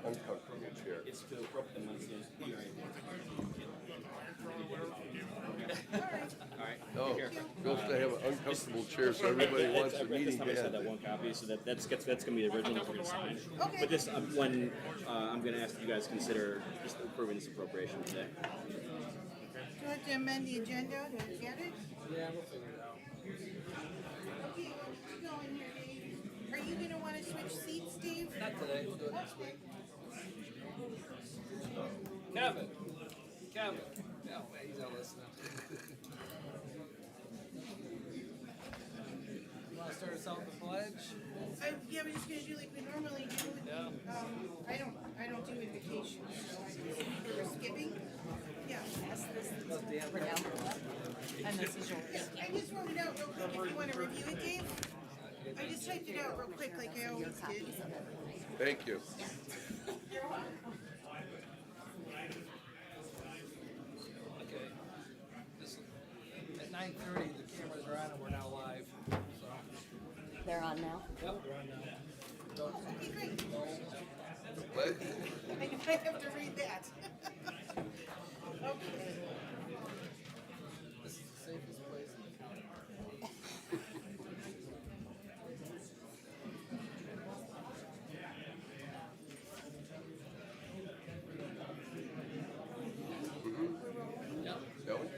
uncomfortable chair. It's to appropriate the months in here. All right. No, supposed to have an uncomfortable chair so everybody wants the meeting This time I to said end. that one copy, so that's gonna be the original that we're gonna sign. Okay. But this, when, I'm gonna ask you guys to consider just approving this appropriation today. Do you want to amend the agenda to get it? Yeah, we'll figure it out. Okay, well, we're going here, Dave. Are you gonna want to switch seats, Dave? Not today. We'll do it. Okay. Kevin. Kevin. No, wait, he's not listening. You want to start us out with the pledge? Yeah, we're just gonna do like we normally do. Yeah. I don't do invitations, so we're skipping. Yeah. And this is yours. I just wrote it out real quick if you want to review it, Dave. I just typed it out real quick like I always did. Thank you. Okay. This, at 9:30, the cameras are on and we're now live. So, They're on now. yep, they're on now. Okay, great. What? I have to read that. Okay. This is the safest place in the county. Going?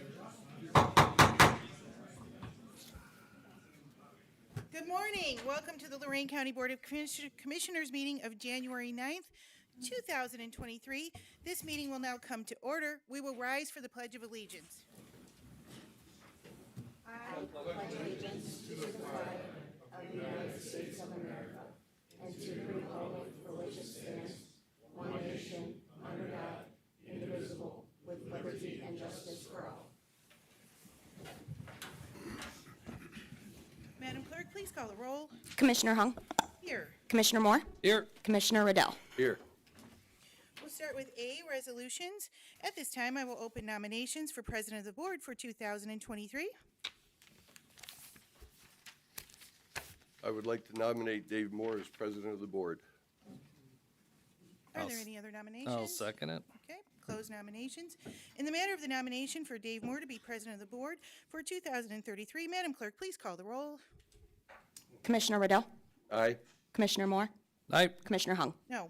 Good morning. Welcome to the Lorain County Board of Commissioners meeting of January 9th, 2023. This meeting will now come to order. We will rise for the Pledge of Allegiance. Madam Clerk, please call the roll. Commissioner Hung, Here. Commissioner Moore, Here. Commissioner Riddell. Here. We'll start with A, resolutions. At this time, I will open nominations for President of the Board for 2023. I would like to nominate Dave Moore as president of the board. Are there any other nominations? I'll second it. Okay, close nominations. In the matter of the nomination for Dave Moore to be President of the Board for 2033, Madam Clerk, please call the roll. Commissioner Riddell, Aye. Commissioner Moore, Aye. Commissioner Hung. No.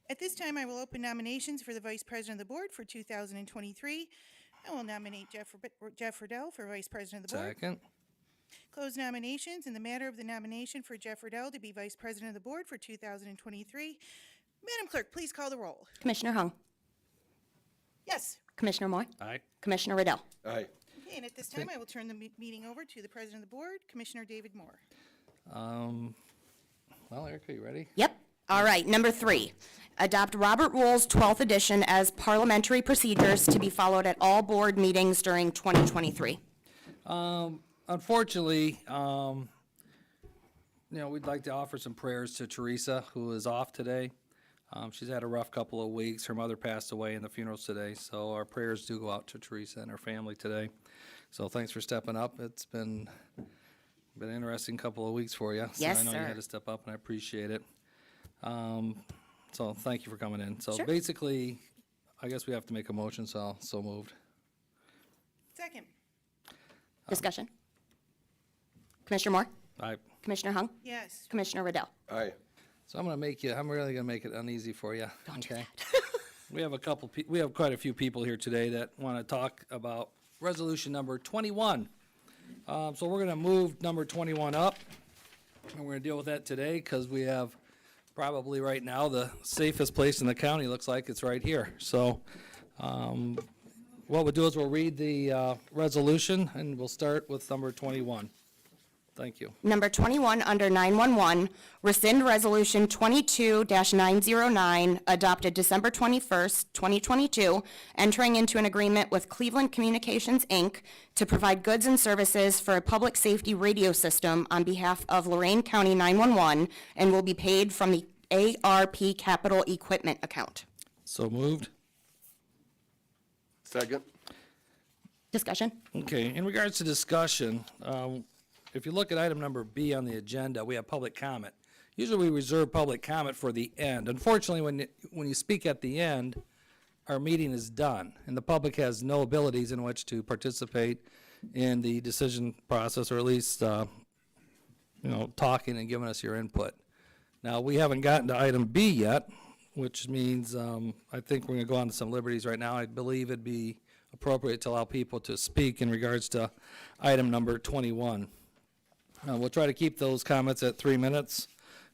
At this time, I will open nominations for the Vice President of the Board for 2023. I will nominate Jeff Riddell for Vice President of the Board. Second. Close nominations. In the matter of the nomination for Jeff Riddell to be Vice President of the Board for 2023, Madam Clerk, please call the roll. Commissioner Hung, Yes. Commissioner Moore, Aye. Commissioner Riddell. Aye. Okay, and at this time, I will turn the meeting over to the President of the Board, Commissioner David Moore. Well, Erica, you ready? Yep. All right, number 3, adopt Robert Rules 12th edition as parliamentary procedures to be followed at all board meetings during 2023. Unfortunately, we'd like to offer some prayers to Teresa, who is off today. She's had a rough couple of weeks. Her mother passed away in the funerals today, so our prayers do go out to Teresa and her family today. So thanks for stepping up. It's been an interesting couple of weeks for you. So Yes, I know sir. you had to step up, and I appreciate it. So thank you for coming in. So Sure. basically, I guess we have to make a motion, so moved. Second. Discussion. Commissioner Moore, Aye. Commissioner Hung, Yes. Commissioner Riddell. Aye. So I'm really gonna make it uneasy for you. Don't do Okay. that. We have quite a few people here today that want to talk about resolution number 21. So we're going to move number 21 up, and we're going to deal with that today because we have probably right now the safest place in the county. Looks like it's right here. So what we'll do is we'll read the resolution, and we'll start with number 21. Thank you. Number 21, under 911, rescind Resolution 22-909, adopted December 21st, 2022, entering into an agreement with Cleveland Communications, Inc. to provide goods and services for a public safety radio system on behalf of Lorain County 911, and will be paid from the ARP Capital Equipment account. So moved. Second? Discussion? Okay, in regards to discussion, if you look at item number B on the agenda, we have public comment. Usually we reserve public comment for the end. Unfortunately, when you speak at the end, our meeting is done, and the public has no abilities in which to participate in the decision process, or at least, talking and giving us your input. Now, we haven't gotten to item B yet, which means I think we're going to go on to some liberties right now. I believe it'd be appropriate to allow people to speak in regards to item number 21. We'll try to keep those comments at 3 minutes.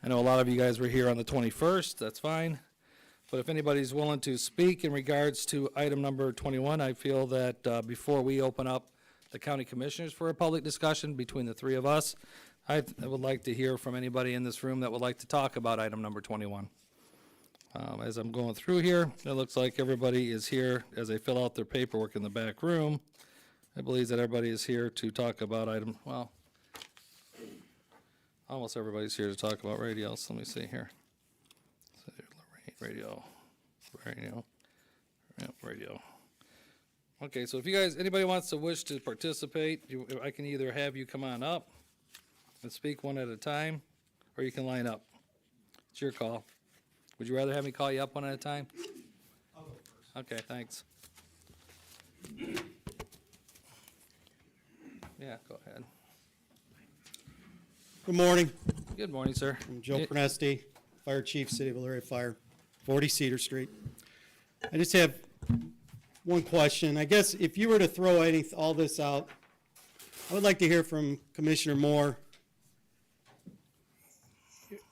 I know a lot of you guys were here on the 21st. That's fine. But if anybody's willing to speak in regards to item number 21, I feel that before we open up the county commissioners for a public discussion between the three of us, I would like to hear from anybody in this room that would like to talk about item number 21. As I'm going through here, it looks like everybody is here as they fill out their paperwork in the back room. I believe that everybody is here to talk about almost everybody's here to talk about radios. Let me see here. So, Lorain, radio. Okay, so if you guys, anybody wants to wish to participate, I can either have you come on up and speak one at a time, or you can line up. It's your call. Would you rather have me call you up one at a time? I'll go first. Okay, thanks. Yeah, go ahead. Good morning. Good morning, sir. I'm Joe Pernesti, Fire Chief, City of Elyria Fire, 40 Cedar Street. I just have one question. I guess if you were to throw all this out, I would like to hear from Commissioner Moore.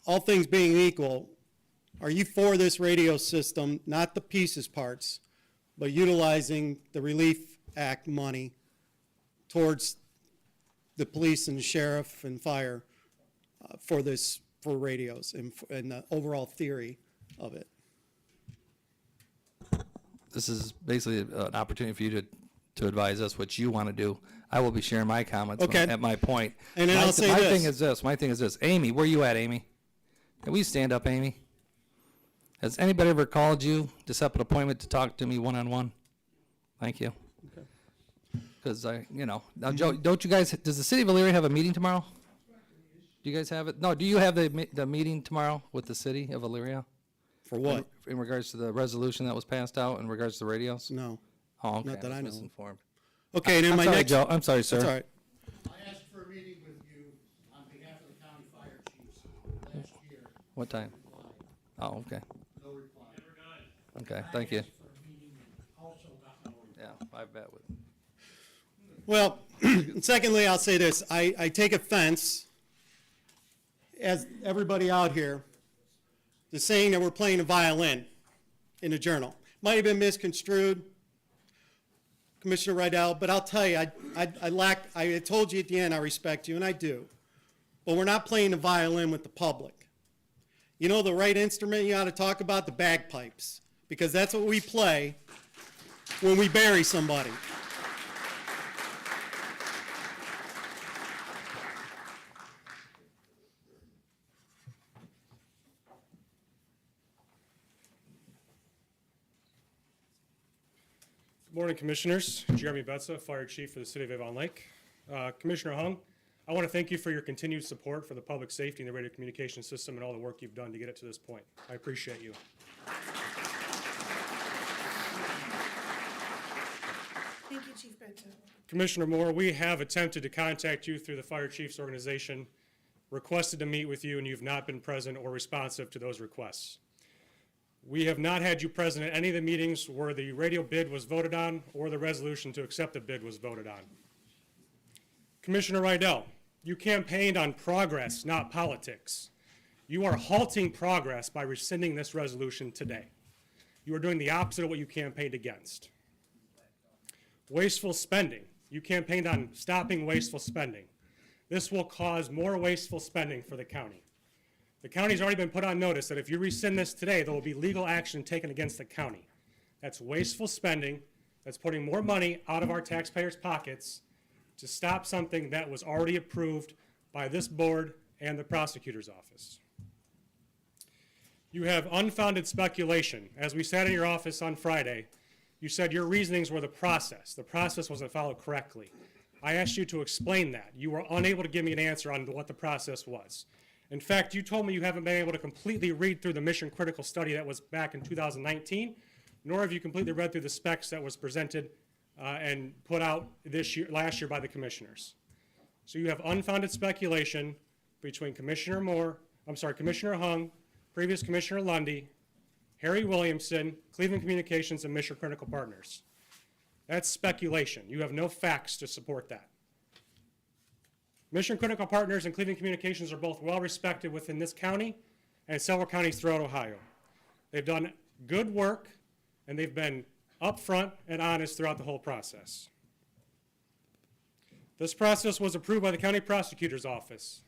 All things being equal, are you for this radio system, not the pieces parts, but utilizing the Relief Act money towards the police and sheriff and fire for radios and the overall theory of it? This is basically an opportunity for you to advise us what you want to do. I will be sharing my comments at my point. And then I'll say my this. thing is this. Amy, where you at, Amy? Can we stand up, Amy? Has anybody ever called you to set up an appointment to talk to me one-on-one? Thank you. Because now, Joe, don't you guys, does the city of Elyria have a meeting tomorrow? Do you guys have it? No, do you have the meeting tomorrow with the city of Elyria? For what? In regards to the resolution that was passed out in regards to radios? No. Oh, okay. Not that I know of. Misinformed. Okay, and then I'm my sorry, next. Joe. I'm sorry, sir. That's all right. I asked for a meeting with you on behalf of the county fire chiefs last year. What time? Oh, okay. No reply. Okay, thank you. I asked for a meeting and also got no reply. Yeah, I bet with. Well, secondly, I'll say this. I take offense, as everybody out here, to saying that we're playing a violin in a journal. Might have been misconstrued, Commissioner Rydell, but I'll tell you, I told you at the end I respect you, and I do. But we're not playing the violin with the public. You know the right instrument you ought to talk about? The bagpipes. Because that's what we play when we bury somebody. Good morning, Commissioners. Jeremy Betza, Fire Chief for the City of Avon Lake. Commissioner Hung, I want to thank you for your continued support for the public safety and the radio communication system and all the work you've done to get it to this point. I appreciate you. Thank you, Chief Benton. Commissioner Moore, we have attempted to contact you through the Fire Chiefs Organization, requested to meet with you, and you've not been present or responsive to those requests. We have not had you present at any of the meetings where the radio bid was voted on or the resolution to accept the bid was voted on. Commissioner Rydell, you campaigned on progress, not politics. You are halting progress by rescinding this resolution today. You are doing the opposite of what you campaigned against. Wasteful spending. You campaigned on stopping wasteful spending. This will cause more wasteful spending for the county. The county's already been put on notice that if you rescind this today, there will be legal action taken against the county. That's wasteful spending. That's putting more money out of our taxpayers' pockets to stop something that was already approved by this board and the prosecutor's office. You have unfounded speculation. As we sat in your office on Friday, you said your reasonings were the process. The process wasn't followed correctly. I asked you to explain that. You were unable to give me an answer on what the process was. In fact, you told me you haven't been able to completely read through the mission critical study that was back in 2019, nor have you completely read through the specs that was presented and put out last year by the commissioners. So you have unfounded speculation between Commissioner Hung, previous Commissioner Lundy, Harry Williamson, Cleveland Communications, and Mission Critical Partners. That's speculation. You have no facts to support that. Mission Critical Partners and Cleveland Communications are both well respected within this county and several counties throughout Ohio. They've done good work, and they've been upfront and honest throughout the whole process. This process was approved by the County Prosecutor's Office.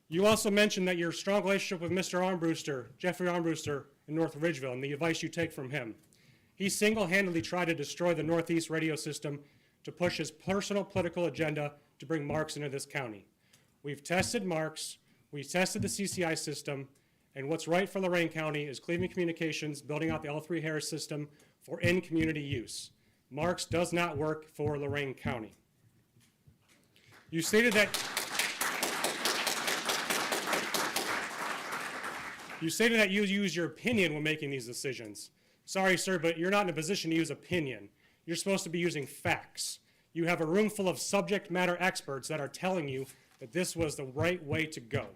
You also mentioned that your strong relationship with Mr. Armbruster, Jeffrey Armbruster in North Ridgeville, and the advice you take from him. He single-handedly tried to destroy the Northeast radio system to push his personal political agenda to bring Marks into this county. We've tested Marks, we've tested the CCI system, and what's right for Lorain County is Cleveland Communications building out the L3 Harris system for in-community use. Marks does not work for Lorain County. You stated that you use your opinion when making these decisions. Sorry, sir, but you're not in a position to use opinion. You're supposed to be using facts. You have a room full of subject matter experts that are telling you that this was the right way to go.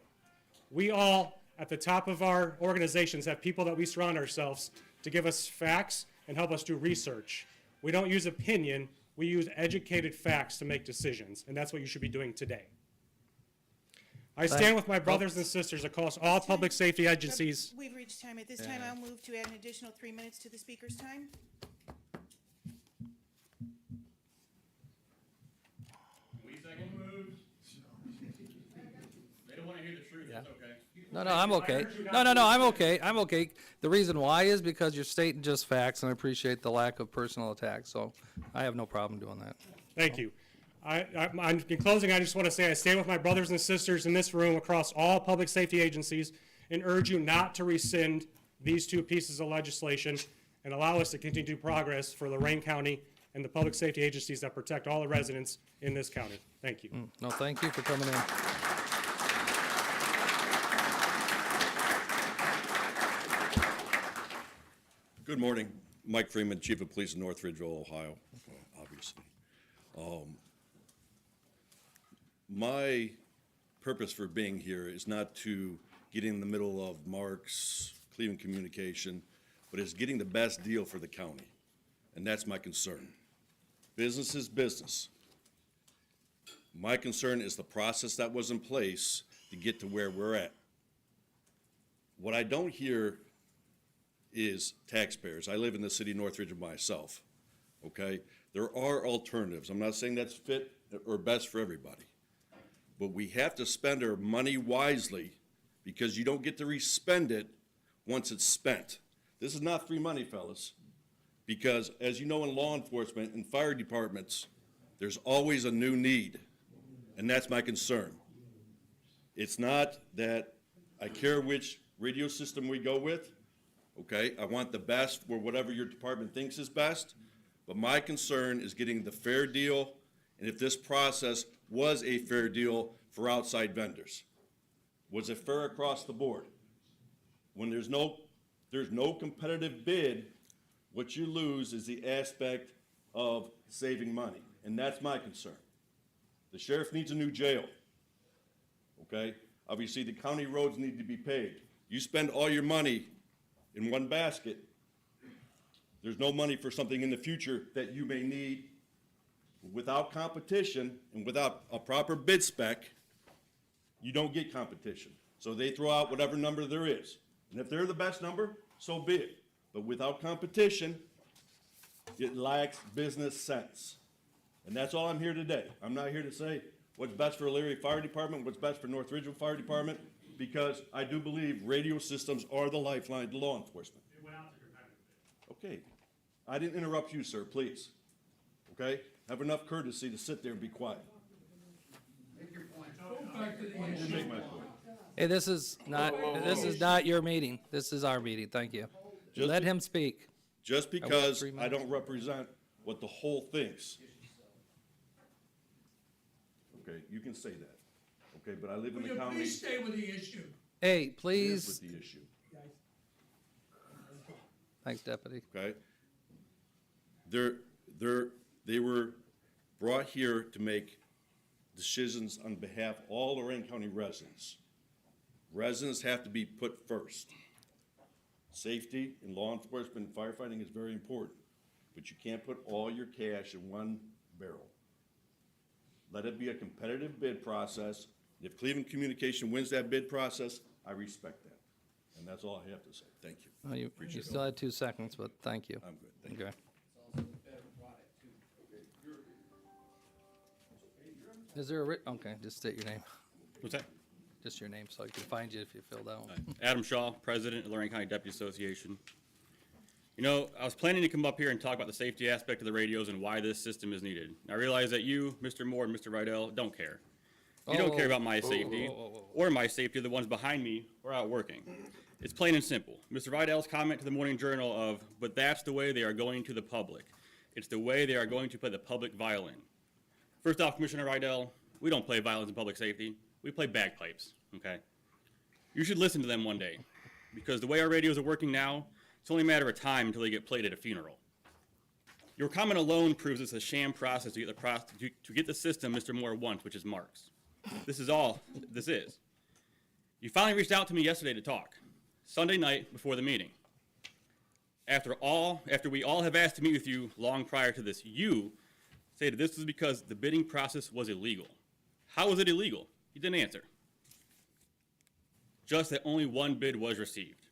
We all, at the top of our organizations, have people that we surround ourselves to give us facts and help us do research. We don't use opinion, we use educated facts to make decisions, and that's what you should be doing today. I stand with my brothers and sisters across all public safety agencies. We've reached time. At this time, I'll move to add an additional 3 minutes to the speaker's time. They don't want to hear the truth, it's okay. No, I'm okay. No, I'm okay. I'm okay. The reason why is because you're stating just facts, and I appreciate the lack of personal attacks, so I have no problem doing that. Thank you. In closing, I just want to say I stand with my brothers and sisters in this room across all public safety agencies and urge you not to rescind these two pieces of legislation and allow us to continue progress for Lorain County and the public safety agencies that protect all the residents in this county. Thank you. No, thank you for coming in. Good morning. Mike Freeman, Chief of Police in North Ridgeville, Ohio, obviously. My purpose for being here is not to get in the middle of Marks, Cleveland Communication, but it's getting the best deal for the county, and that's my concern. Business is business. My concern is the process that was in place to get to where we're at. What I don't hear is taxpayers. I live in the city of North Ridgeville myself, okay? There are alternatives. I'm not saying that's fit or best for everybody, but we have to spend our money wisely because you don't get to respend it once it's spent. This is not free money, fellas, because as you know, in law enforcement and fire departments, there's always a new need, and that's my concern. It's not that I care which radio system we go with, okay? I want the best for whatever your department thinks is best, but my concern is getting the fair deal, and if this process was a fair deal for outside vendors. Was it fair across the board? When there's no competitive bid, what you lose is the aspect of saving money, and that's my concern. The sheriff needs a new jail, okay? Obviously, the county roads need to be paved. You spend all your money in one basket, there's no money for something in the future that you may need. Without competition and without a proper bid spec, you don't get competition. So they throw out whatever number there is. And if they're the best number, so be it. But without competition, it lacks business sense. And that's all I'm here today. I'm not here to say what's best for Elyria Fire Department, what's best for North Ridgeville Fire Department, because I do believe radio systems are the lifeline to law enforcement. It went out to competitive bid. Okay. I didn't interrupt you, sir, please. Okay? Have enough courtesy to sit there and be quiet. Make my point. Hey, this is not your meeting. This is our meeting. Thank you. Just Let to- him speak. Just because 3 I minutes. don't represent what the whole thinks. Okay, you can say that. Okay, but I live in Will the you county. please stay with the issue? Hey, Here's please. with the issue, Thanks, Deputy. okay? They were brought here to make decisions on behalf of all Lorain County residents. Residents have to be put first. Safety and law enforcement and firefighting is very important, but you can't put all your cash in one barrel. Let it be a competitive bid process. If Cleveland Communication wins that bid process, I respect that. And that's all I have to say. Thank you. Oh, you still had 2 seconds, but thank you. I'm good. Thank you. Okay. Is there a okay, just state your name. What's that? Just your name so I can find you if you filled out. Adam Shaw, President of Lorain County Deputy Association. You know, I was planning to come up here and talk about the safety aspect of the radios and why this system is needed. I realize that you, Mr. Moore, and Mr. Rydell don't care. You don't care about my safety or my safety, the ones behind me or out working. It's plain and simple. Mr. Rydell's comment to the Morning Journal of, but that's the way they are going to the public. It's the way they are going to play the public violin. First off, Commissioner Rydell, we don't play violins in public safety. We play bagpipes, okay? You should listen to them one day, because the way our radios are working now, it's only a matter of time until they get played at a funeral. Your comment alone proves it's a sham process to get the system Mr. Moore wants, which is marks. This is all this is. You finally reached out to me yesterday to talk, Sunday night before the meeting. After we all have asked to meet with you long prior to this, you stated this was because the bidding process was illegal. How was it illegal? You didn't answer. Just that only one bid was received.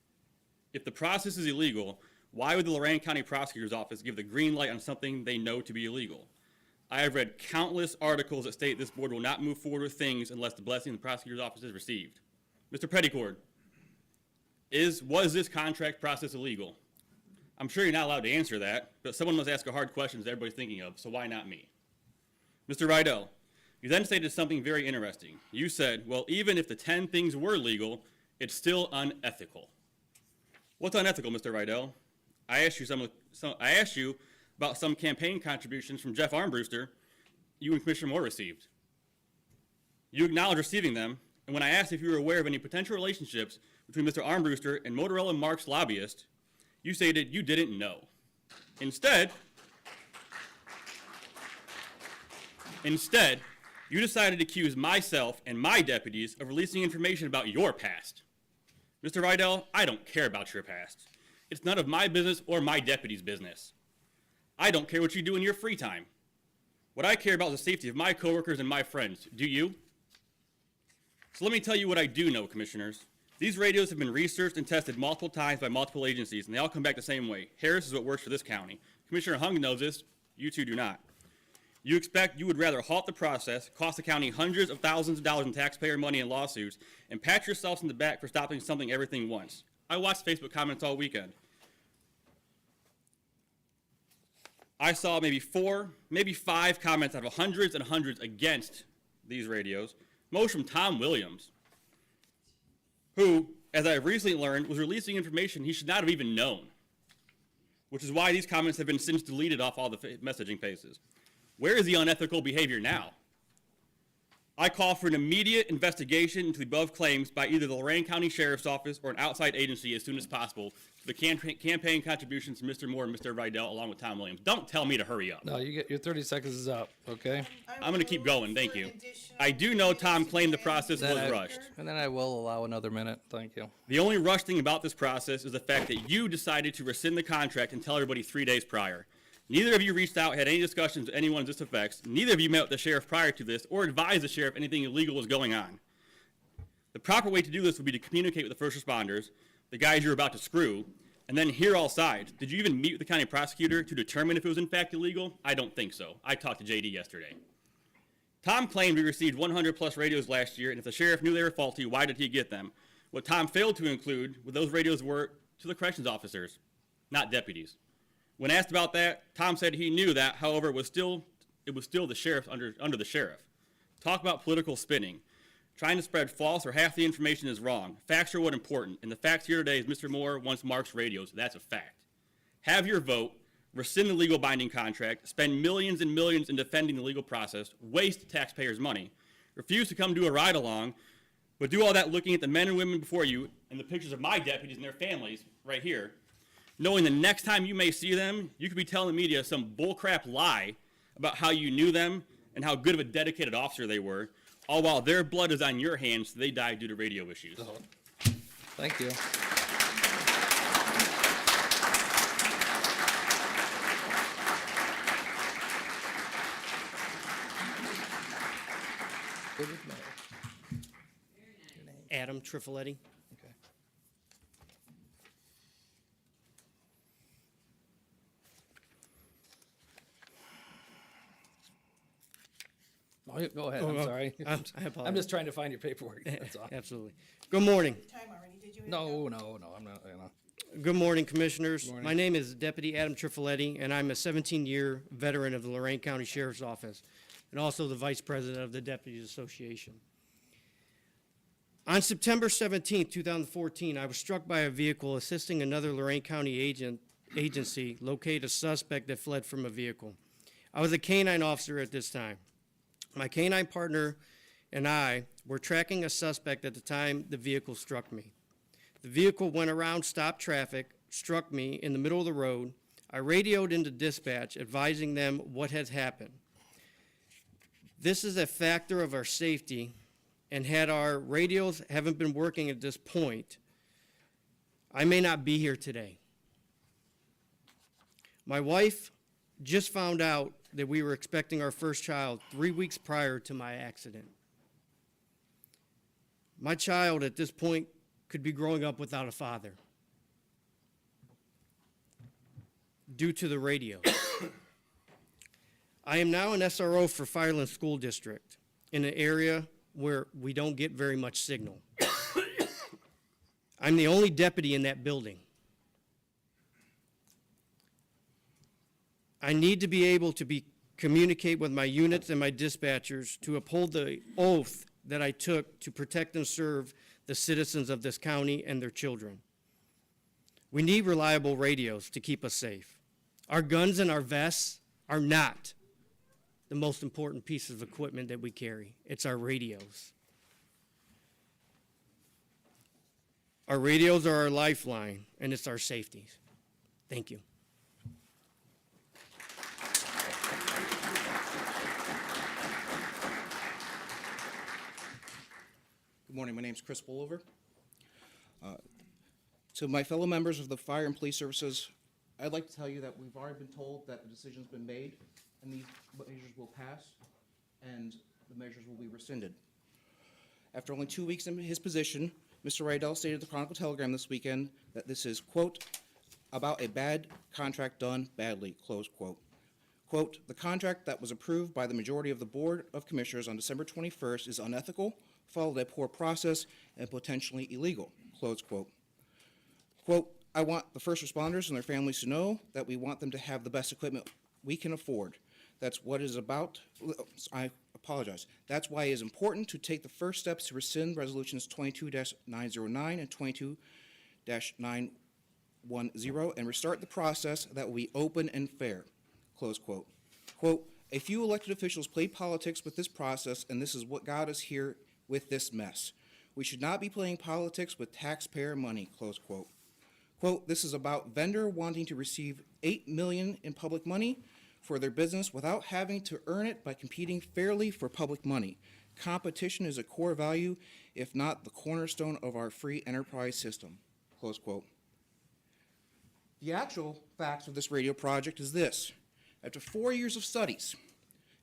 If the process is illegal, why would the Lorain County Prosecutor's Office give the green light on something they know to be illegal? I have read countless articles that state this board will not move forward with things unless the blessing of the Prosecutor's Office is received. Mr. Petticord, was this contract process illegal? I'm sure you're not allowed to answer that, but someone must ask a hard question that everybody's thinking of, so why not me? Mr. Rydell, you then stated something very interesting. You said, well, even if the 10 things were legal, it's still unethical. What's unethical, Mr. Rydell? I asked you about some campaign contributions from Jeff Armbruster you and Commissioner Moore received. You acknowledged receiving them, and when I asked if you were aware of any potential relationships between Mr. Armbruster and Motorola Mark's lobbyist, you stated you didn't know. Instead, you decided to accuse myself and my deputies of releasing information about your past. Mr. Rydell, I don't care about your past. It's none of my business or my deputies' business. I don't care what you do in your free time. What I care about is the safety of my coworkers and my friends. Do you? So let me tell you what I do know, Commissioners. These radios have been researched and tested multiple times by multiple agencies, and they all come back the same way. Harris is what works for this county. Commissioner Hung knows this. You two do not. You would rather halt the process, cost the county hundreds of thousands of dollars in taxpayer money and lawsuits, and pat yourselves in the back for stopping something everything once. I watched Facebook comments all weekend. I saw maybe 4, maybe 5 comments out of hundreds and hundreds against these radios, most from Tom Williams, who, as I have recently learned, was releasing information he should not have even known, which is why these comments have been since deleted off all the messaging pages. Where is the unethical behavior now? I call for an immediate investigation into the above claims by either the Lorain County Sheriff's Office or an outside agency as soon as possible for the campaign contributions from Mr. Moore and Mr. Rydell along with Tom Williams. Don't tell me to hurry up. No, your 30 seconds is up, okay? I'm going to keep going, thank you. I do know Tom claimed the process was rushed. And then I will allow another minute, thank you. The only rushed thing about this process is the fact that you decided to rescind the contract and tell everybody 3 days prior. Neither of you reached out, had any discussions with anyone this affects. Neither of you met with the sheriff prior to this or advised the sheriff anything illegal was going on. The proper way to do this would be to communicate with the first responders, the guys you're about to screw, and then hear all sides. Did you even meet with the county prosecutor to determine if it was in fact illegal? I don't think so. I talked to JD yesterday. Tom claimed we received 100 plus radios last year, and if the sheriff knew they were faulty, why did he get them? What Tom failed to include with those radios were to the corrections officers, not deputies. When asked about that, Tom said he knew that, however, it was still the sheriff under the sheriff. Talk about political spinning. Trying to spread false or half the information is wrong. Facts are what important, and the facts here today is Mr. Moore wants Mark's radios. That's a fact. Have your vote, rescind the legal binding contract, spend millions and millions in defending the legal process, waste taxpayers' money, refuse to come do a ride along, but do all that looking at the men and women before you and the pictures of my deputies and their families right here, knowing the next time you may see them, you could be telling the media some bullcrap lie about how you knew them and how good of a dedicated officer they were, all while their blood is on your hands, so they died due to radio issues. Thank you. Adam Trifoletti. Okay. Oh, go ahead, I'm sorry. I I'm apologize. just trying to find your paperwork, that's all. Absolutely. Good morning. Time already, did you? No, I'm not, you know. Good morning, Commissioners. Morning. My name is Deputy Adam Trifoletti, and I'm a 17-year veteran of the Lorain County Sheriff's Office, and also the Vice President of the Deputies Association. On September 17, 2014, I was struck by a vehicle assisting another Lorain County agency locate a suspect that fled from a vehicle. I was a canine officer at this time. My canine partner and I were tracking a suspect at the time the vehicle struck me. The vehicle went around, stopped traffic, struck me in the middle of the road. I radioed into dispatch, advising them what had happened. This is a factor of our safety, and had our radios haven't been working at this point, I may not be here today. My wife just found out that we were expecting our first child 3 weeks prior to my accident. My child at this point could be growing up without a father due to the radio. I am now an SRO for Fireland School District in an area where we don't get very much signal. I'm the only deputy in that building. I need to be able to communicate with my units and my dispatchers to uphold the oath that I took to protect and serve the citizens of this county and their children. We need reliable radios to keep us safe. Our guns and our vests are not the most important piece of equipment that we carry. It's our radios. Our radios are our lifeline, and it's our safety. Thank you. Good morning, my name is Chris Bullover. To my fellow members of the Fire and Police Services, I'd like to tell you that we've already been told that the decision's been made, and these measures will pass, and the measures will be rescinded. After only 2 weeks in his position, Mr. Rydell stated to the Chronicle Telegram this weekend that this is, quote, about a bad contract done badly, close quote. Quote, the contract that was approved by the majority of the Board of Commissioners on December 21st is unethical, followed a poor process, and potentially illegal, close quote. Quote, I want the first responders and their families to know that we want them to have the best equipment we can afford. That's what it is about. I apologize. That's why it is important to take the first steps to rescind resolutions 22-909 and 22-910 and restart the process that will be open and fair, close quote. Quote, a few elected officials played politics with this process, and this is what got us here with this mess. We should not be playing politics with taxpayer money, close quote. Quote, this is about vendor wanting to receive $8 million in public money for their business without having to earn it by competing fairly for public money. Competition is a core value, if not the cornerstone of our free enterprise system, close quote. The actual facts of this radio project is this. After 4 years of studies,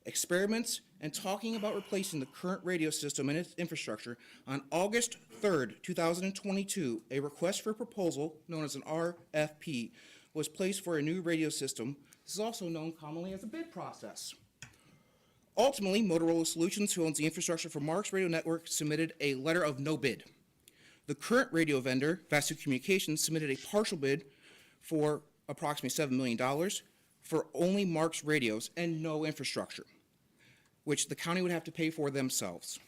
experiments, and talking about replacing the current radio system and its infrastructure, on August 3rd, 2022, a request for proposal, known as an RFP, was placed for a new radio system. This is also known commonly as a bid process. Ultimately, Motorola Solutions, who owns the infrastructure for Mark's Radio Network, submitted a letter of no bid. The current radio vendor, Vastu Communications, submitted a partial bid for approximately $7 million for only Mark's radios and no infrastructure, which the county would have to pay for themselves.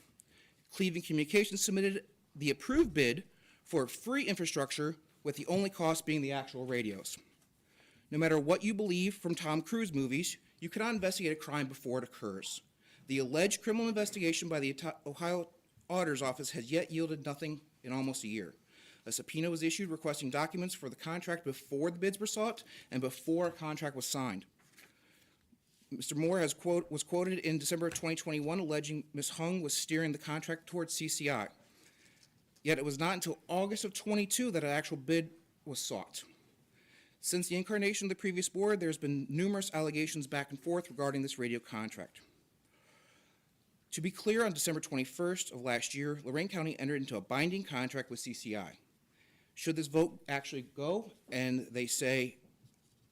Cleveland Communications submitted the approved bid for free infrastructure, with the only cost being the actual radios. No matter what you believe from Tom Cruise movies, you cannot investigate a crime before it occurs. The alleged criminal investigation by the Ohio Auditor's Office has yet yielded nothing in almost a year. A subpoena was issued requesting documents for the contract before the bids were sought and before a contract was signed. Mr. Moore was quoted in December of 2021 alleging Ms. Hung was steering the contract towards CCI. Yet it was not until August of 22 that an actual bid was sought. Since the incarnation of the previous board, there's been numerous allegations back and forth regarding this radio contract. To be clear, on December 21st of last year, Lorain County entered into a binding contract with CCI. Should this vote actually go and they say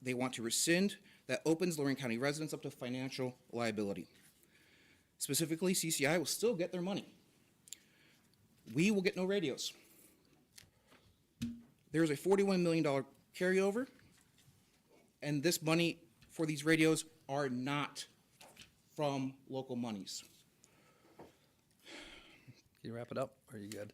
they want to rescind, that opens Lorain County residents up to financial liability. Specifically, CCI will still get their money. We will get no radios. There is a $41 million carryover, and this money for these radios are not from local monies. Can you wrap it up, or are you good?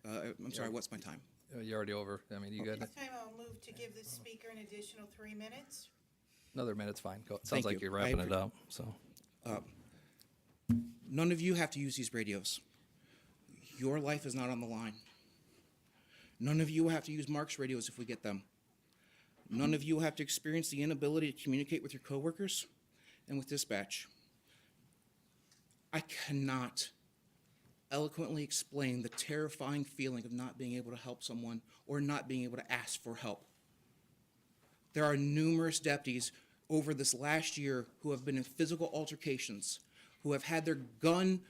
I'm sorry, what's my time? You're already over. I mean, you good? This time I'll move to give the speaker an additional 3 minutes. Another minute's fine. Go. It Thank sounds like you. you're wrapping it up, so. None of you have to use these radios. Your life is not on the line. None of you will have to use Mark's radios if we get them. None of you will have to experience the inability to communicate with your coworkers and with dispatch. I cannot eloquently explain the terrifying feeling of not being able to help someone or not being able to ask for help. There are numerous deputies over this last year who have been in physical altercations, who have had their gun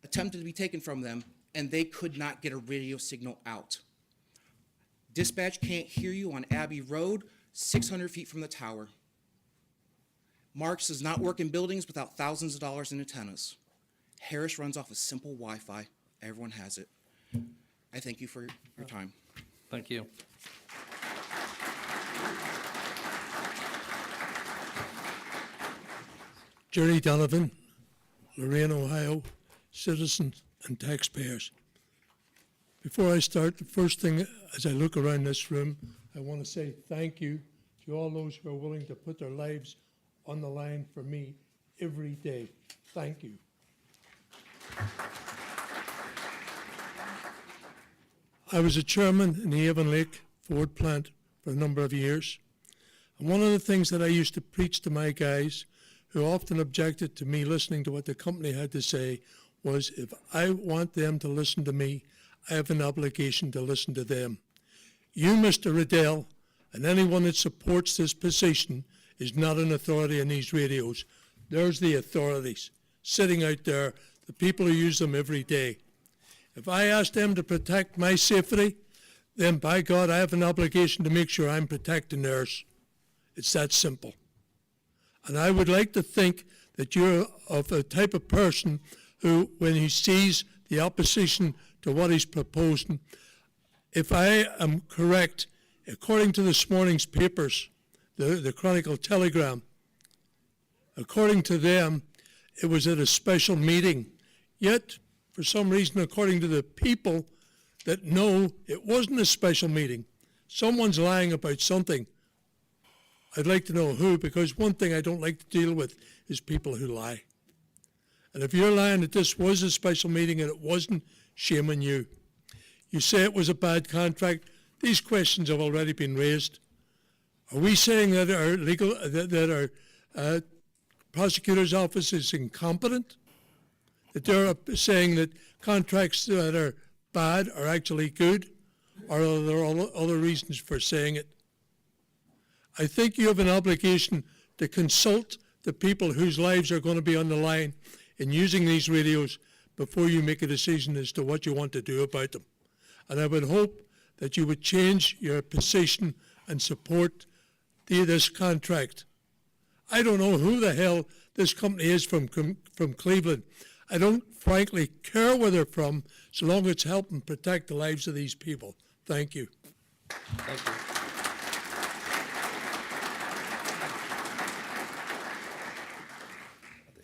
attempted to be taken from them, and they could not get a radio signal out. Dispatch can't hear you on Abbey Road, 600 feet from the tower. Marks does not work in buildings without thousands of dollars in antennas. Harris runs off a simple Wi-Fi. Everyone has it. I thank you for your time. Thank you. Jerry Donovan, Lorain, Ohio, citizens and taxpayers. Before I start, the first thing, as I look around this room, I want to say thank you to all those who are willing to put their lives on the line for me every day. Thank you. I was a chairman in the Avon Lake Ford plant for a number of years. And one of the things that I used to preach to my guys, who often objected to me listening to what the company had to say, was if I want them to listen to me, I have an obligation to listen to them. You, Mr. Riddell, and anyone that supports this position is not an authority on these radios. There's the authorities sitting out there, the people who use them every day. If I ask them to protect my safety, then by God, I have an obligation to make sure I'm protecting theirs. It's that simple. And I would like to think that you're of a type of person who, when he sees the opposition to what he's proposing, if I am correct, according to this morning's papers, the Chronicle Telegram, according to them, it was at a special meeting. Yet, for some reason, according to the people that know, it wasn't a special meeting. Someone's lying about something. I'd like to know who, because one thing I don't like to deal with is people who lie. And if you're lying that this was a special meeting and it wasn't, shame on you. You say it was a bad contract. These questions have already been raised. Are we saying that our that our prosecutor's office is incompetent? That they're saying that contracts that are bad are actually good? Or are there other reasons for saying it? I think you have an obligation to consult the people whose lives are going to be on the line in using these radios before you make a decision as to what you want to do about them. And I would hope that you would change your position and support this contract. I don't know who the hell this company is from Cleveland. I don't frankly care where they're from, so long as it's helping protect the lives of these people. Thank you. Thank you.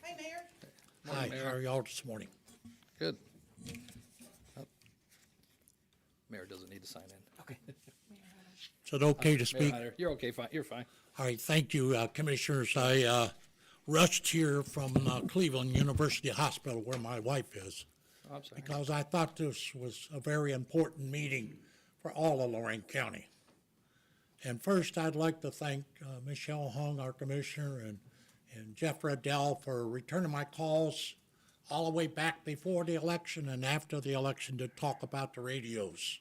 Hi, Mayor. Hi, how are y'all this morning? Good. Oh. Mayor doesn't need to sign in. Okay. Is it okay to Mayor speak? Hyder, you're okay, fine, you're fine. All right, thank you, Commissioners. I rushed here from Cleveland University Hospital where my wife is, I'm sorry. because I thought this was a very important meeting for all of Lorain County. And first, I'd like to thank Michelle Hung, our commissioner, and Jeff Riddell for returning my calls all the way back before the election and after the election to talk about the radios.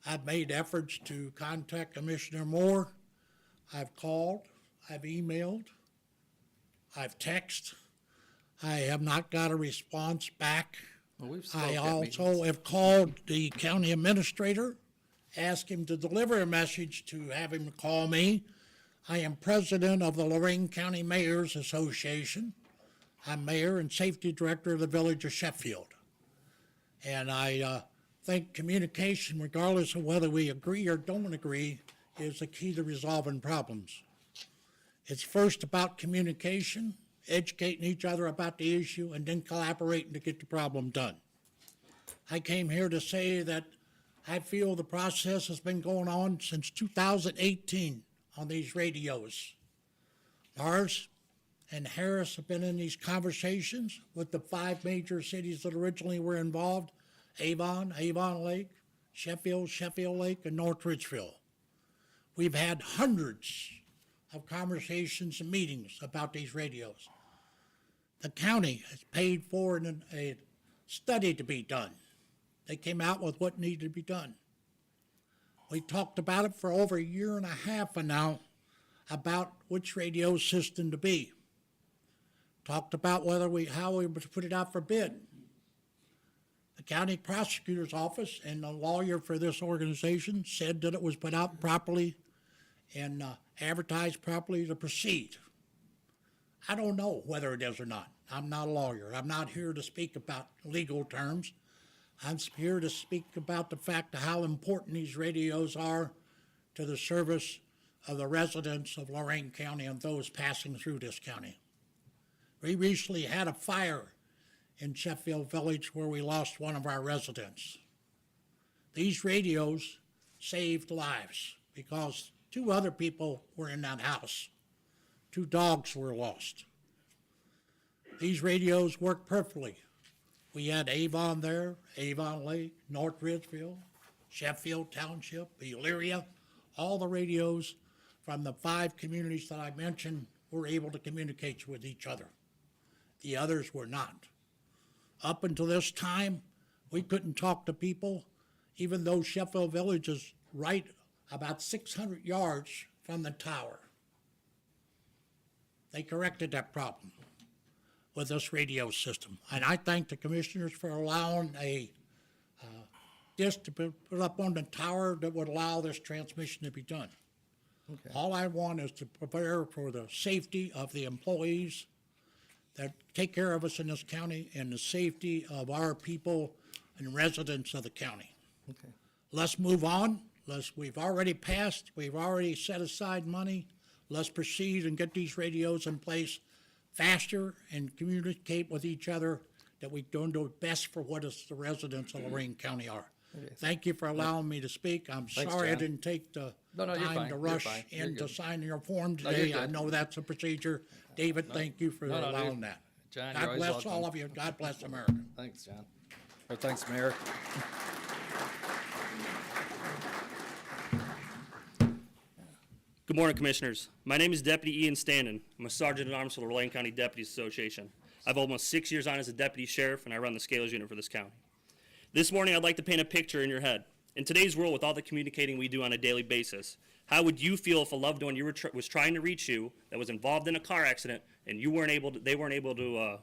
I've made efforts to contact Commissioner Moore. I've called, I've emailed, I've texted. I have not got a response back. Well, we've spoke I at also meetings. have called the county administrator, asked him to deliver a message to have him call me. I am president of the Lorain County Mayors Association. I'm mayor and safety director of the village of Sheffield. And I think communication, regardless of whether we agree or don't agree, is the key to resolving problems. It's first about communication, educating each other about the issue, and then collaborating to get the problem done. I came here to say that I feel the process has been going on since 2018 on these radios. Mars and Harris have been in these conversations with the 5 major cities that originally were involved: Avon, Avon Lake, Sheffield, Sheffield Lake, and North Ridgeville. We've had hundreds of conversations and meetings about these radios. The county has paid for a study to be done. They came out with what needed to be done. We talked about it for over a year and a half now, about which radio system to be. Talked about how we would put it out for bid. The county prosecutor's office and the lawyer for this organization said that it was put out properly and advertised properly to proceed. I don't know whether it is or not. I'm not a lawyer. I'm not here to speak about legal terms. I'm here to speak about the fact of how important these radios are to the service of the residents of Lorain County and those passing through this county. We recently had a fire in Sheffield Village where we lost one of our residents. These radios saved lives because 2 other people were in that house. 2 dogs were lost. These radios work perfectly. We had Avon there, Avon Lake, North Ridgeville, Sheffield Township, Elyria. All the radios from the 5 communities that I mentioned were able to communicate with each other. The others were not. Up until this time, we couldn't talk to people, even though Sheffield Village is right about 600 yards from the tower. They corrected that problem with this radio system. And I thank the commissioners for allowing a disc to be put up on the tower that would allow this transmission to be done. Okay. All I want is to prepare for the safety of the employees that take care of us in this county and the safety of our people and residents of the county. Okay. Let's move on. We've already passed, we've already set aside money. Let's proceed and get these radios in place faster and communicate with each other that we don't do best for what is the residents of Lorain County are. Okay. Thank you for allowing me to speak. I'm Thanks, sorry I John. didn't take the No, you're time fine. to You're rush fine. You're in to good. sign your form No, you're today. I good. know that's a procedure. David, thank you for No, no, allowing dude. that. John, you're God always bless welcome. all of you. God bless America. Thanks, John. Or thanks, Mayor. Good morning, Commissioners. My name is Deputy Ian Standen. I'm a Sergeant at Arms for the Lorain County Deputies Association. I have almost 6 years on as a Deputy Sheriff, and I run the Scales Unit for this county. This morning, I'd like to paint a picture in your head. In today's world, with all the communicating we do on a daily basis, how would you feel if a loved one was trying to reach you that was involved in a car accident and they weren't able to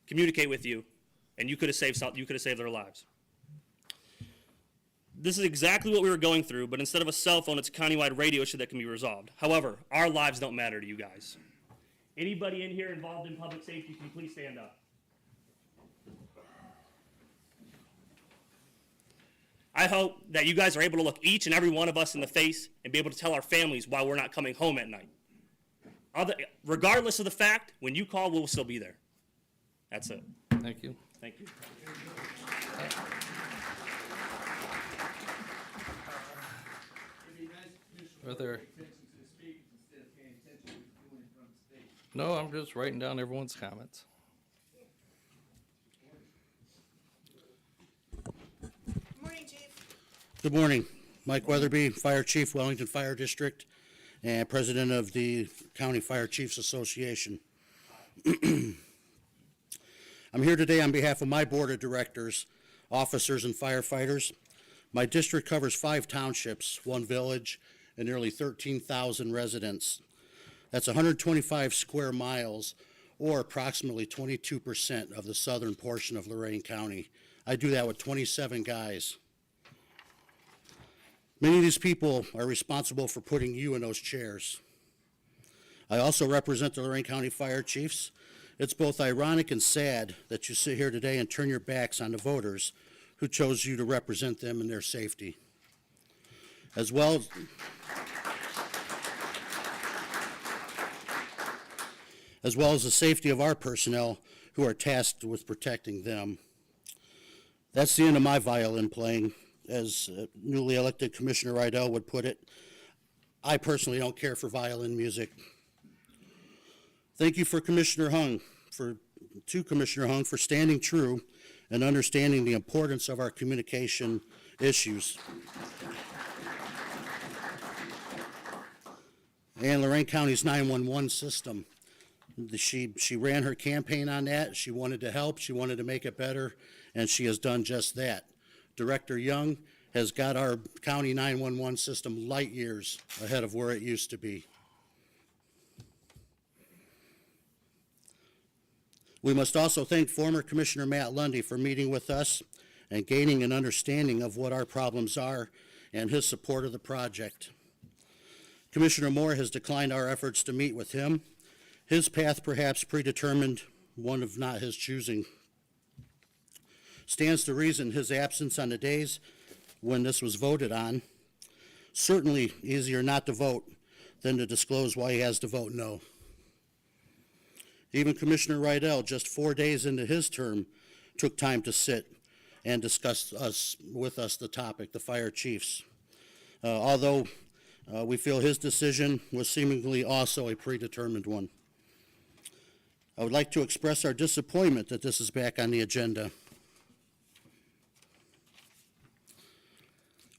communicate with you, and you could have saved their lives? This is exactly what we were going through, but instead of a cell phone, it's a countywide radio issue that can be resolved. However, our lives don't matter to you guys. Anybody in here involved in public safety, can you please stand up? I hope that you guys are able to look each and every one of us in the face and be able to tell our families why we're not coming home at night. Regardless of the fact, when you call, we'll still be there. That's it. Thank you. Thank you. Are there, No, I'm just writing down everyone's comments. Morning, Chief. Good morning. Mike Weatherby, Fire Chief, Wellington Fire District, and President of the County Fire Chiefs Association. I'm here today on behalf of my Board of Directors, officers, and firefighters. My district covers 5 townships, 1 village, and nearly 13,000 residents. That's 125 square miles, or approximately 22% of the southern portion of Lorain County. I do that with 27 guys. Many of these people are responsible for putting you in those chairs. I also represent the Lorain County Fire Chiefs. It's both ironic and sad that you sit here today and turn your backs on the voters who chose you to represent them in their safety. As well as the safety of our personnel who are tasked with protecting them. That's the end of my violin playing. As newly elected Commissioner Rydell would put it, I personally don't care for violin music. Thank you to Commissioner Hung for standing true and understanding the importance of our communication issues. And Lorain County's 911 system. She ran her campaign on that. She wanted to help, she wanted to make it better, and she has done just that. Director Young has got our county 911 system light years ahead of where it used to be. We must also thank former Commissioner Matt Lundy for meeting with us and gaining an understanding of what our problems are and his support of the project. Commissioner Moore has declined our efforts to meet with him. His path perhaps predetermined, one of not his choosing. Stands to reason his absence on the days when this was voted on. Certainly easier not to vote than to disclose why he has to vote no. Even Commissioner Rydell, just 4 days into his term, took time to sit and discuss with us the topic, the fire chiefs. Although we feel his decision was seemingly also a predetermined one. I would like to express our disappointment that this is back on the agenda.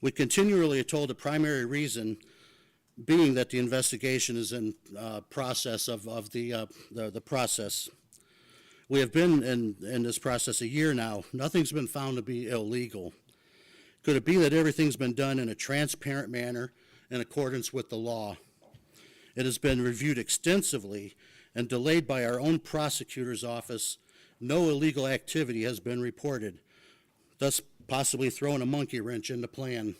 We continually are told the primary reason being that the investigation is in process of the process. We have been in this process a year now. Nothing's been found to be illegal. Could it be that everything's been done in a transparent manner in accordance with the law? It has been reviewed extensively and delayed by our own prosecutor's office. No illegal activity has been reported, thus possibly throwing a monkey wrench in the plan.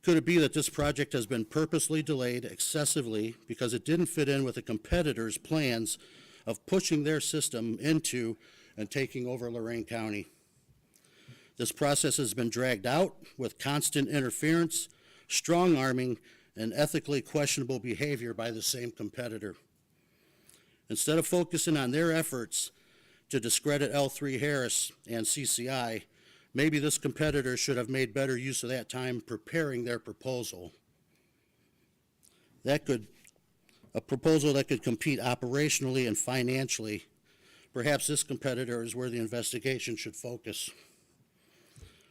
Could it be that this project has been purposely delayed excessively because it didn't fit in with the competitors' plans of pushing their system into and taking over Lorain County? This process has been dragged out with constant interference, strong-arming, and ethically questionable behavior by the same competitor. Instead of focusing on their efforts to discredit L3 Harris and CCI, maybe this competitor should have made better use of that time preparing their proposal. A proposal that could compete operationally and financially. Perhaps this competitor is where the investigation should focus.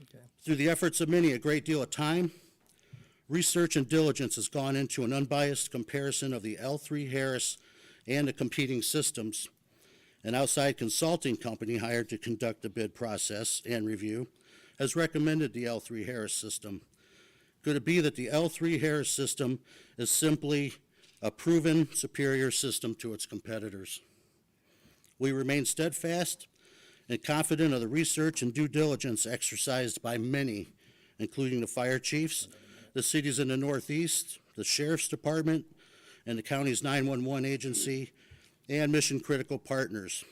Okay. Through the efforts of many, a great deal of time, research, and diligence has gone into an unbiased comparison of the L3 Harris and the competing systems. An outside consulting company hired to conduct the bid process and review has recommended the L3 Harris system. Could it be that the L3 Harris system is simply a proven superior system to its competitors? We remain steadfast and confident of the research and due diligence exercised by many, including the fire chiefs, the cities in the Northeast, the Sheriff's Department, and the county's 911 agency, and mission-critical partners,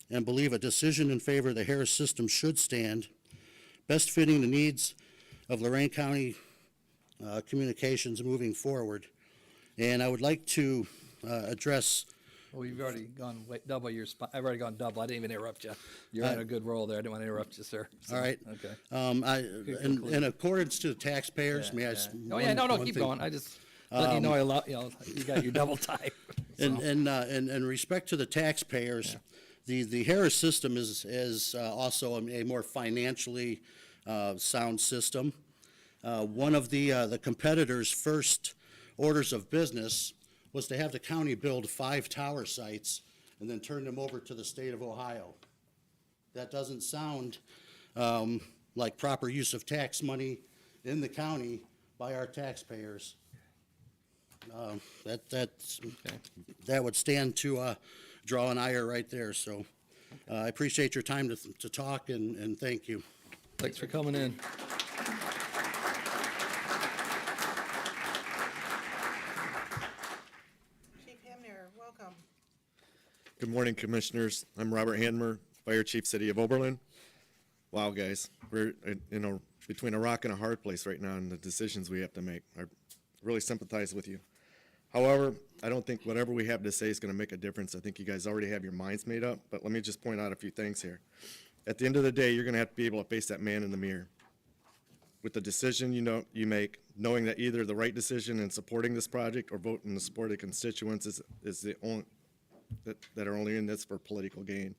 and believe a decision in favor of the Harris system should stand, best fitting the needs of Lorain County communications moving forward. And I would like to address. Well, you've already gone double your spot. I've already gone double. I didn't even interrupt you. You're on a good roll there. I didn't want to interrupt you, sir. So, all right. Okay. In accordance to the taxpayers, may I? Oh yeah, no, keep going. I just let you know you got your double time. And in respect to the taxpayers, the Harris system is also a more financially sound system. One of the competitors' first orders of business was to have the county build 5 tower sites and then turn them over to the state of Ohio. That doesn't sound like proper use of tax money in the county by our taxpayers. That would stand to draw an ire right there. So I appreciate your time to talk, and thank you. Thanks for coming in. Chief Hemner, welcome. Good morning, Commissioners. I'm Robert Handmer, Fire Chief, City of Oberlin. Wow, guys, we're between a rock and a hard place right now in the decisions we have to make. I really sympathize with you. However, I don't think whatever we have to say is going to make a difference. I think you guys already have your minds made up, but let me just point out a few things here. At the end of the day, you're going to have to be able to face that man in the mirror. With the decision you make, knowing that either the right decision in supporting this project or voting to support the constituents is the only that are only in this for political gain.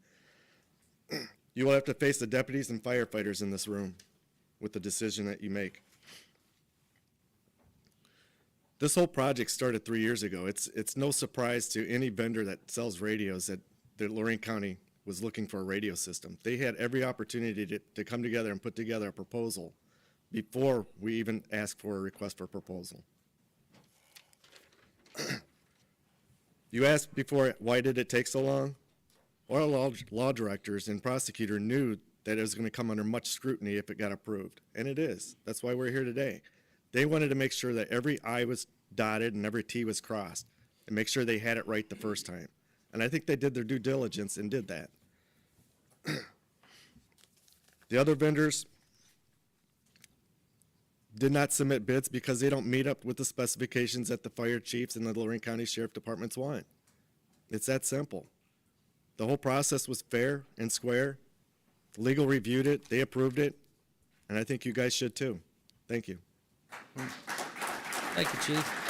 You will have to face the deputies and firefighters in this room with the decision that you make. This whole project started 3 years ago. It's no surprise to any vendor that sells radios that Lorain County was looking for a radio system. They had every opportunity to come together and put together a proposal before we even asked for a request for proposal. You asked before, why did it take so long? Our law directors and prosecutor knew that it was going to come under much scrutiny if it got approved, and it is. That's why we're here today. They wanted to make sure that every I was dotted and every T was crossed and make sure they had it right the first time. And I think they did their due diligence and did that. The other vendors did not submit bids because they don't meet up with the specifications that the fire chiefs and the Lorain County Sheriff Departments want. It's that simple. The whole process was fair and square. Legal reviewed it, they approved it, and I think you guys should too. Thank you. Thank you, Chief.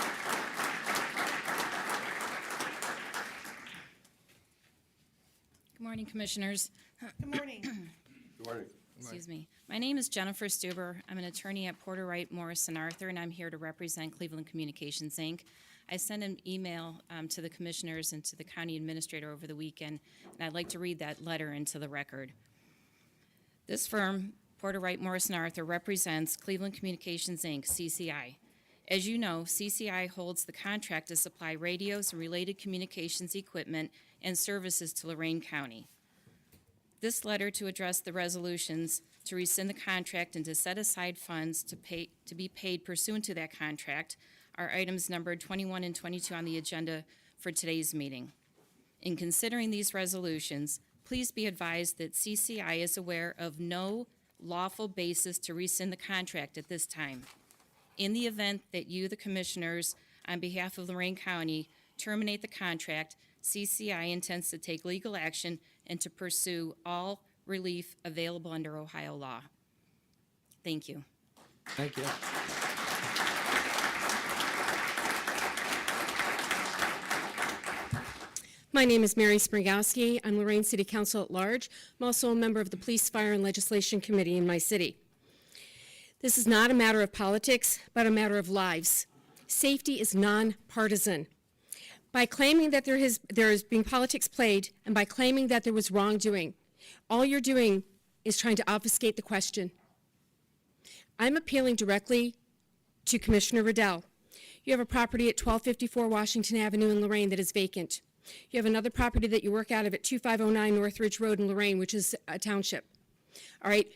Good morning, Commissioners. Good morning. Good morning. Excuse me. My name is Jennifer Stuber. I'm an attorney at Porter Wright Morris and Arthur, and I'm here to represent Cleveland Communications, Inc. I sent an email to the Commissioners and to the County Administrator over the weekend, and I'd like to read that letter into the record. This firm, Porter Wright Morris and Arthur, represents Cleveland Communications, Inc., CCI. As you know, CCI holds the contract to supply radios and related communications equipment and services to Lorain County. This letter to address the resolutions to rescind the contract and to set aside funds to be paid pursuant to that contract are items numbered 21 and 22 on the agenda for today's meeting. In considering these resolutions, please be advised that CCI is aware of no lawful basis to rescind the contract at this time. In the event that you, the Commissioners, on behalf of Lorain County, terminate the contract, CCI intends to take legal action and to pursue all relief available under Ohio law. Thank you. Thank you. My name is Mary Sprigowski. I'm Lorain City Council at Large. I'm also a member of the Police, Fire, and Legislation Committee in my city. This is not a matter of politics, but a matter of lives. Safety is nonpartisan. By claiming that there is being politics played, and by claiming that there was wrongdoing, all you're doing is trying to obfuscate the question. I'm appealing directly to Commissioner Riddell. You have a property at 1254 Washington Avenue in Lorain that is vacant. You have another property that you work out of at 2509 North Ridge Road in Lorain, which is a township. All right,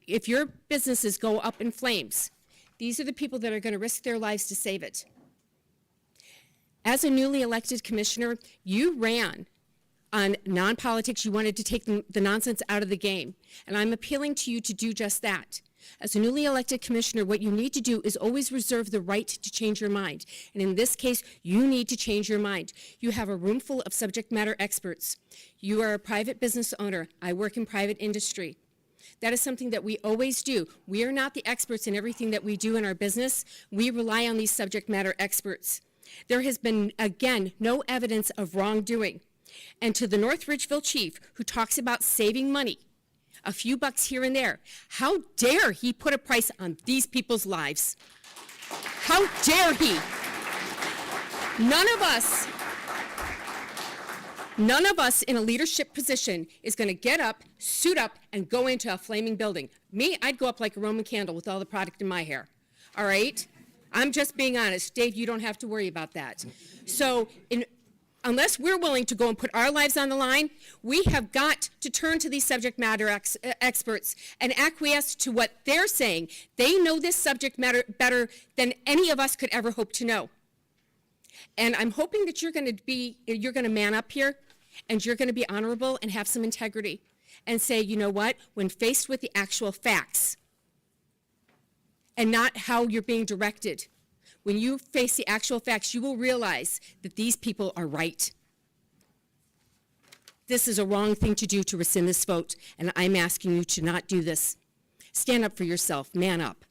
if your businesses go up in flames, these are the people that are going to risk their lives to save it. As a newly elected commissioner, you ran on non-politics. You wanted to take the nonsense out of the game. And I'm appealing to you to do just that. As a newly elected commissioner, what you need to do is always reserve the right to change your mind. And in this case, you need to change your mind. You have a room full of subject matter experts. You are a private business owner. I work in private industry. That is something that we always do. We are not the experts in everything that we do in our business. We rely on these subject matter experts. There has been, again, no evidence of wrongdoing. And to the North Ridgeville chief, who talks about saving money, a few bucks here and there, how dare he put a price on these people's lives? How dare he? None of us in a leadership position is going to get up, suit up, and go into a flaming building. Me, I'd go up like a Roman candle with all the product in my hair. All right? I'm just being honest. Dave, you don't have to worry about that. So unless we're willing to go and put our lives on the line, we have got to turn to these subject matter experts and acquiesce to what they're saying. They know this subject matter better than any of us could ever hope to know. And I'm hoping that you're going to man up here, and you're going to be honorable and have some integrity and say, you know what, when faced with the actual facts and not how you're being directed, when you face the actual facts, you will realize that these people are right. This is a wrong thing to do, to rescind this vote, and I'm asking you to not do this. Stand up for yourself. Man up.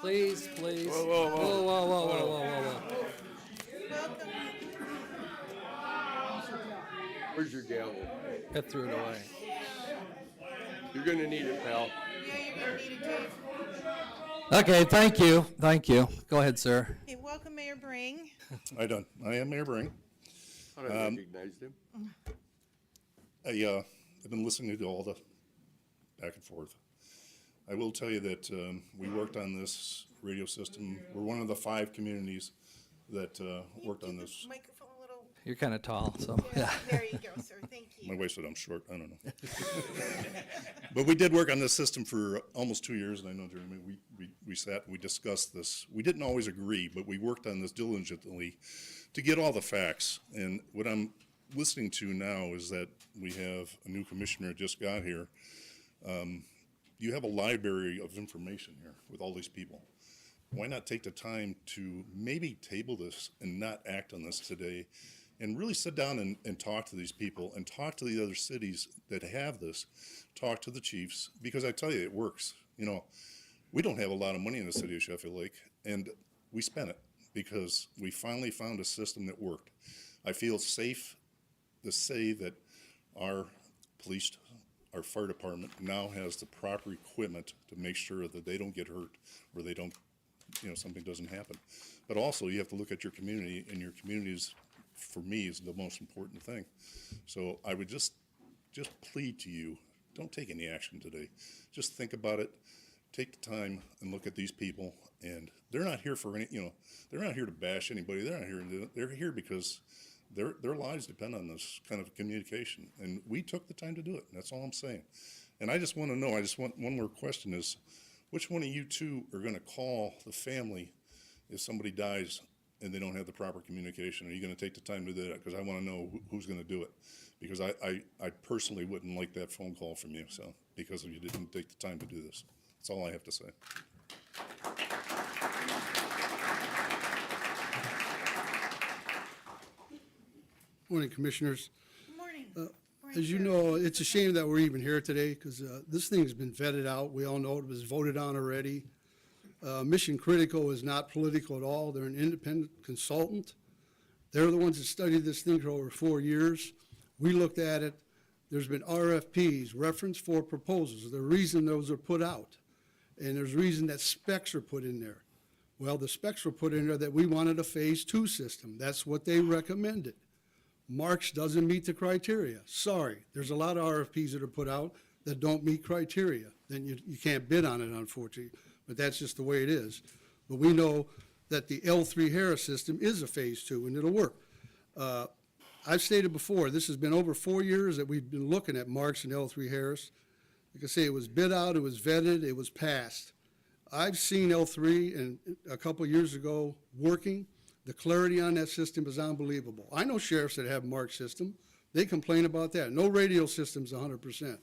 Please, please. Whoa, whoa, whoa. Whoa, whoa, whoa, whoa, whoa, whoa. Where's your gavel? I threw it away. You're gonna need it, pal. Yeah, you're gonna need it, Dave. Okay, thank you, thank you. Go ahead, sir. Okay, welcome Mayor Bring. I am Mayor Bring. I don't recognize him. I've been listening to all the back and forth. I will tell you that we worked on this radio system. We're one of the 5 communities that worked on this. Microphone a little. You're kind of tall, so, yeah. There you go, sir. Thank you. My wife said I'm short. I don't know. But we did work on this system for almost 2 years, and I know, Jeremy, we sat and we discussed this. We didn't always agree, but we worked on this diligently to get all the facts. And what I'm listening to now is that we have a new commissioner just got here. You have a library of information here with all these people. Why not take the time to maybe table this and not act on this today, and really sit down and talk to these people and talk to the other cities that have this, talk to the chiefs, because I tell you, it works. You know, we don't have a lot of money in the city of Sheffield Lake, and we spent it because we finally found a system that worked. I feel safe to say that our police, our fire department now has the proper equipment to make sure that they don't get hurt or they don't, something doesn't happen. But also you have to look at your community, and your community is, for me, is the most important thing. So I would just plead to you, don't take any action today. Just think about it. Take the time and look at these people, and they're not here for any, they're not here to bash anybody. They're here because their lives depend on this kind of communication, and we took the time to do it. That's all I'm saying. And I just want to know, one more question is, which one of you two are going to call the family if somebody dies and they don't have the proper communication? Are you going to take the time to do that? Because I want to know who's going to do it. Because I personally wouldn't like that phone call from you, so, because you didn't take the time to do this. That's all I have to say. Morning, Commissioners. Good morning. As you know, it's a shame that we're even here today, because this thing's been vetted out. We all know it was voted on already. Mission Critical is not political at all. They're an independent consultant. They're the ones that studied this thing for over 4 years. We looked at it. There's been RFPs, reference for proposals. The reason those are put out. And there's reason that specs are put in there. Well, the specs were put in there that we wanted a phase 2 system. That's what they recommended. Marks doesn't meet the criteria. Sorry, there's a lot of RFPs that are put out that don't meet criteria. Then you can't bid on it, unfortunately, but that's just the way it is. But we know that the L3 Harris system is a phase 2, and it'll work. I've stated before, this has been over 4 years that we've been looking at Marks and L3 Harris. Like I say, it was bid out, it was vetted, it was passed. I've seen L3 and a couple years ago working. The clarity on that system is unbelievable. I know sheriffs that have Mark system. They complain about that. No radio system's 100%.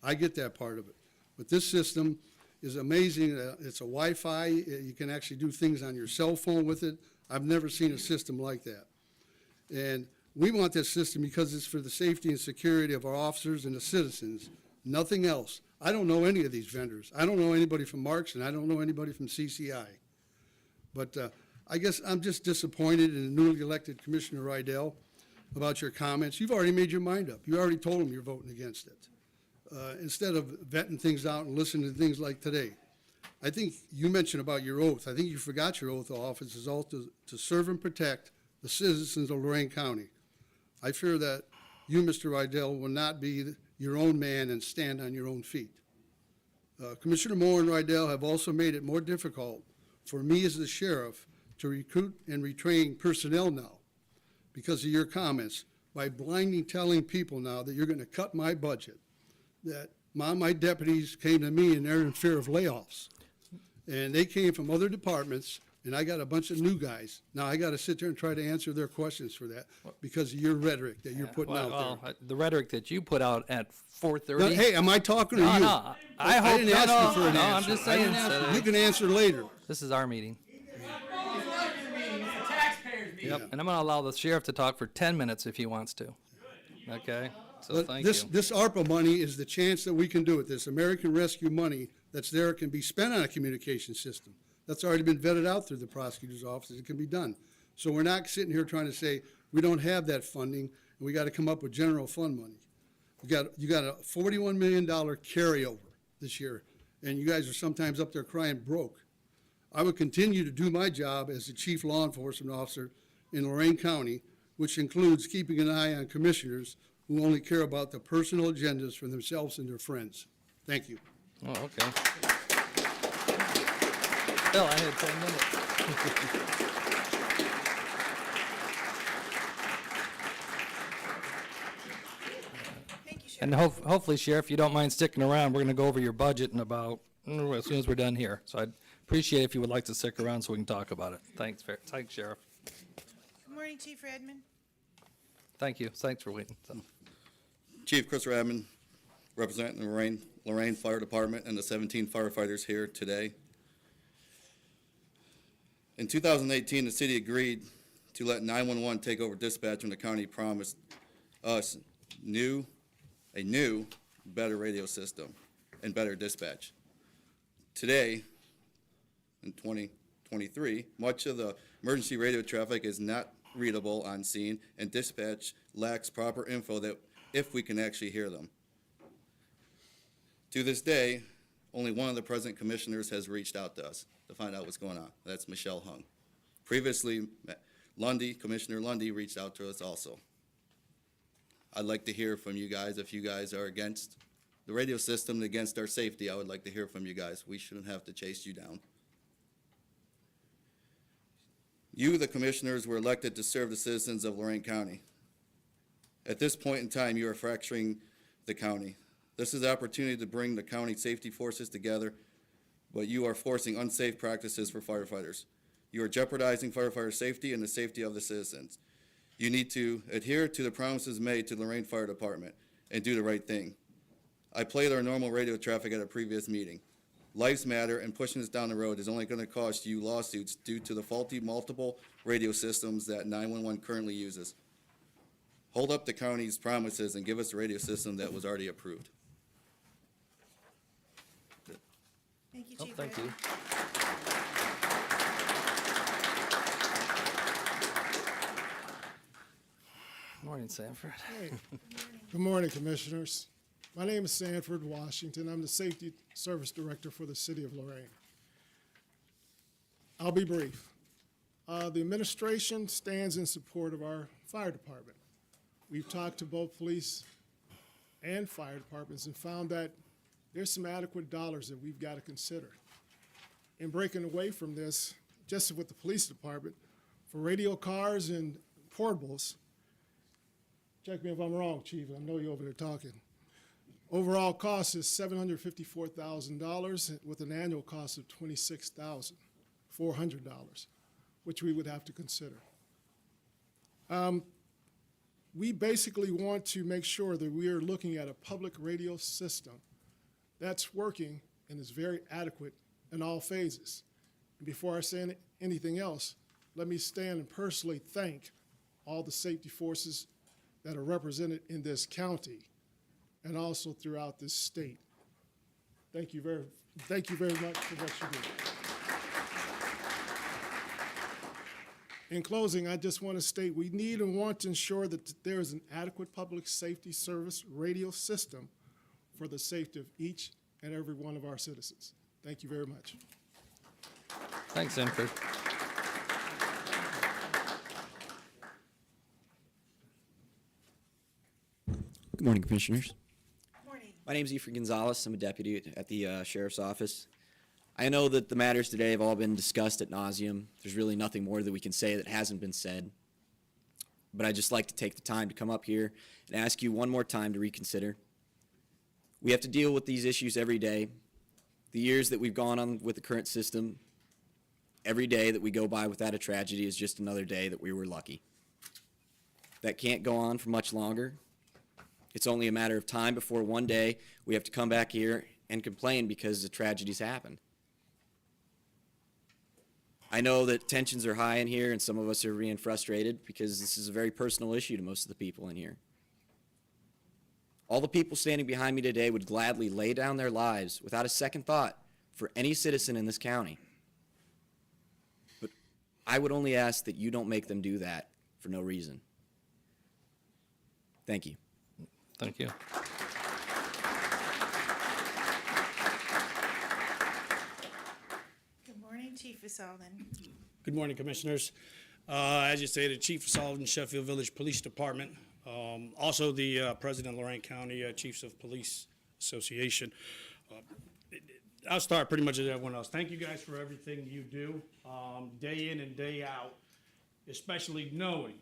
I get that part of it. But this system is amazing. It's a Wi-Fi. You can actually do things on your cell phone with it. I've never seen a system like that. And We want this system because it's for the safety and security of our officers and the citizens, nothing else. I don't know any of these vendors. I don't know anybody from Marks, and I don't know anybody from CCI. But I guess I'm just disappointed in the newly elected Commissioner Rydell about your comments. You've already made your mind up. You already told them you're voting against it. Instead of vetting things out and listening to things like today. I think you mentioned about your oath. I think you forgot your oath of office is also to serve and protect the citizens of Lorain County. I fear that you, Mr. Rydell, will not be your own man and stand on your own feet. Commissioner Moore and Rydell have also made it more difficult for me as the sheriff to recruit and retrain personnel now because of your comments by blindly telling people now that you're going to cut my budget, that my deputies came to me and they're in fear of layoffs. And they came from other departments, and I got a bunch of new guys. Now I got to sit there and try to answer their questions for that because of your rhetoric that you're putting out there. The rhetoric that you put out at 4:30. Now, hey, am I talking to you? No, I didn't ask you for an answer. I'm just saying. I didn't ask you. You can answer later. This is our meeting. Yep, and I'm going to allow the sheriff to talk for 10 minutes if he wants to. Okay? So But thank you. this ARPA money is the chance that we can do it. This American Rescue money that's there can be spent on a communication system. That's already been vetted out through the prosecutor's office. It can be done. So we're not sitting here trying to say, we don't have that funding, and we got to come up with general fund money. You got a $41 million carryover this year, and you guys are sometimes up there crying broke. I would continue to do my job as the chief law enforcement officer in Lorain County, which includes keeping an eye on commissioners who only care about the personal agendas for themselves and their friends. Thank you. Oh, okay. Bill, I had 10 minutes. And hopefully, Sheriff, you don't mind sticking around. We're going to go over your budget in about, as soon as we're done here. So I'd appreciate if you would like to stick around so we can talk about it. Thanks, Sheriff. Good morning, Chief Redmond. Thank you. Thanks for waiting. So. Chief Chris Radman, representing the Lorain Fire Department and the 17 firefighters here today. In 2018, the city agreed to let 911 take over dispatch when the county promised us a new, better radio system and better dispatch. Today, in 2023, much of the emergency radio traffic is not readable on scene, and dispatch lacks proper info that if we can actually hear them. To this day, only one of the present commissioners has reached out to us to find out what's going on. That's Michelle Hung. Previously, Commissioner Lundy reached out to us also. I'd like to hear from you guys if you guys are against the radio system and against our safety. I would like to hear from you guys. We shouldn't have to chase you down. You, the commissioners, were elected to serve the citizens of Lorain County. At this point in time, you are fracturing the county. This is the opportunity to bring the county safety forces together, but you are forcing unsafe practices for firefighters. You are jeopardizing firefighter safety and the safety of the citizens. You need to adhere to the promises made to the Lorain Fire Department and do the right thing. I played our normal radio traffic at a previous meeting. Lives matter, and pushing this down the road is only going to cost you lawsuits due to the faulty multiple radio systems that 911 currently uses. Hold up the county's promises and give us a radio system that was already approved. Thank you, Chief. Thank you. Morning, Sanford. Good morning, Commissioners. My name is Sanford Washington. I'm the Safety Service Director for the City of Lorain. I'll be brief. The administration stands in support of our fire department. We've talked to both police and fire departments and found that there's some adequate dollars that we've got to consider. In breaking away from this, just with the police department, for radio cars and portables, check me if I'm wrong, Chief, I know you're over there talking. Overall cost is $754,000 with an annual cost of $26,400, which we would have to consider. We basically want to make sure that we are looking at a public radio system that's working and is very adequate in all phases. And before I say anything else, let me stand and personally thank all the safety forces that are represented in this county and also throughout this state. Thank you very much for what you do. In closing, I just want to state we need and want to ensure that there is an adequate public safety service radio system for the safety of each and every one of our citizens. Thank you very much. Thanks, Inford. Good morning, Commissioners. Morning. My name is Efrain Gonzalez. I'm a deputy at the Sheriff's Office. I know that the matters today have all been discussed at nauseum. There's really nothing more that we can say that hasn't been said. But I'd just like to take the time to come up here and ask you one more time to reconsider. We have to deal with these issues every day. The years that we've gone on with the current system, every day that we go by without a tragedy is just another day that we were lucky. That can't go on for much longer. It's only a matter of time before one day we have to come back here and complain because the tragedies happened. I know that tensions are high in here and some of us are being frustrated because this is a very personal issue to most of the people in here. All the people standing behind me today would gladly lay down their lives without a second thought for any citizen in this county. But I would only ask that you don't make them do that for no reason. Thank you. Thank you. Good morning, Chief Sullivan. Good morning, Commissioners. As you stated, Chief Sullivan, Sheffield Village Police Department, also the President of Lorain County Chiefs of Police Association. I'll start pretty much as everyone else. Thank you guys for everything you do, day in and day out, especially knowing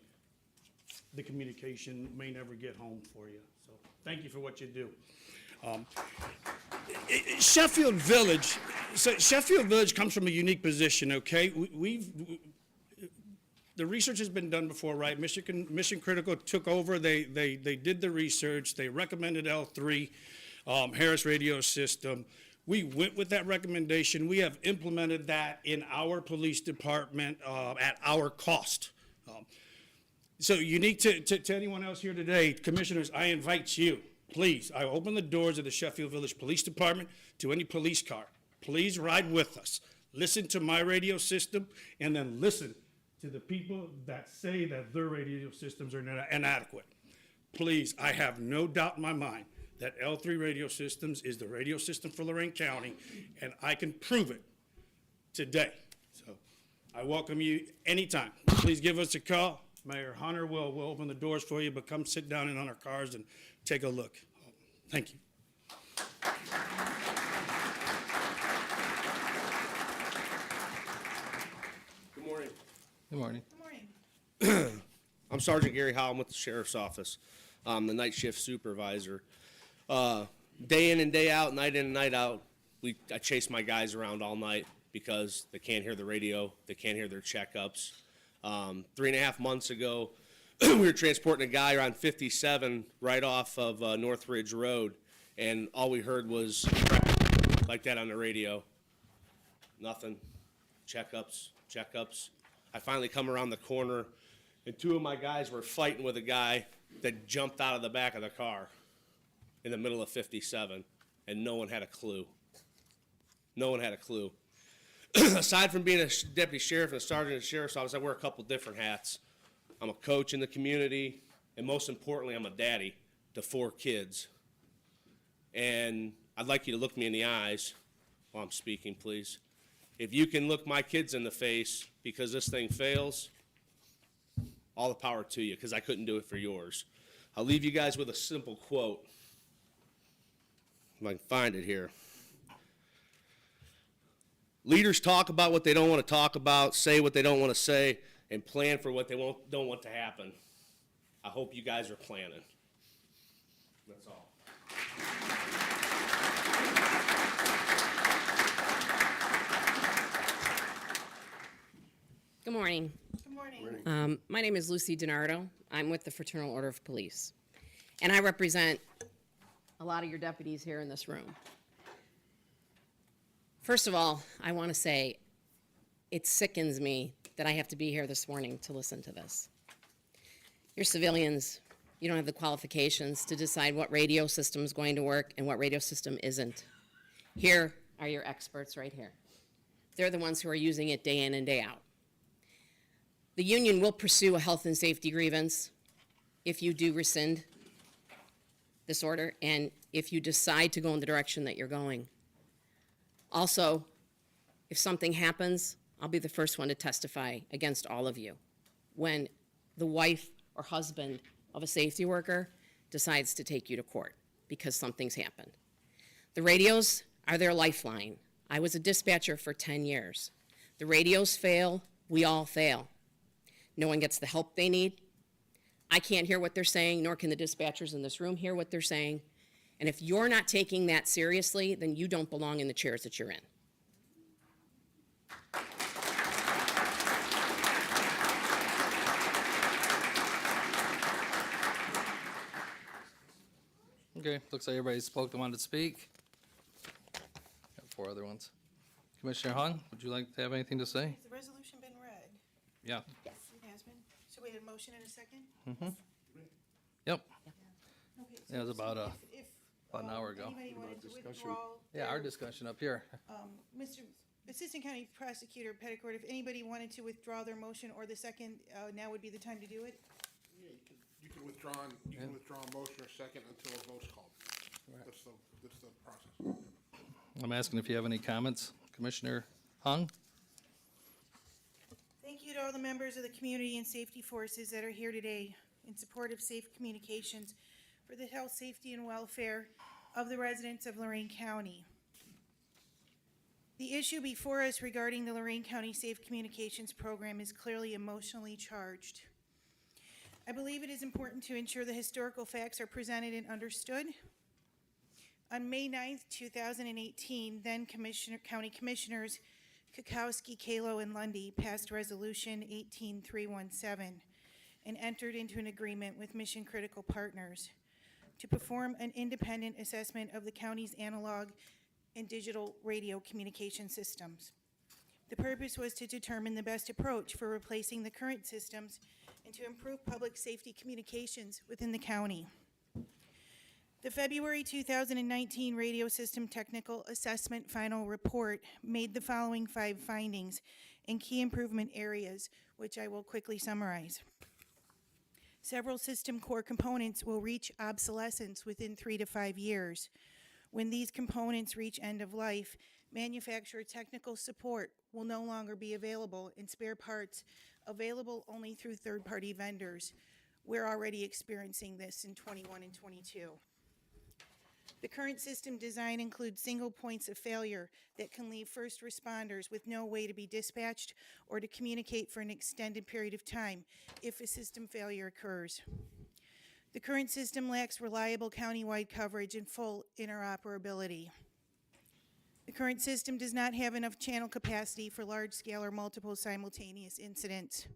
the communication may never get home for you. So thank you for what you do. Sheffield Village comes from a unique position, okay? The research has been done before, right? Mission Critical took over, they did the research, they recommended L3, Harris radio system. We went with that recommendation. We have implemented that in our police department at our cost. So unique to anyone else here today, Commissioners, I invite you, please, I open the doors of the Sheffield Village Police Department to any police car. Please ride with us. Listen to my radio system and then listen to the people that say that their radio systems are inadequate. Please, I have no doubt in my mind that L3 Radio Systems is the radio system for Lorain County, and I can prove it today. So I welcome you anytime. Please give us a call. Mayor Hunter will open the doors for you, but come sit down in on our cars and take a look. Thank you. Good morning. Good morning. Good morning. I'm Sergeant Gary Howell. I'm with the Sheriff's Office. I'm the night shift supervisor. Day in and day out, night in and night out, I chase my guys around all night because they can't hear the radio, they can't hear their checkups. 3.5 months ago, we were transporting a guy around 57 right off of North Ridge Road, and all we heard was crap like that on the radio. Nothing. Checkups. I finally come around the corner, and 2 of my guys were fighting with a guy that jumped out of the back of the car in the middle of 57, and no one had a clue. No one had a clue. Aside from being a deputy sheriff and a sergeant at the sheriff's office, I wear a couple different hats. I'm a coach in the community, and most importantly, I'm a daddy to 4 kids. And I'd like you to look me in the eyes while I'm speaking, please. If you can look my kids in the face because this thing fails, all the power to you, because I couldn't do it for yours. I'll leave you guys with a simple quote. If I can find it here. Leaders talk about what they don't want to talk about, say what they don't want to say, and plan for what they don't want to happen. I hope you guys are planning. That's all. Good morning. Good morning. My name is Lucy DiNardo. I'm with the Fraternal Order of Police. And I represent a lot of your deputies here in this room. First of all, I want to say it sickens me that I have to be here this morning to listen to this. You're civilians. You don't have the qualifications to decide what radio system is going to work and what radio system isn't. Here are your experts right here. They're the ones who are using it day in and day out. The union will pursue a health and safety grievance if you do rescind this order and if you decide to go in the direction that you're going. Also, if something happens, I'll be the first one to testify against all of you when the wife or husband of a safety worker decides to take you to court because something's happened. The radios are their lifeline. I was a dispatcher for 10 years. The radios fail, we all fail. No one gets the help they need. I can't hear what they're saying, nor can the dispatchers in this room hear what they're saying. And if you're not taking that seriously, then you don't belong in the chairs that you're in. Okay, looks like everybody spoke that wanted to speak. Got 4 other ones. Commissioner Hung, would you like to have anything to say? Has the resolution been read? Yeah. Yes. It has been. So we had a motion and a second? Mm-hmm. Yep. Okay, Yeah, it was about if, an hour ago. Anybody wanted to withdraw? Yeah, our discussion up here. Mr. Assistant County Prosecutor Petticourt, if anybody wanted to withdraw their motion or the second, now would be the time to do it? You can withdraw a motion or second until a vote's called. That's the process. I'm asking if you have any comments. Commissioner Hung? Thank you to all the members of the community and safety forces that are here today in support of safe communications for the health, safety, and welfare of the residents of Lorain County. The issue before us regarding the Lorain County Safe Communications Program is clearly emotionally charged. I believe it is important to ensure the historical facts are presented and understood. On May 9th, 2018, then County Commissioners Kukowski, Kalo, and Lundy passed Resolution 18317 and entered into an agreement with Mission Critical Partners to perform an independent assessment of the county's analog and digital radio communication systems. The purpose was to determine the best approach for replacing the current systems and to improve public safety communications within the county. The February 2019 Radio System Technical Assessment Final Report made the following 5 findings and key improvement areas, which I will quickly summarize. Several system core components will reach obsolescence within 3 to 5 years. When these components reach end of life, manufacturer technical support will no longer be available and spare parts available only through third-party vendors. We're already experiencing this in 21 and 22. The current system design includes single points of failure that can leave first responders with no way to be dispatched or to communicate for an extended period of time if a system failure occurs. The current system lacks reliable countywide coverage and full interoperability. The current system does not have enough channel capacity for large-scale or multiple simultaneous incidents.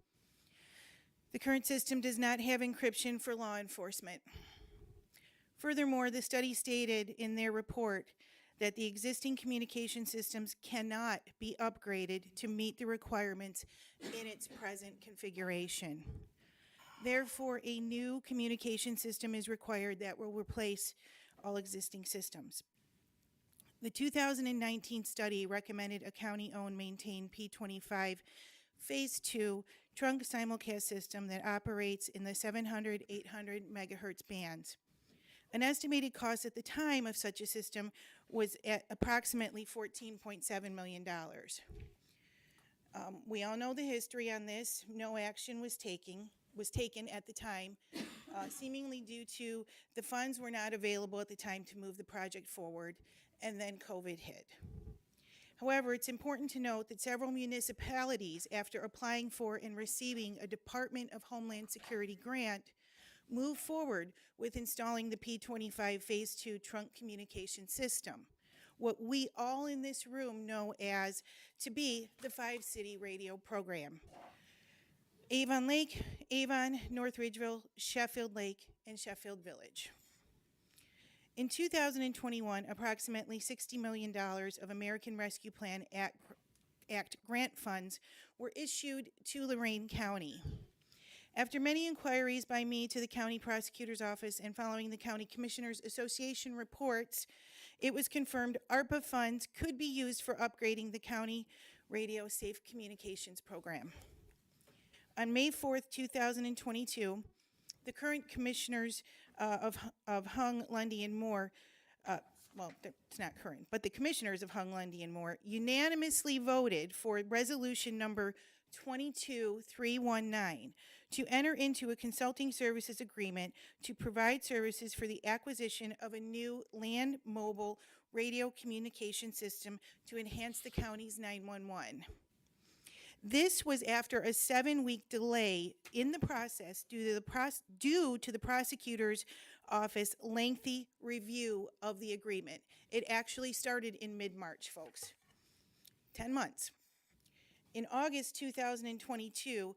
The current system does not have encryption for law enforcement. Furthermore, the study stated in their report that the existing communication systems cannot be upgraded to meet the requirements in its present configuration. Therefore, a new communication system is required that will replace all existing systems. The 2019 study recommended a county-owned, maintained P25 Phase 2 trunk simulcast system that operates in the 700, 800 megahertz bands. An estimated cost at the time of such a system was at approximately $14.7 million. We all know the history on this. No action was taken at the time, seemingly due to the funds were not available at the time to move the project forward, and then COVID hit. However, it's important to note that several municipalities, after applying for and receiving a Department of Homeland Security grant, moved forward with installing the P25 Phase 2 trunk communication system, what we all in this room know as to be the 5-city radio program. Avon Lake, Avon, North Ridgeville, Sheffield Lake, and Sheffield Village. In 2021, approximately $60 million of American Rescue Plan Act grant funds were issued to Lorain County. After many inquiries by me to the County Prosecutor's Office and following the County Commissioners Association reports, it was confirmed ARPA funds could be used for upgrading the county radio safe communications program. On May 4th, 2022, the current commissioners of Hung, Lundy, and Moore, well, it's not current, but the commissioners of Hung, Lundy, and Moore unanimously voted for resolution number 22319 to enter into a consulting services agreement to provide services for the acquisition of a new land mobile radio communication system to enhance the county's 911. This was after a 7-week delay in the process due to the prosecutor's office lengthy review of the agreement. It actually started in mid-March, folks. 10 months. In August 2022,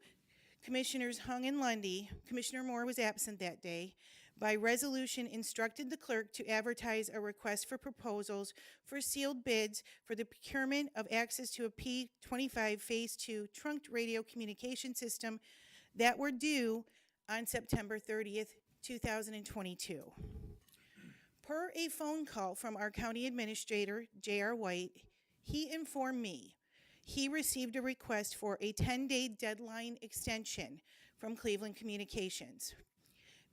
Commissioners Hung and Lundy, Commissioner Moore was absent that day, by resolution instructed the clerk to advertise a request for proposals for sealed bids for the procurement of access to a P25 Phase 2 trunked radio communication system that were due on September 30th, 2022. Per a phone call from our county administrator, J.R. White, he informed me he received a request for a 10-day deadline extension from Cleveland Communications.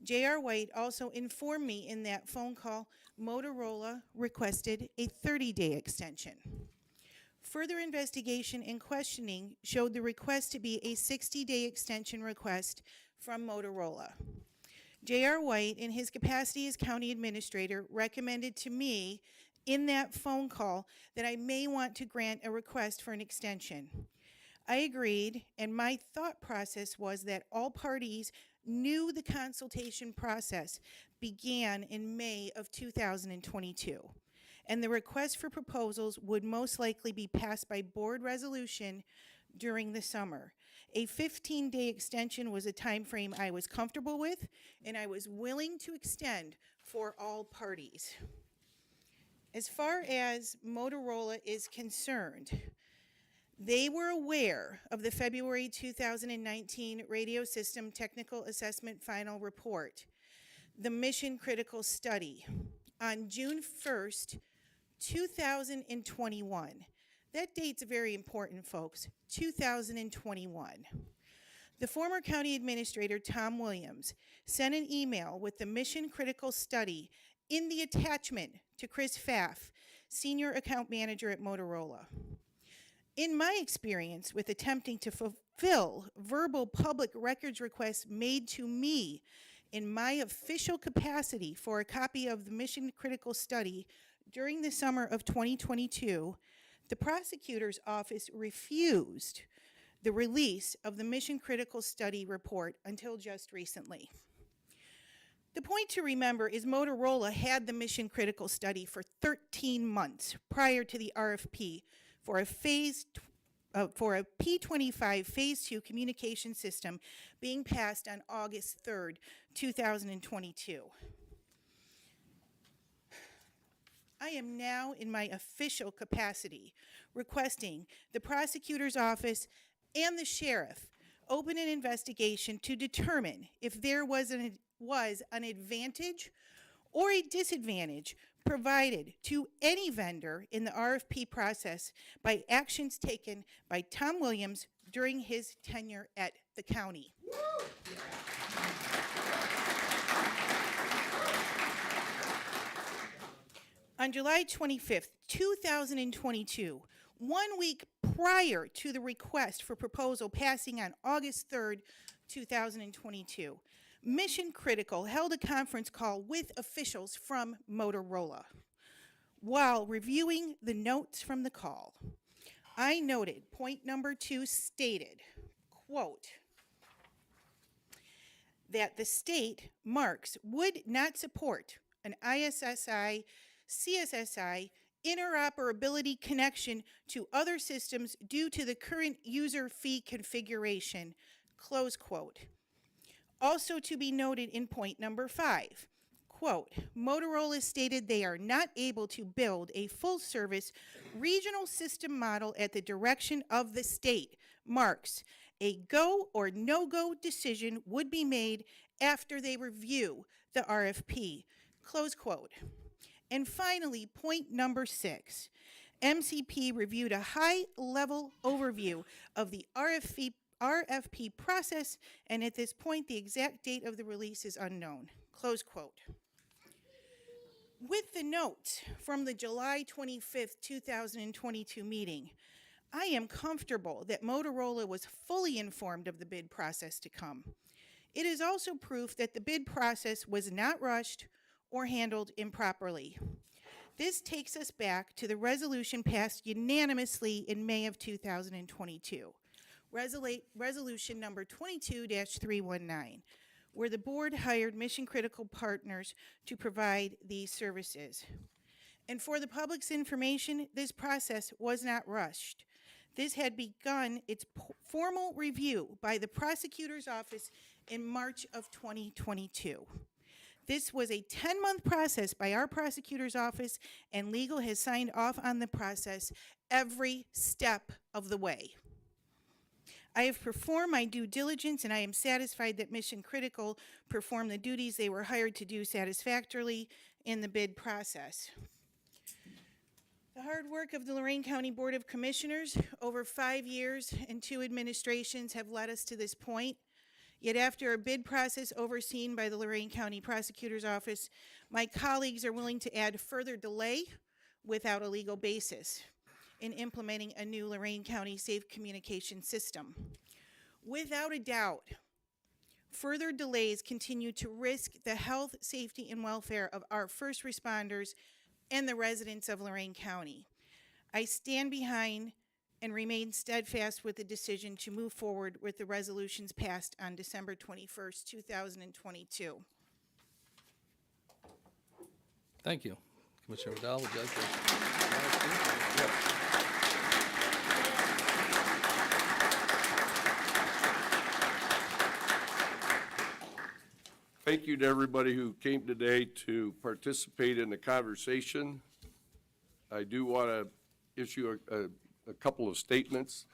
J.R. White also informed me in that phone call Motorola requested a 30-day extension. Further investigation and questioning showed the request to be a 60-day extension request from Motorola. J.R. White, in his capacity as county administrator, recommended to me in that phone call that I may want to grant a request for an extension. I agreed, and my thought process was that all parties knew the consultation process began in May of 2022, and the request for proposals would most likely be passed by board resolution during the summer. A 15-day extension was a time frame I was comfortable with, and I was willing to extend for all parties. As far as Motorola is concerned, they were aware of the February 2019 Radio System Technical Assessment Final Report, the Mission Critical Study, on June 1st, 2021. That date's very important, folks, 2021. The former county administrator, Tom Williams, sent an email with the Mission Critical Study in the attachment to Chris Pfaff, Senior Account Manager at Motorola. In my experience with attempting to fulfill verbal public records requests made to me in my official capacity for a copy of the Mission Critical Study during the summer of 2022, the prosecutor's office refused the release of the Mission Critical Study report until just recently. The point to remember is Motorola had the Mission Critical Study for 13 months prior to the RFP for a P25 Phase 2 communication system being passed on August 3rd, 2022. I am now in my official capacity requesting the prosecutor's office and the sheriff open an investigation to determine if there was an advantage or a disadvantage provided to any vendor in the RFP process by actions taken by Tom Williams during his tenure at the county. On July 25th, 2022, 1 week prior to the request for proposal passing on August 3rd, 2022, Mission Critical held a conference call with officials from Motorola. While reviewing the notes from the call, I noted point number 2 stated, quote, that the state, Marks, would not support an ISSI, CSSI interoperability connection to other systems due to the current user fee configuration, close quote. Also to be noted in point number 5, quote, Motorola stated they are not able to build a full-service regional system model at the direction of the state, Marks, A go or no-go decision would be made after they review the RFP, close quote. And finally, point number 6, MCP reviewed a high-level overview of the RFP process, and at this point, the exact date of the release is unknown, close quote. With the notes from the July 25th, 2022 meeting, I am comfortable that Motorola was fully informed of the bid process to come. It is also proof that the bid process was not rushed or handled improperly. This takes us back to the resolution passed unanimously in May of 2022, resolution number 22-319, where the board hired mission-critical partners to provide these services. And for the public's information, this process was not rushed. This had begun its formal review by the prosecutor's office in March of 2022. This was a 10-month process by our prosecutor's office, and legal has signed off on the process every step of the way. I have performed my due diligence, and I am satisfied that Mission Critical performed the duties they were hired to do satisfactorily in the bid process. The hard work of the Lorain County Board of Commissioners over 5 years and 2 administrations have led us to this point. Yet after a bid process overseen by the Lorain County Prosecutor's Office, my colleagues are willing to add further delay without a legal basis in implementing a new Lorain County safe communication system. Without a doubt, further delays continue to risk the health, safety, and welfare of our first responders and the residents of Lorain County. I stand behind and remain steadfast with the decision to move forward with the resolutions passed on December 21st, 2022. Thank you. Commissioner Waddell, would you like to? Thank you to everybody who came today to participate in the conversation. I do want to issue a couple of statements.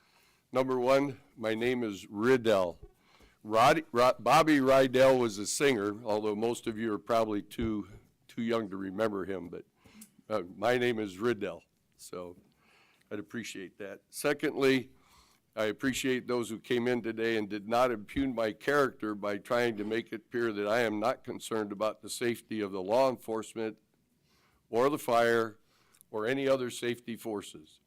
Number one, my name is Riddell. Bobby Rydell was a singer, although most of you are probably too young to remember him, but my name is Riddell, so I'd appreciate that. Secondly, I appreciate those who came in today and did not impugn my character by trying to make it appear that I am not concerned about the safety of the law enforcement or the fire or any other safety forces.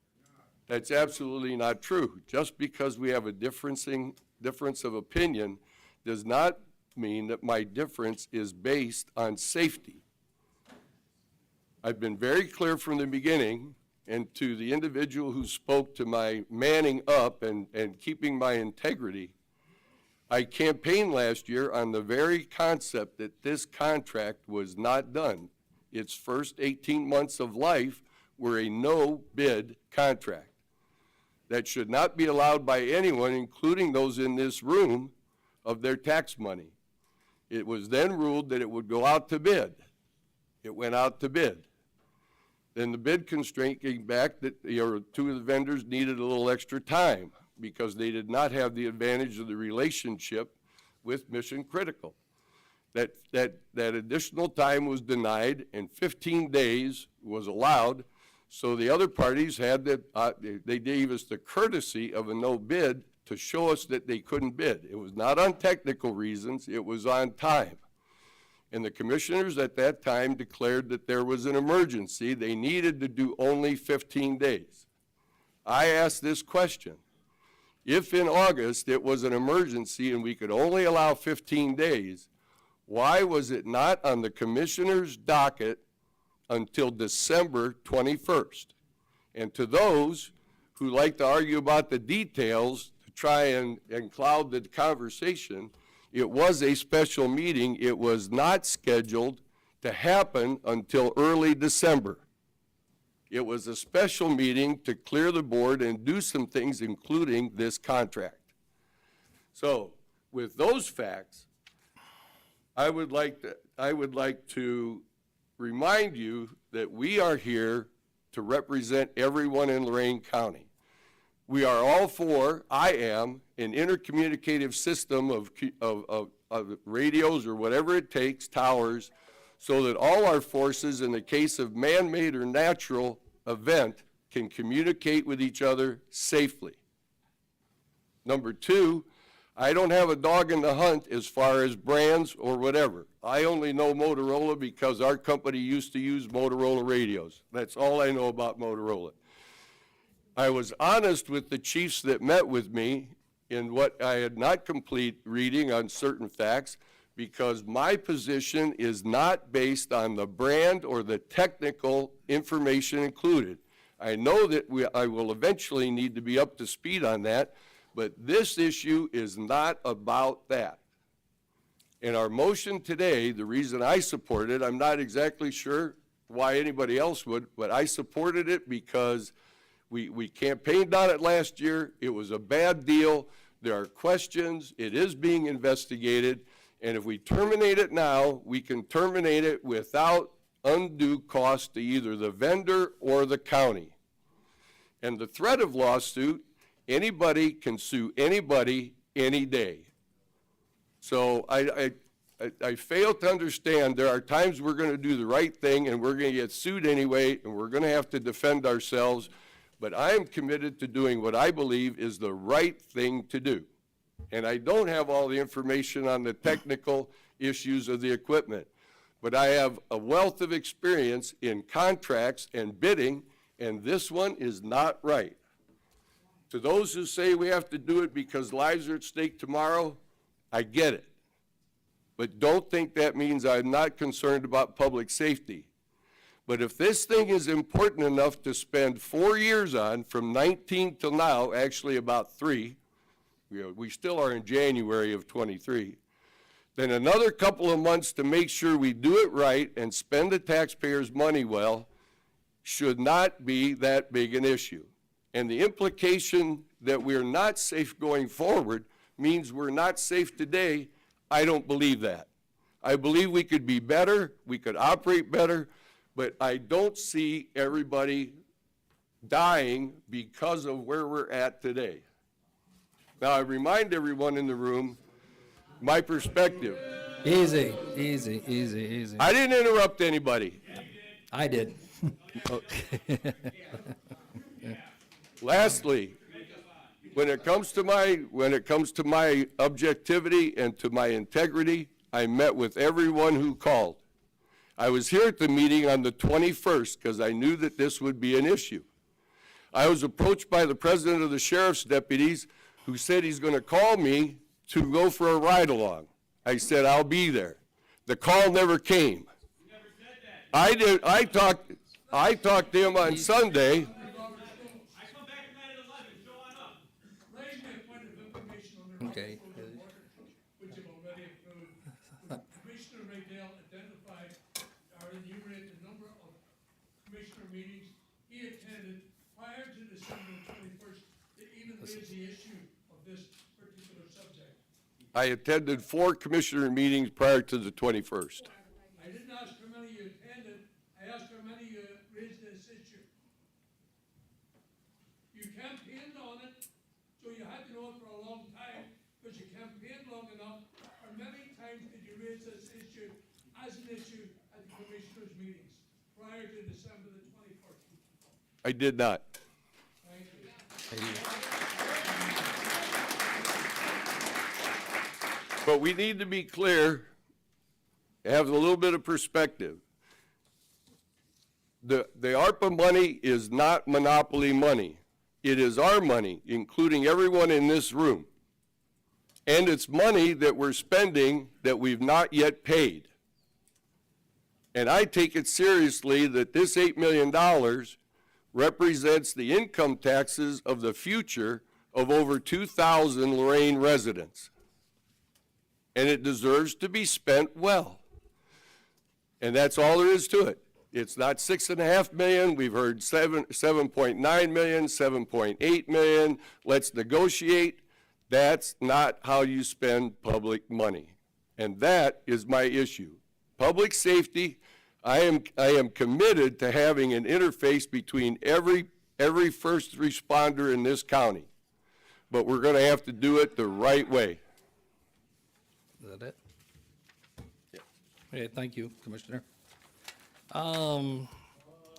That's absolutely not true. Just because we have a difference of opinion does not mean that my difference is based on safety. I've been very clear from the beginning, and to the individual who spoke to my manning up and keeping my integrity, I campaigned last year on the very concept that this contract was not done. Its first 18 months of life were a no-bid contract that should not be allowed by anyone, including those in this room, of their tax money. It was then ruled that it would go out to bid. It went out to bid. Then the bid constraint came back that 2 of the vendors needed a little extra time because they did not have the advantage of the relationship with Mission Critical. That additional time was denied, and 15 days was allowed, so the other parties had they gave us the courtesy of a no bid to show us that they couldn't bid. It was not on technical reasons, it was on time. And the commissioners at that time declared that there was an emergency. They needed to do only 15 days. I asked this question. If in August it was an emergency and we could only allow 15 days, why was it not on the commissioner's docket until December 21st? And to those who like to argue about the details to try and cloud the conversation, it was a special meeting. It was not scheduled to happen until early December. It was a special meeting to clear the board and do some things, including this contract. So, with those facts, I would like to remind you that we are here to represent everyone in Lorain County. We are all for, I am, an intercommunicative system of radios or whatever it takes, towers, so that all our forces, in the case of man-made or natural event, can communicate with each other safely. Number two, I don't have a dog in the hunt as far as brands or whatever. I only know Motorola because our company used to use Motorola radios. That's all I know about Motorola. I was honest with the chiefs that met with me in what I had not complete reading on certain facts, because my position is not based on the brand or the technical information included. I know that I will eventually need to be up to speed on that, but this issue is not about that. In our motion today, the reason I support it, I'm not exactly sure why anybody else would, but I supported it because we campaigned on it last year. It was a bad deal. There are questions. It is being investigated. And if we terminate it now, we can terminate it without undue cost to either the vendor or the county. And the threat of lawsuit, anybody can sue anybody any day. So I fail to understand there are times we're going to do the right thing and we're going to get sued anyway and we're going to have to defend ourselves. But I am committed to doing what I believe is the right thing to do. And I don't have all the information on the technical issues of the equipment, but I have a wealth of experience in contracts and bidding, and this one is not right. To those who say we have to do it because lives are at stake tomorrow, I get it. But don't think that means I'm not concerned about public safety. But if this thing is important enough to spend 4 years on, from 19 till now, actually about 3, we still are in January of 23, then another couple of months to make sure we do it right and spend the taxpayers' money well should not be that big an issue. And the implication that we're not safe going forward means we're not safe today. I don't believe that. I believe we could be better, we could operate better, but I don't see everybody dying because of where we're at today. Now, I remind everyone in the room my perspective. Easy, easy, easy, easy. I didn't interrupt anybody. I did. Lastly, when it comes to my objectivity and to my integrity, I met with everyone who called. I was here at the meeting on the 21st because I knew that this would be an issue. I was approached by the president of the sheriff's deputies who said he's going to call me to go for a ride-along. I said, I'll be there. The call never came. I did. I talked to him on Sunday. Okay. Which have already approved. Commissioner Maydell identified or enumerated a number of commissioner meetings he attended prior to December 21st to even raise the issue of this particular subject. I attended 4 commissioner meetings prior to the 21st. I didn't ask how many you attended, I asked how many you raised this issue. You campaigned on it, so you had to know it for a long time, because you campaigned long enough. How many times did you raise this issue as an issue at the commissioners' meetings prior to December the 21st? I did not. Thank you. But we need to be clear, have a little bit of perspective. The ARPA money is not monopoly money. It is our money, including everyone in this room. And it's money that we're spending that we've not yet paid. And I take it seriously that this $8 million represents the income taxes of the future of over 2,000 Lorain residents. And it deserves to be spent well. And that's all there is to it. It's not $6.5 million. We've heard 7.9 million, 7.8 million. Let's negotiate. That's not how you spend public money. And that is my issue. Public safety, I am committed to having an interface between every every first responder in this county. But we're gonna have to do it the right way. Is that it? Okay, thank you, Commissioner.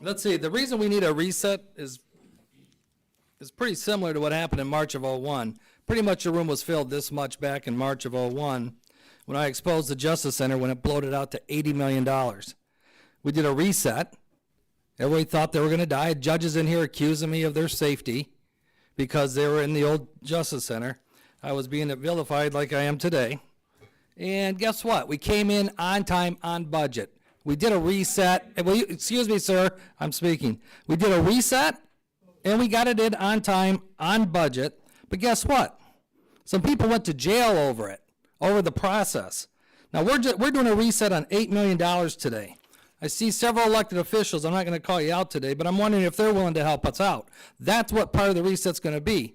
Let's see, the reason we need a reset is pretty similar to what happened in March of '01. Pretty much the room was filled this much back in March of '01 when I exposed the Justice Center when it bloated out to $80 million. We did a reset. Everybody thought they were gonna die. Judges in here accusing me of their safety because they were in the old Justice Center. I was being vilified like I am today. And guess what? We came in on time, on budget. We did a reset. Excuse me, sir, I'm speaking. We did a reset, and we got it in on time, on budget. But guess what? Some people went to jail over it, over the process. Now, we're doing a reset on $8 million today. I see several elected officials. I'm not going to call you out today, but I'm wondering if they're willing to help us out. That's what part of the reset's going to be.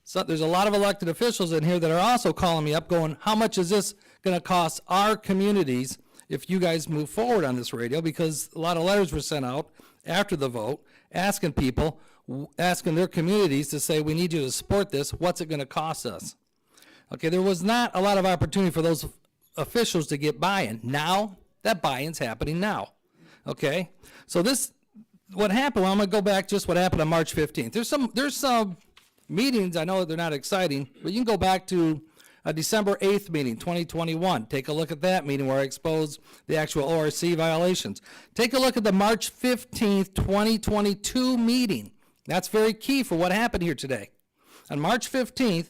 So there's a lot of elected officials in here that are also calling me up going, how much is this going to cost our communities if you guys move forward on this radio? Because a lot of letters were sent out after the vote asking people, asking their communities to say, we need you to support this. What's it going to cost us? Okay, there was not a lot of opportunity for those officials to get buy-in. Now, that buy-in's happening now. Okay, so what happened, well, I'm going to go back just what happened on March 15th. There's some meetings, I know they're not exciting, but you can go back to a December 8th meeting, 2021. Take a look at that meeting where I exposed the actual ORC violations. Take a look at the March 15th, 2022 meeting. That's very key for what happened here today. On March 15th,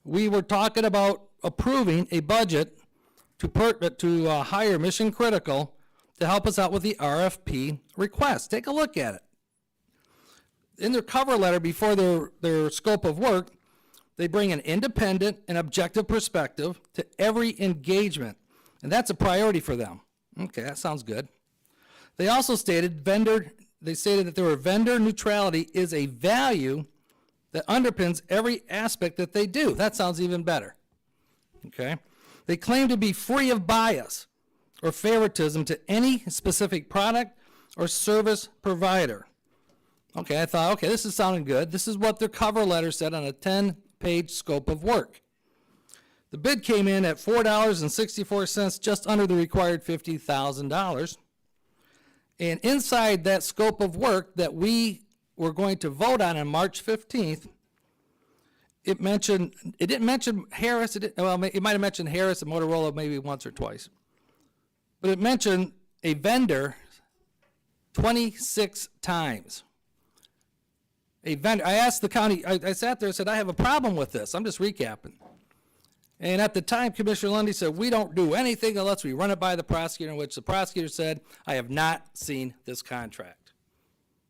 we were talking about approving a budget to hire Mission Critical to help us out with the RFP request. Take a look at it. In their cover letter before their scope of work, they bring an independent and objective perspective to every engagement, and that's a priority for them. Okay, that sounds good. They also stated that their vendor neutrality is a value that underpins every aspect that they do. That sounds even better. Okay? They claim to be free of bias or favoritism to any specific product or service provider. Okay, I thought, okay, this is sounding good. This is what their cover letter said on a 10-page scope of work. The bid came in at $4.64, just under the required $50,000. And inside that scope of work that we were going to vote on March 15th, it didn't mention Harris. It might have mentioned Harris and Motorola maybe once or twice. But it mentioned a vendor 26 times. A vendor. I asked the county, I sat there and said, I have a problem with this. I'm just recapping. And at the time, Commissioner Lundy said, we don't do anything unless we run it by the prosecutor, in which the prosecutor said, I have not seen this contract.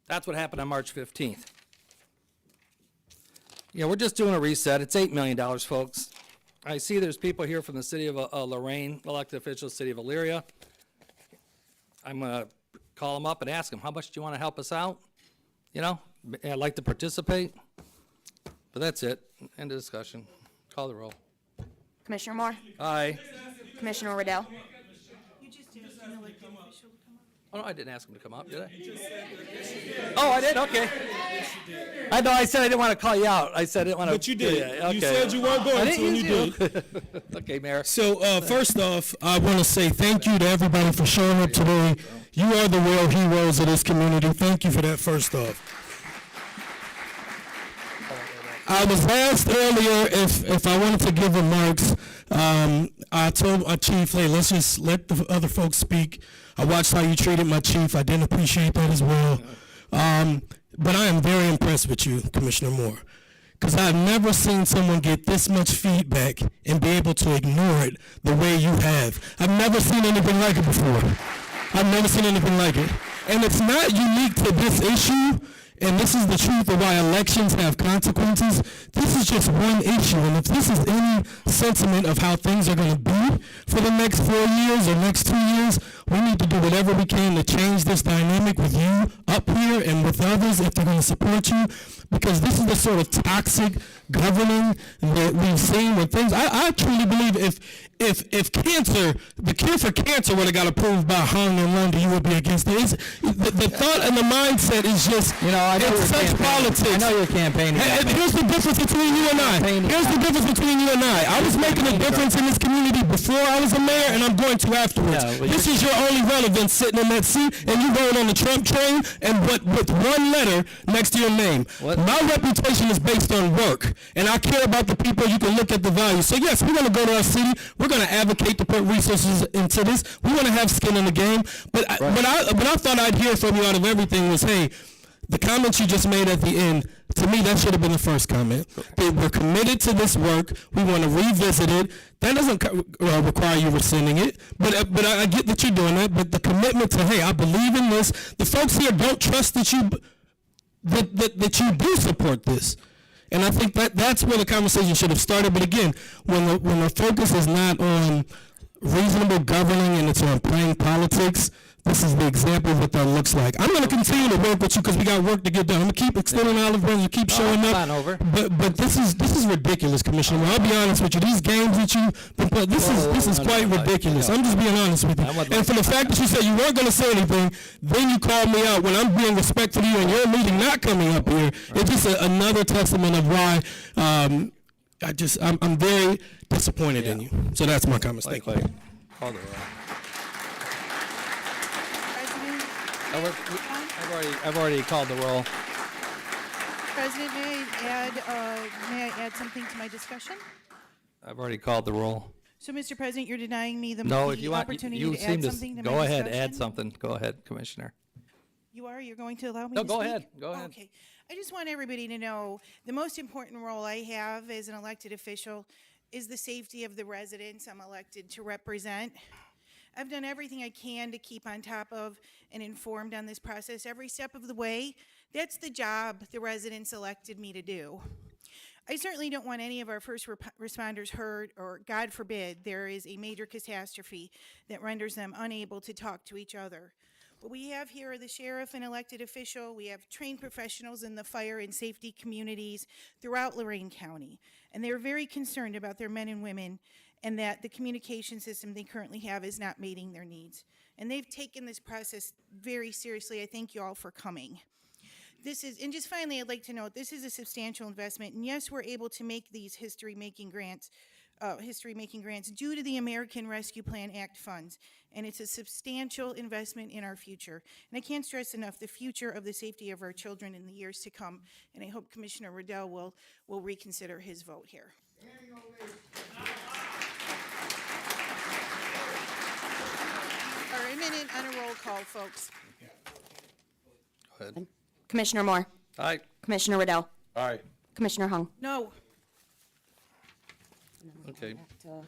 That's what happened on March 15th. Yeah, we're just doing a reset. It's $8 million, folks. I see there's people here from the city of Lorain, elected officials, city of Elyria. I'm going to call them up and ask them, how much do you want to help us out? You know, I'd like to participate. But that's it. End of discussion. Call the roll. Commissioner Moore, Aye. Commissioner Riddell, You just asked an elected official to come up. Oh, no, I didn't ask him to come up, did I? Oh, I did? Okay. I know, I said I didn't want to call you out. I said I didn't want to. But you did. Yeah, okay. You said you weren't I going didn't to, and you use did. Okay, Mayor. So, first off, I want to say thank you to everybody for showing up today. You are the real heroes of this community. Thank you for that, first off. I was asked earlier if I wanted to give remarks. I told my chief, hey, let's just let the other folks speak. I watched how you treated my chief. I didn't appreciate that as well. But I am very impressed with you, Commissioner Moore, because I've never seen someone get this much feedback and be able to ignore it the way you have. I've never seen anything like it before. I've never seen anything like it. And it's not unique to this issue. And this is the truth of why elections have consequences. This is just one issue, and if this is any sentiment of how things are going to be for the next 4 years or next 2 years, We need to do whatever we can to change this dynamic with you up here and with others if they're going to support you, because this is the sort of toxic governing that we've seen with things. I truly believe if cancer, the cure for cancer would have got approved by Hong and London, you would be against it. The thought and the mindset is just, I know it's such politics. I know you're campaigning. Here's the difference between you and I. Here's the difference between you and I was making a difference in this community before I was a mayor, and I'm going to afterwards. This is your only relevance sitting in that seat, and you going on the Trump train, and with one letter next to your name. My reputation is based on work, and I care about the people. You can look at the value. So yes, we're going to go to our city. We're going to advocate to put resources into this. We want to have skin in the game. But what I thought I'd hear from you out of everything was, hey, the comments you just made at the end, to me, that should have been the first comment. We're committed to this work. We want to revisit it. That doesn't require you rescinding it. But I get that you're doing that. But the commitment to, hey, I believe in this. The folks here don't trust that you do support this. And I think that's where the conversation should have started. But again, when the focus is not on reasonable governing and it's on playing politics, this is the example of what that looks like. I'm going to continue to work with you because we got work to get done. I'm going to keep extending olive branches and keep showing up. But this is ridiculous, Commissioner. I'll be honest with you. These games that you've been playing, this is quite ridiculous. I'm just being honest with you. And for the fact that you said you weren't going to say anything, then you called me out when I'm being respectful to you and your meeting not coming up here. It's just another testament of why I'm very disappointed in you. So that's my comments. Thank you. I've already called the roll. President, may I add something to my discussion? I've already called the roll. So, Mr. President, you're denying me the If you want, opportunity you to seem add to something to go my ahead, discussion? add something. Go ahead, Commissioner. You are? You're going to allow me No, to go speak? ahead. Go ahead. Okay. I just want everybody to know the most important role I have as an elected official is the safety of the residents I'm elected to represent. I've done everything I can to keep on top of and informed on this process every step of the way. That's the job the residents elected me to do. I certainly don't want any of our first responders hurt, or God forbid, there is a major catastrophe that renders them unable to talk to each other. What we have here are the sheriff and elected official. We have trained professionals in the fire and safety communities throughout Lorain County, and they're very concerned about their men and women and that the communication system they currently have is not meeting their needs. And they've taken this process very seriously. I thank you all for coming. And just finally, I'd like to note, this is a substantial investment, and yes, we're able to make these history-making grants due to the American Rescue Plan Act funds, and it's a substantial investment in our future. And I can't stress enough the future of the safety of our children in the years to come, and I hope Commissioner Riddell will reconsider his vote here. All right, a minute on a roll call, folks. Go ahead. Commissioner Moore. Aye. Commissioner Riddell. Aye. Commissioner Hung. No. Okay. Well,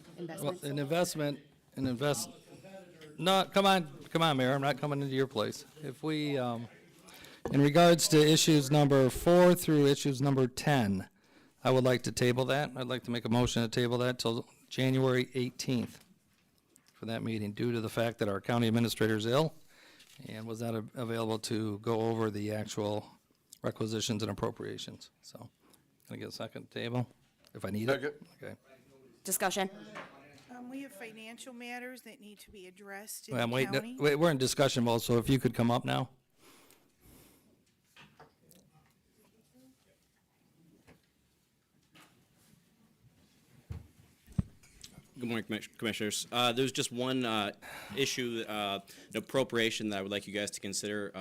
No, come on, Mayor, I'm not coming into your place. If we, in regards to issues number 4 through issues number 10, I would like to table that. I'd like to make a motion to table that till January 18th for that meeting, due to the fact that our county administrator is ill and was not available to go over the actual requisitions and appropriations. So, can I get a second table, if I need it? Second. Okay. Discussion. We have financial matters that need to be addressed in Well, the county. we're in discussion mode, so if you could come up now. Good morning, Commissioners. There's just one issue, an appropriation that I would like you guys to consider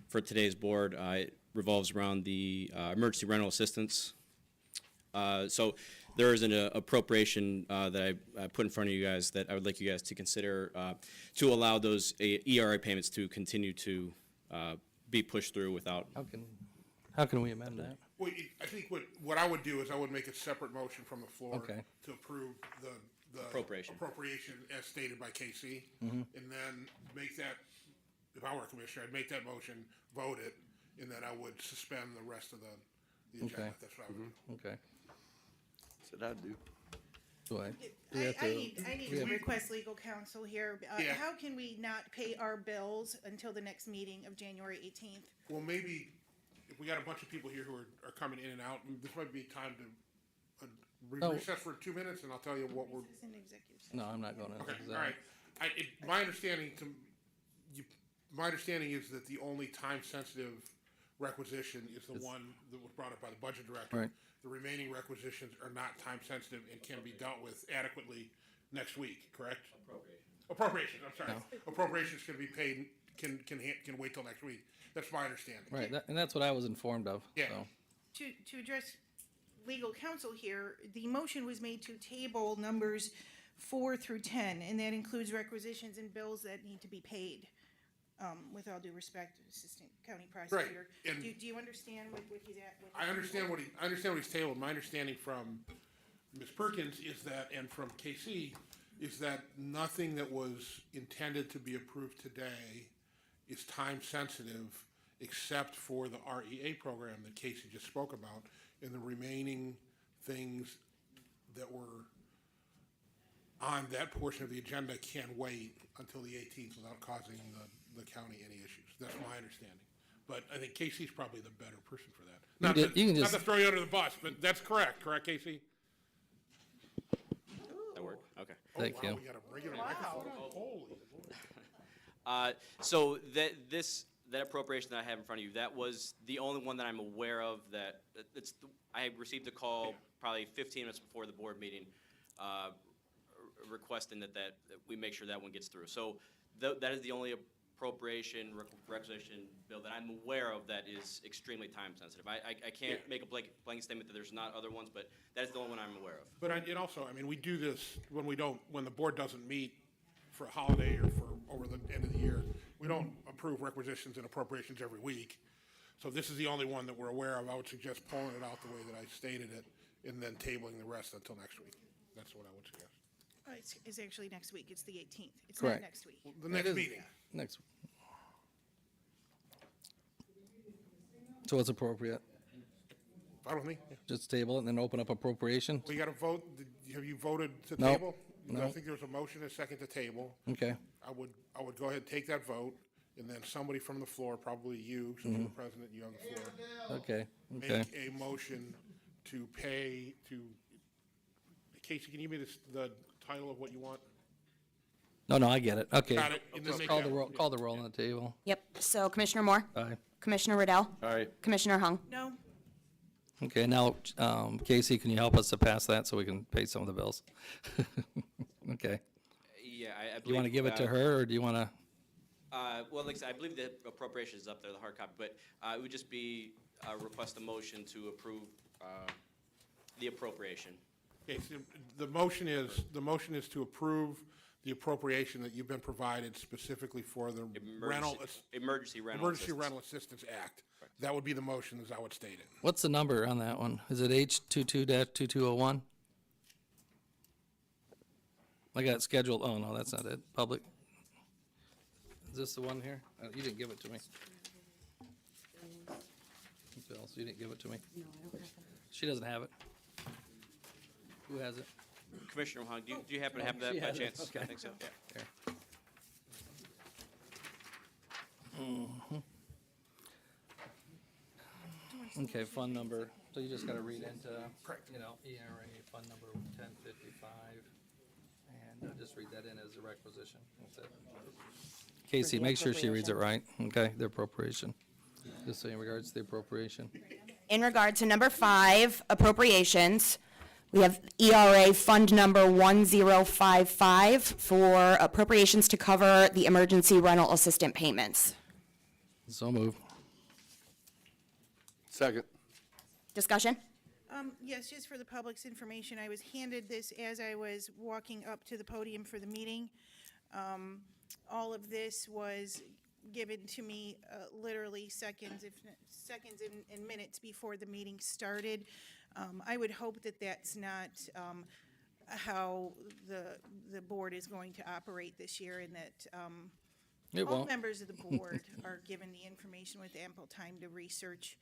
for today's board. It revolves around the emergency rental assistance. So there is an appropriation that I put in front of you guys that I would like you guys to consider to allow those ERA payments to continue to be pushed through without. How can we amend that? Well, I think what I would do is I would make a separate motion from the floor Okay. to approve the Appropriation as stated by KC, Mhm. and then make that, if I were a commissioner, I'd make that motion, vote it, and then I would suspend the rest of the agenda. Okay. That's what I would do. Okay. That's what I'd do. Do I? I need to request legal counsel here. Yeah. How can we not pay our bills until the next meeting of January 18th? Well, maybe if we got a bunch of people here who are coming in and out, this might be time to No. recess for 2 minutes, and I'll tell you what we're. It's an executive session. No, I'm not going Okay, to. all right. My understanding my understanding is that the only time-sensitive requisition is the one that was brought up by the budget director. Right. The remaining requisitions are not time-sensitive and can be dealt with adequately next week, correct? Appropriations, I'm sorry. Appropriations can be paid, can wait till next week. That's my understanding. Right, and that's what I was informed of. Yeah. So. To address legal counsel here, the motion was made to table numbers 4 through 10, and that includes requisitions and bills that need to be paid. With all due respect, Assistant County Prosecutor. and- Do you understand what he's at? I understand what he's tabled. My understanding from Ms. Perkins is that, and from KC, is that nothing that was intended to be approved today is time sensitive except for the REA program that Casey just spoke about, and the remaining things that were on that portion of the agenda can wait until the 18th without causing the county any issues. That's my understanding. But I think Casey's probably the better person for that. Not to throw you under the bus, but that's correct, Casey? That work? Okay. Thank you. We got a regular microphone. Holy. So that appropriation that I have in front of you, that was the only one that I'm aware of that, I received a call probably 15 minutes before the board meeting, requesting that we make sure that one gets through. So that is the only appropriation requisition bill that I'm aware of that is extremely time sensitive. I can't make a blanket statement that there's not other ones, but that is the only one I'm aware of. But it also, I mean, we do this when the board doesn't meet for a holiday or for over the end of the year. We don't approve requisitions and appropriations every week. So this is the only one that we're aware of. I would suggest pulling it out the way that I stated it and then tabling the rest until next week. That's what I would suggest. It's actually next week. It's the 18th. It's Correct. not next week. The next meeting. Next. So it's appropriate. Follow me? Just table it and then open up appropriation? We got to vote. Have you voted to No. table? No. I think there was a motion, a second to table. Okay. I would go ahead and take that vote, and then somebody from the floor, probably you, since you're the president, you on the floor. Okay. Okay. Make a motion to pay to, Casey, can you give me the title of what you want? No, I get it. Okay. Got it. And then Just make call that- the roll, call the roll on the table. Yep. So Commissioner Moore? Aye. Commissioner Riddell? Aye. Commissioner Hung? No? Okay, now, Casey, can you help us to pass that so we can pay some of the bills? Okay. Yeah, I believe. Do you want to give it to her, or do you want to? Well, like I said, I believe the appropriation is up there, the hard copy, but it would just be request a motion to approve the appropriation. Okay, so the motion is to approve the appropriation that you've been provided specifically for the Emergency rental. Emergency assistance. Rental Assistance Act. That would be the motion as I would state it. What's the number on that one? Is it H22-2201? I got it scheduled, oh, no, that's not it. Public. Is this the one here? You didn't give it to me. Bill, so you didn't give it to me? No, I don't have that. She doesn't have it. Who has it? Commissioner Hung, do you happen to have that She by has it. chance? Okay. I think so. Yeah. Mhm. Okay, fund number, so you just gotta read into, you know, ERA, fund number 1055, and just read that in as a requisition. That's it. Casey, make sure she reads it right, okay, the appropriation. Just say in regards to the appropriation. In regard to number 5, appropriations, we have ERA Fund Number 1055 for appropriations to cover the emergency rental assistant payments. So move. Second. Discussion? Yes, just for the public's information, I was handed this as I was walking up to the podium for the meeting. All of this was given to me literally seconds and minutes before the meeting started. I would hope that that's not how the board is going to operate this year, and that It all won't. members of the board are given the information with ample time to research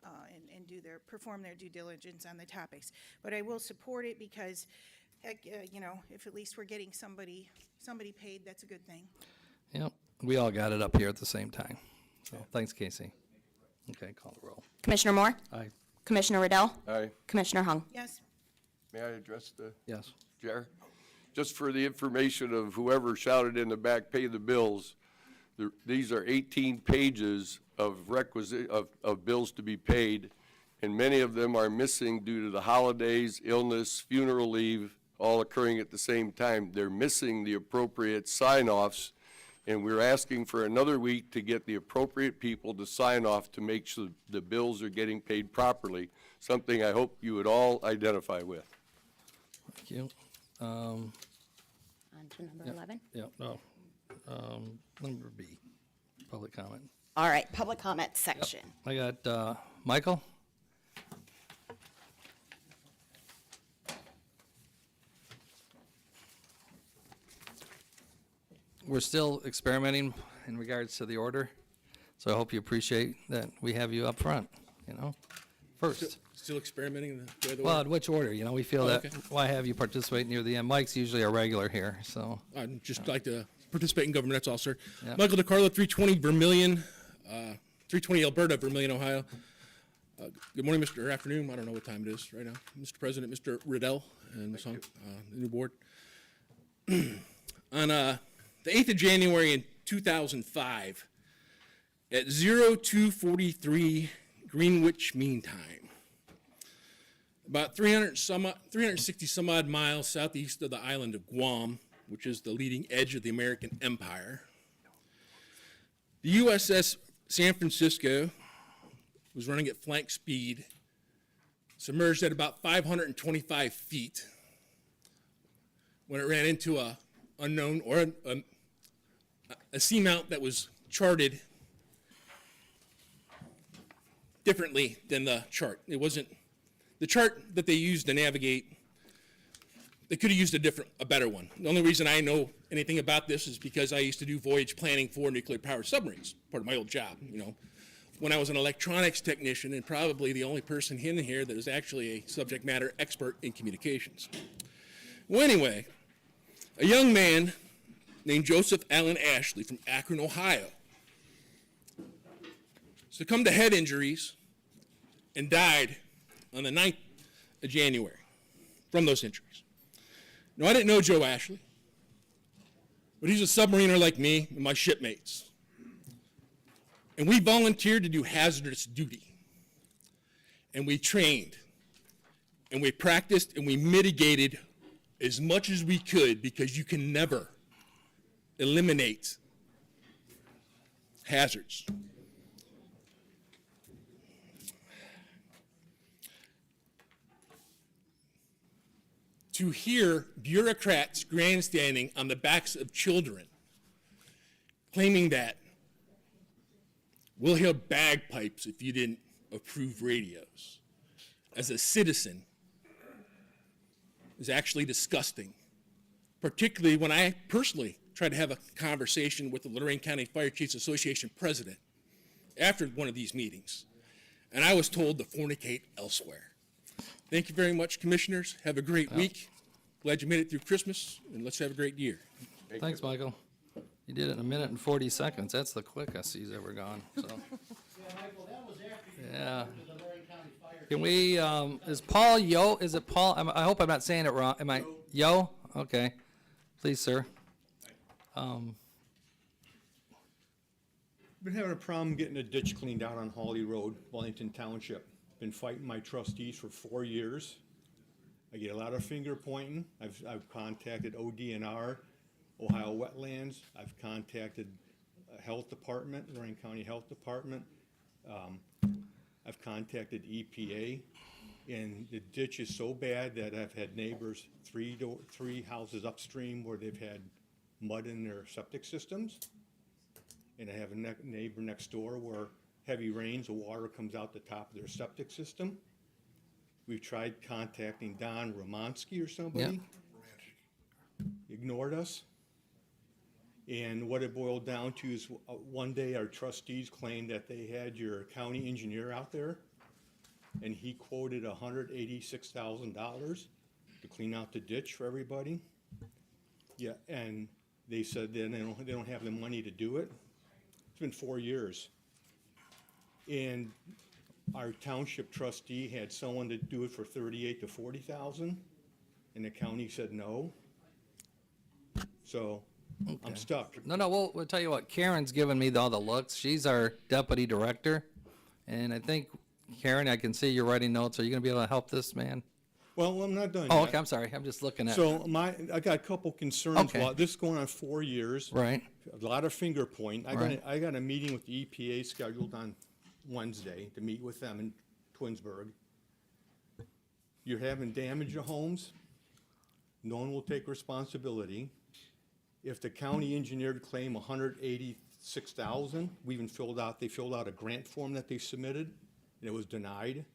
and perform their due diligence on the topics. But I will support it because heck, you know, if at least we're getting somebody paid, that's a good thing. Yep, we all got it up here at the same time. So, thanks, Casey. Okay, call the roll. Commissioner Moore? Aye. Commissioner Riddell? Aye. Commissioner Hung? Yes. May I address the Yes. chair? Just for the information of whoever shouted in the back, pay the bills, these are 18 pages of of bills to be paid, and many of them are missing due to the holidays, illness, funeral leave, all occurring at the same time. They're missing the appropriate sign-offs, and we're asking for another week to get the appropriate people to sign off to make sure the bills are getting paid properly, something I hope you would all identify with. Thank you. On to number 11. Yeah, no. Number B, public comment. All right, public comment section. I got Michael? We're still experimenting in regards to the order, so I hope you appreciate that we have you up front, you know, first. Still experimenting the way the Well, in which order, you know, we feel that, okay. why have you participate near the end? Mike's usually a regular here, so. I'd just like to participate in government, that's all, sir. Yeah. Michael DeCarlo, 320 Vermilion, 320 Alberta, Vermilion, Ohio. Good morning, or afternoon, I don't know what time it is right now. Mr. President, Mr. Riddell, and Ms. Hung, the new board. On the 8th of January in 2005, at 02:43 Greenwich Mean Time, about 360 some odd miles southeast of the island of Guam, which is the leading edge of the American empire, the USS San Francisco was running at flank speed, submerged at about 525 feet, when it ran into a unknown, or a seamount that was charted differently than the chart. It wasn't, the chart that they used to navigate, they could have used a better one. The only reason I know anything about this is because I used to do voyage planning for nuclear powered submarines, part of my old job, you know. When I was an electronics technician, and probably the only person in here that is actually a subject matter expert in communications. Well, anyway, a young man named Joseph Allen Ashley from Akron, Ohio, succumbed to head injuries and died on the 9th of January from those injuries. Now, I didn't know Joe Ashley, but he's a submariner like me and my shipmates. And we volunteered to do hazardous duty. And we trained, and we practiced, and we mitigated as much as we could, because you can never eliminate hazards. To hear bureaucrats grandstanding on the backs of children, claiming that we'll hear bagpipes if you didn't approve radios, as a citizen, is actually disgusting, particularly when I personally tried to have a conversation with the Lorain County Fire Chiefs Association president after one of these meetings, and I was told to fornicate elsewhere. Thank you very much, commissioners. Have a great week. Glad you made it through Christmas, and let's have a great year. Thanks, Michael. You did it in 1 minute and 40 seconds. That's the quickest he's ever gone, so. Yeah. Can we, is Paul Yo, is it Paul? I hope I'm not saying it wrong. Am I, Yo? Okay. Please, sir. Been having a problem getting a ditch cleaned out on Hawley Road, Wellington Township. Been fighting my trustees for 4 years. I get a lot of finger pointing. I've contacted ODNR, Ohio Wetlands. I've contacted Health Department, Lorain County Health Department. I've contacted EPA, and the ditch is so bad that I've had neighbors, three houses upstream where they've had mud in their septic systems. And I have a neighbor next door where heavy rains, the water comes out the top of their septic system. We've tried contacting Don Romansky or somebody. Ignored us. And what it boiled down to is one day our trustees claimed that they had your county engineer out there, and he quoted $186,000 to clean out the ditch for everybody. Yeah, and they said then they don't have the money to do it. It's been 4 years. And our township trustee had someone to do it for 38 to 40,000, and the county said no. So I'm stuck. No, we'll tell you what, Karen's giving me all the looks. She's our deputy director. And I think, Karen, I can see you're writing notes. Are you gonna be able to help this man? Well, I'm not done Oh, yet. okay, I'm sorry. I'm just looking at. So I got a couple concerns. Okay. Well, this is going on 4 years. Right. A lot of finger pointing. Right. I got a meeting with the EPA scheduled on Wednesday to meet with them in Twinsburg. You're having damage to homes. No one will take responsibility. If the county engineered claim 186,000, they filled out a grant form that they submitted, and it was denied.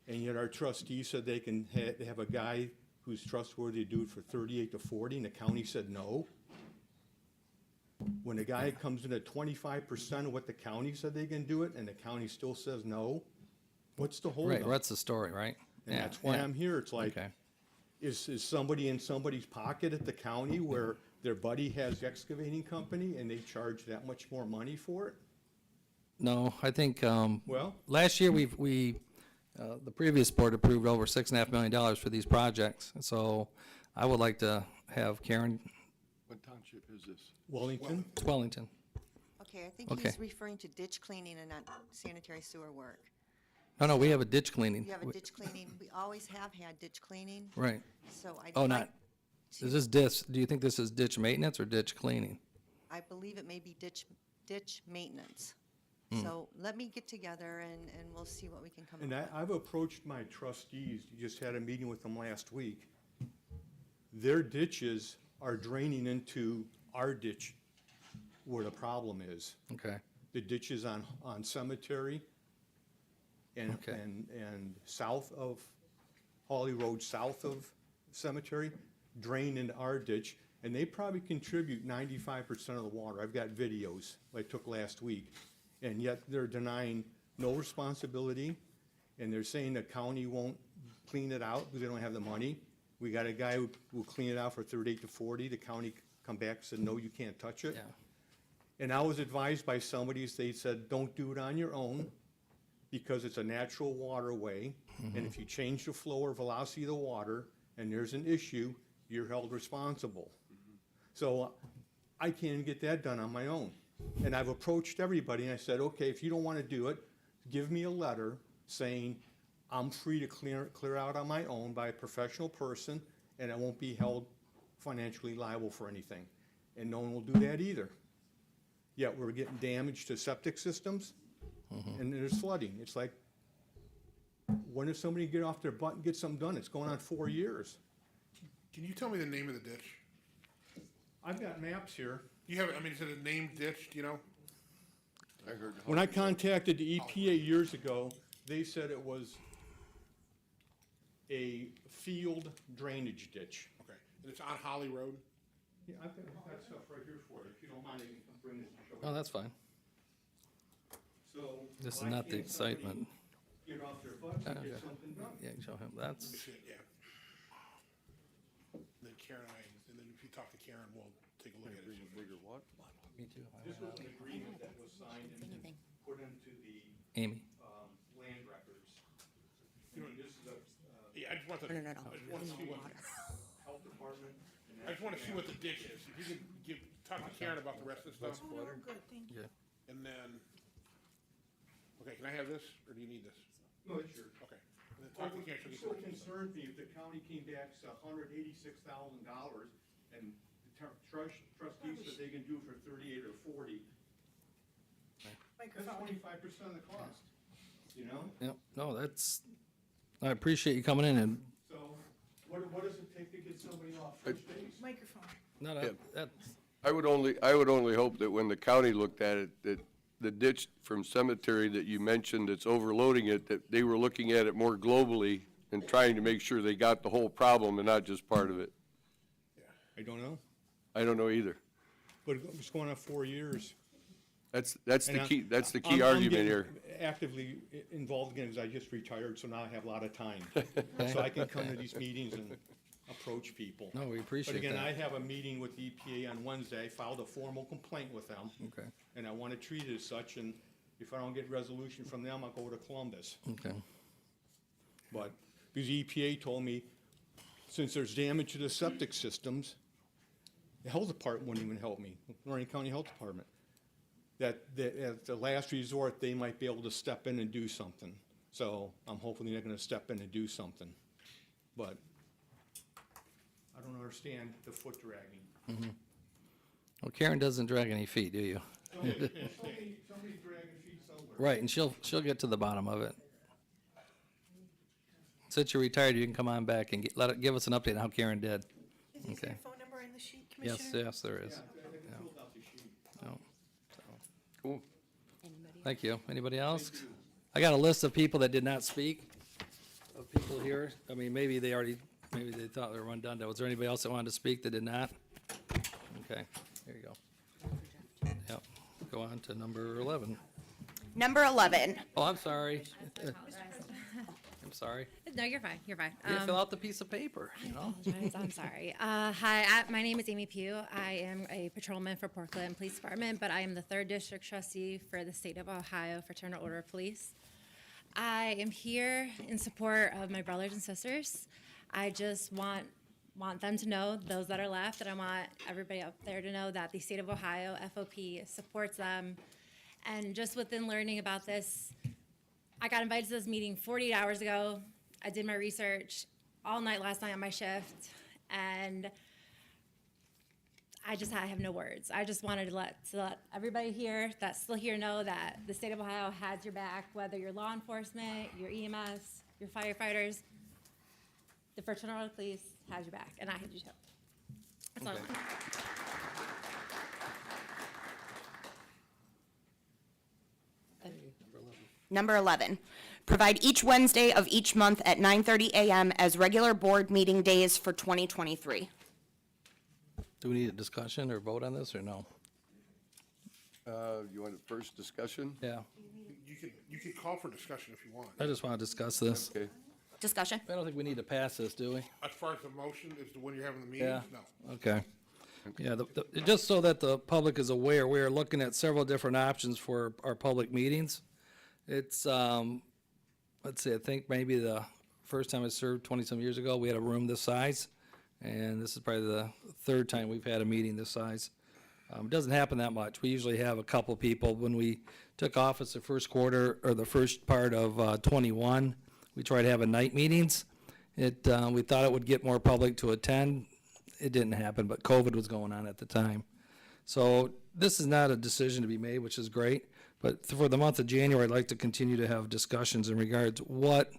And yet our trustee said they can have a guy who's trustworthy to do it for 38 to 40, and the county said no. When a guy comes in at 25% of what the county said they can do it, and the county still says no, what's the holdup? Right, that's the story, right? And Yeah, that's why yeah. I'm here. It's like, Okay. is somebody in somebody's pocket at the county where their buddy has excavating company and they charge that much more money for it? No, I think, Well- last year the previous board approved over $6.5 million for these projects. So I would like to have Karen, What township is this? Wellington? it's Wellington. Okay, I think Okay. he's referring to ditch cleaning and not sanitary sewer work. No, we have a ditch cleaning. You have a ditch cleaning, we always have had ditch cleaning. Right. So I'd Oh, like not, is this ditch, do you think this is ditch maintenance or ditch cleaning? I believe it may be ditch maintenance. Hmm. So let me get together and we'll see what we can come up And with. I've approached my trustees, just had a meeting with them last week. Their ditches are draining into our ditch where the problem is. Okay. The ditches on Cemetery and, Okay. and south of, Holly Road, south of Cemetery, drain into our ditch, and they probably contribute 95% of the water. I've got videos I took last week, and yet they're denying no responsibility, and they're saying the county won't clean it out because they don't have the money. We got a guy who will clean it out for 38 to 40. The county come back and said, no, you can't touch it. Yeah. And I was advised by somebody, they said, don't do it on your own because it's a natural waterway. And if you change the flow or velocity of the water and there's an issue, you're held responsible. So I can't get that done on my own. And I've approached everybody and I said, okay, if you don't want to do it, give me a letter saying I'm free to clear out on my own by a professional person and I won't be held financially liable for anything. And no one will do that either. Yet we're getting damage to septic systems and there's flooding. It's like, when does somebody get off their butt and get something done? It's going on 4 years. Can you tell me the name of the ditch? I've got maps here. You have, I mean, is it a named ditch, do you know? I heard. When I contacted the EPA years ago, they said it was a field drainage ditch. Okay, and it's on Holly Road? Yeah, I've got stuff right here for you. If you don't mind, I can bring this to show you. Oh, that's fine. So This is why not the can't somebody excitement. Get off their butts and Okay. get something done. Yeah, show him, that's, Yeah. Then Karen and then if you talk to Karen, we'll take a look at it. Bigger what? me too. This was an agreement that was signed and put into the Amy. land records. I mean, this is a, Yeah, I just want to, No. I just want to see what, health department. and I just want to see what the ditch is. If you could talk to Karen about the rest of the stuff. Oh, no, good, thank you. Yeah. And then, okay, can I have this, or do you need this? No, it's yours. Okay. And then talk to Karen. she'll get So the rest of the stuff. concerned me if the county came back to $186,000 and the trustees said they can do it for 38 or 40. That's Microphone. 25% of the cost, you know? Yep, no, that's, I appreciate you coming in and, So what does it take to get somebody off first base? Microphone. no, Yeah. that's, I would only hope that when the county looked at it, that the ditch from Cemetery that you mentioned that's overloading it, that they were looking at it more globally and trying to make sure they got the whole problem and not just part of it. I don't know, I don't know either. but it's going on 4 years. That's And the I- key, that's the I'm- key I'm argument getting here. Actively involved again, because I just retired, so now I have a lot of time. So I can come to these meetings and approach people. No, we appreciate But again, that. I have a meeting with EPA on Wednesday. I filed a formal complaint with them. Okay. And I want to treat it as such, and if I don't get resolution from them, I'll go to Columbus. Okay. But, because EPA told me, since there's damage to the septic systems, the health department wouldn't even help me, Lorain County Health Department. That at the last resort, they might be able to step in and do something. So I'm hoping they're gonna step in and do something. But I don't understand the foot dragging. Well, Karen doesn't drag any feet, do you? Somebody's dragging feet somewhere. Right, and she'll get to the bottom of it. Since you're retired, you can come on back and give us an update on how Karen did. Is there Okay. a phone number in the sheet, Yes, Commissioner? yes, there is. Yeah. No. Cool. Thank you. Anybody else? I got a list of people that did not speak, of people here. I mean, maybe they thought they were redundant. Was there anybody else that wanted to speak that did not? Okay, here you go. Yep, go on to number 11. Number 11. Oh, I'm sorry. I'm sorry. No, you're fine. You're fine. You didn't fill out the piece of paper, you know? Apologize, I'm sorry. Hi, my name is Amy Pugh. I am a patrolman for Portland Police Department, but I am the 3rd District Trustee for the State of Ohio Fraternal Order of Police. I am here in support of my brothers and sisters. I just want them to know, those that are left, and I want everybody out there to know that the State of Ohio FOP supports them. And just within learning about this, I got invited to this meeting 48 hours ago. I did my research all night last night on my shift, and I have no words. I just wanted to let everybody here that's still here know that the State of Ohio has your back, whether you're law enforcement, your EMS, your firefighters. The Fraternal Order of Police has your back, and I had you too. That's all I want. Number 11, provide each Wednesday of each month at 9:30 a.m. as regular board meeting days for 2023. Do we need a discussion or vote on this, or no? You want a first discussion? Yeah, You could call for discussion if you want. I just want to discuss this. Okay. Discussion? I don't think we need to pass this, do we? As far as the motion is the one you're having the Yeah. meetings? No. Okay. Yeah, just so that the public is aware, we are looking at several different options for our public meetings. It's, let's see, I think maybe the first time I served 20-some years ago, we had a room this size, and this is probably the 3rd time we've had a meeting this size. It doesn't happen that much. We usually have a couple people. When we took office the first quarter, or the first part of 21, we tried to have night meetings. We thought it would get more public to attend. It didn't happen, but COVID was going on at the time. So this is not a decision to be made, which is great. But for the month of January, I'd like to continue to have discussions in regards what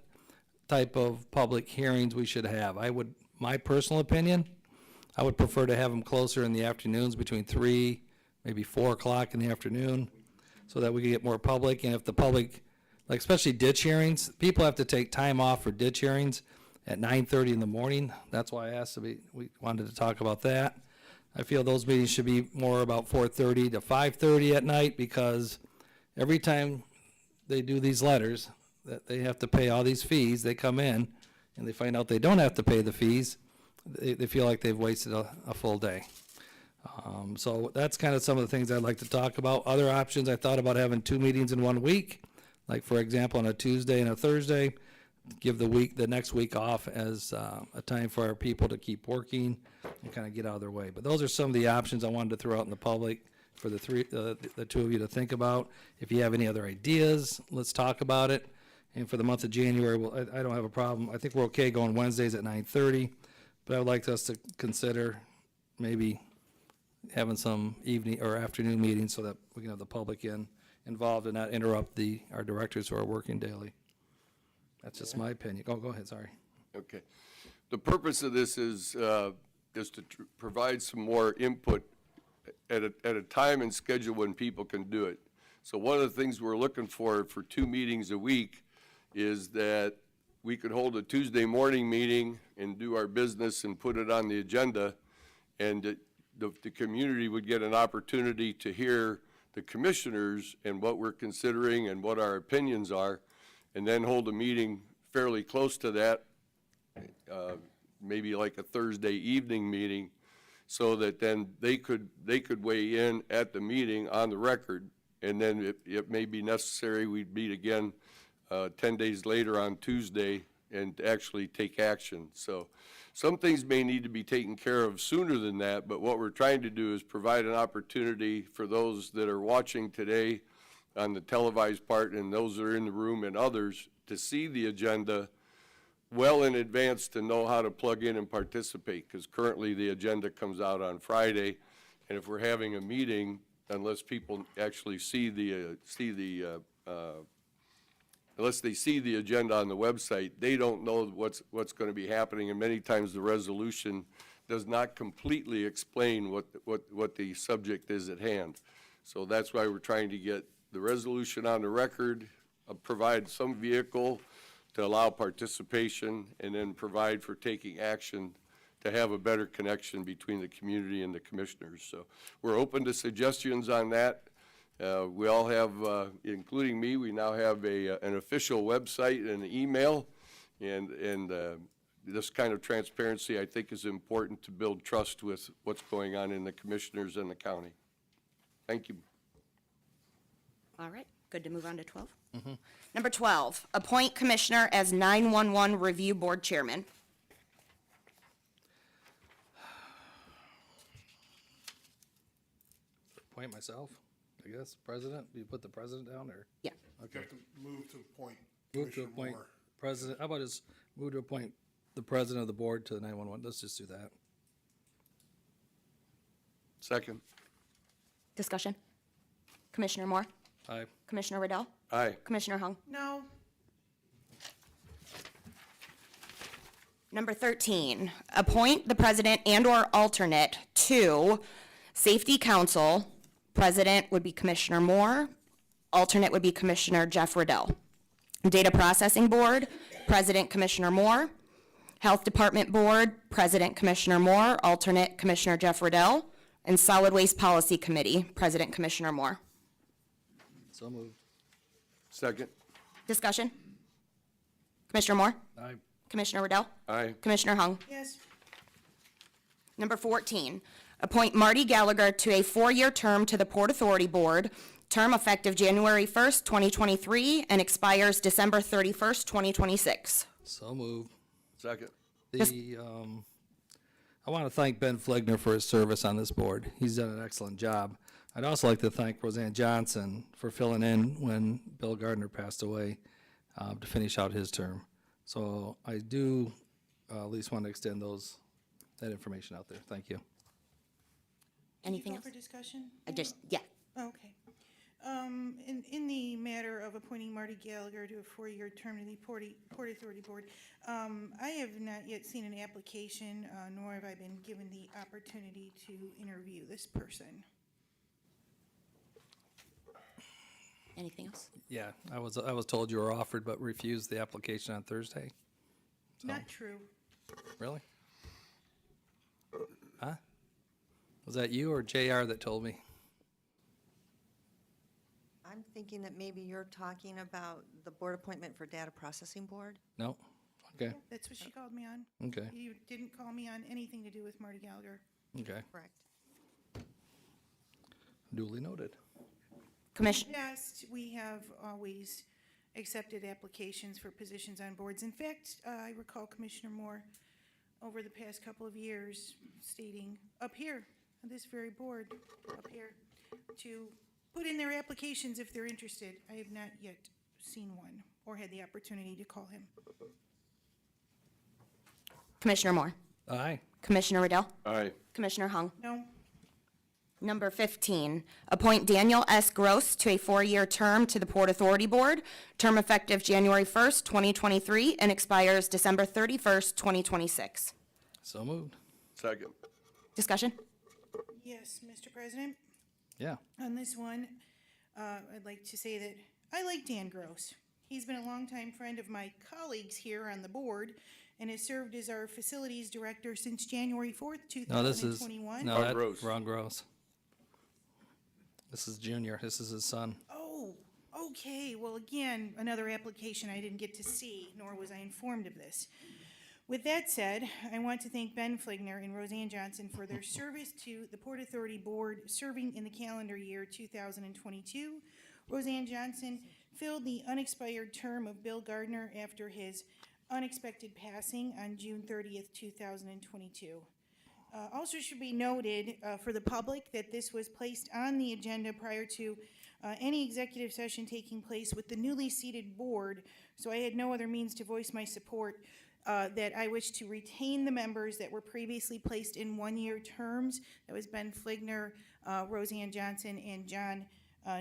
type of public hearings we should have. My personal opinion, I would prefer to have them closer in the afternoons, between 3, maybe 4 o'clock in the afternoon, so that we can get more public. And if the public, like especially ditch hearings, people have to take time off for ditch hearings at 9:30 in the morning. That's why I asked we wanted to talk about that. I feel those meetings should be more about 4:30 to 5:30 at night, because every time they do these letters, that they have to pay all these fees, they come in and they find out they don't have to pay the fees, they feel like they've wasted a full day. So that's kind of some of the things I'd like to talk about. Other options, I thought about having 2 meetings in 1 week, like for example, on a Tuesday and a Thursday, give the next week off as a time for our people to keep working and kind of get out of their way. But those are some of the options I wanted to throw out in the public for the 2 of you to think about. If you have any other ideas, let's talk about it. And for the month of January, I don't have a problem. I think we're okay going Wednesdays at 9:30, but I would like us to consider maybe having some evening or afternoon meetings so that we can have the public involved and not interrupt our directors who are working daily. That's just my opinion. Go ahead, sorry. Okay. The purpose of this is to provide some more input at a time and schedule when people can do it. So one of the things we're looking for 2 meetings a week is that we could hold a Tuesday morning meeting and do our business and put it on the agenda, and the community would get an opportunity to hear the commissioners and what we're considering and what our opinions are, and then hold a meeting fairly close to that, maybe like a Thursday evening meeting, so that then they could weigh in at the meeting on the record, and then if it may be necessary, we'd meet again 10 days later on Tuesday and actually take action. So some things may need to be taken care of sooner than that, but what we're trying to do is provide an opportunity for those that are watching today on the televised part and those that are in the room and others to see the agenda well in advance to know how to plug in and participate, because currently the agenda comes out on Friday, and if we're having a meeting, unless people actually unless they see the agenda on the website, they don't know what's going to be happening, and many times the resolution does not completely explain what the subject is at hand. So that's why we're trying to get the resolution on the record, provide some vehicle to allow participation, and then provide for taking action to have a better connection between the community and the commissioners. So we're open to suggestions on that. We all have, including me, we now have an official website and an email, and this kind of transparency, I think, is important to build trust with what's going on in the commissioners and the county. Thank you. All right, good to move on to 12? Number 12, appoint commissioner as 911 Review Board Chairman. Appoint myself, I guess, president? Do you put the president down, or? Yeah. You have to move to appoint Move to Commissioner appoint Moore. president, how about just move to appoint the president of the board to the 911? Let's just do that. Second. Discussion? Commissioner Moore? Aye. Commissioner Riddell? Aye. Commissioner Hung? No. Number 13, appoint the president and/or alternate to Safety Council. President would be Commissioner Moore. Alternate would be Commissioner Jeff Riddell. Data Processing Board, President Commissioner Moore. Health Department Board, President Commissioner Moore. Alternate Commissioner Jeff Riddell. And Solid Waste Policy Committee, President Commissioner Moore. So moved. Second. Discussion? Commissioner Moore? Aye. Commissioner Riddell? Aye. Commissioner Hung? Yes. Number 14, appoint Marty Gallagher to a 4-year term to the Port Authority Board, term effective January 1st, 2023, and expires December 31st, 2026. So moved. Second. I want to thank Ben Flegner for his service on this board. He's done an excellent job. I'd also like to thank Roseanne Johnson for filling in when Bill Gardner passed away to finish out his term. So I do at least want to extend that information out there. Thank you. Anything Call else? for discussion? Yeah. Okay. In the matter of appointing Marty Gallagher to a 4-year term to the Port Authority Board, I have not yet seen an application, nor have I been given the opportunity to interview this person. Anything else? Yeah, I was told you were offered but refused the application on Thursday. Not true. Really? Huh? Was that you or JR that told me? I'm thinking that maybe you're talking about the board appointment for Data Processing Board. No? Okay, That's what she called me on. okay, You didn't call me on anything to do with Marty Gallagher. okay. Correct. Duly noted. Commissioner? Yes, we have always accepted applications for positions on boards. In fact, I recall Commissioner Moore over the past couple of years stating up here, on this very board, up here, to put in their applications if they're interested. I have not yet seen one or had the opportunity to call him. Commissioner Moore? Aye. Commissioner Riddell? Aye. Commissioner Hung? No? Number 15, appoint Daniel S. Gross to a 4-year term to the Port Authority Board, term effective January 1st, 2023, and expires December 31st, 2026. So moved. Second. Discussion? Yes, Mr. President. Yeah. On this one, I'd like to say that I like Dan Gross. He's been a longtime friend of my colleagues here on the board and has served as our facilities director since January 4th, 2021. No, Gross. Ron Gross. This is Junior. This is his son. Oh, okay. Well, again, another application I didn't get to see, nor was I informed of this. With that said, I want to thank Ben Fligner and Roseanne Johnson for their service to the Port Authority Board, serving in the calendar year 2022. Roseanne Johnson filled the unexpired term of Bill Gardner after his unexpected passing on June 30th, 2022. Also should be noted for the public that this was placed on the agenda prior to any executive session taking place with the newly seated board, so I had no other means to voice my support that I wish to retain the members that were previously placed in one-year terms. That was Ben Fligner, Roseanne Johnson, and John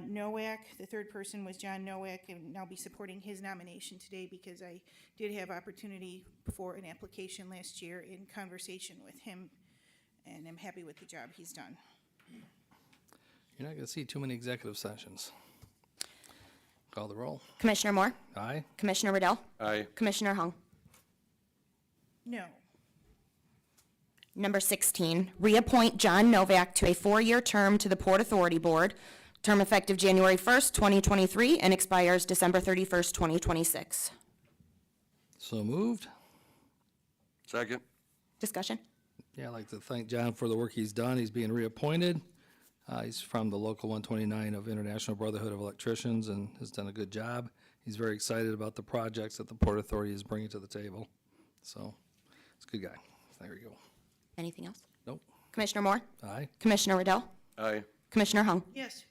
Nowak. The third person was John Nowak, and I'll be supporting his nomination today because I did have opportunity for an application last year in conversation with him, and I'm happy with the job he's done. You're not going to see too many executive sessions. Call the roll. Commissioner Moore? Aye. Commissioner Riddell? Aye. Commissioner Hung? No. Number 16, reappoint John Novak to a 4-year term to the Port Authority Board, term effective January 1st, 2023, and expires December 31st, 2026. So moved. Second. Discussion? Yeah, I'd like to thank John for the work he's done. He's being reappointed. He's from the Local 129 of International Brotherhood of Electricians and has done a good job. He's very excited about the projects that the Port Authority is bringing to the table. So, it's a good guy. There you go. Anything else? Nope. Commissioner Moore? Aye. Commissioner Riddell? Aye. Commissioner Hung? Yes.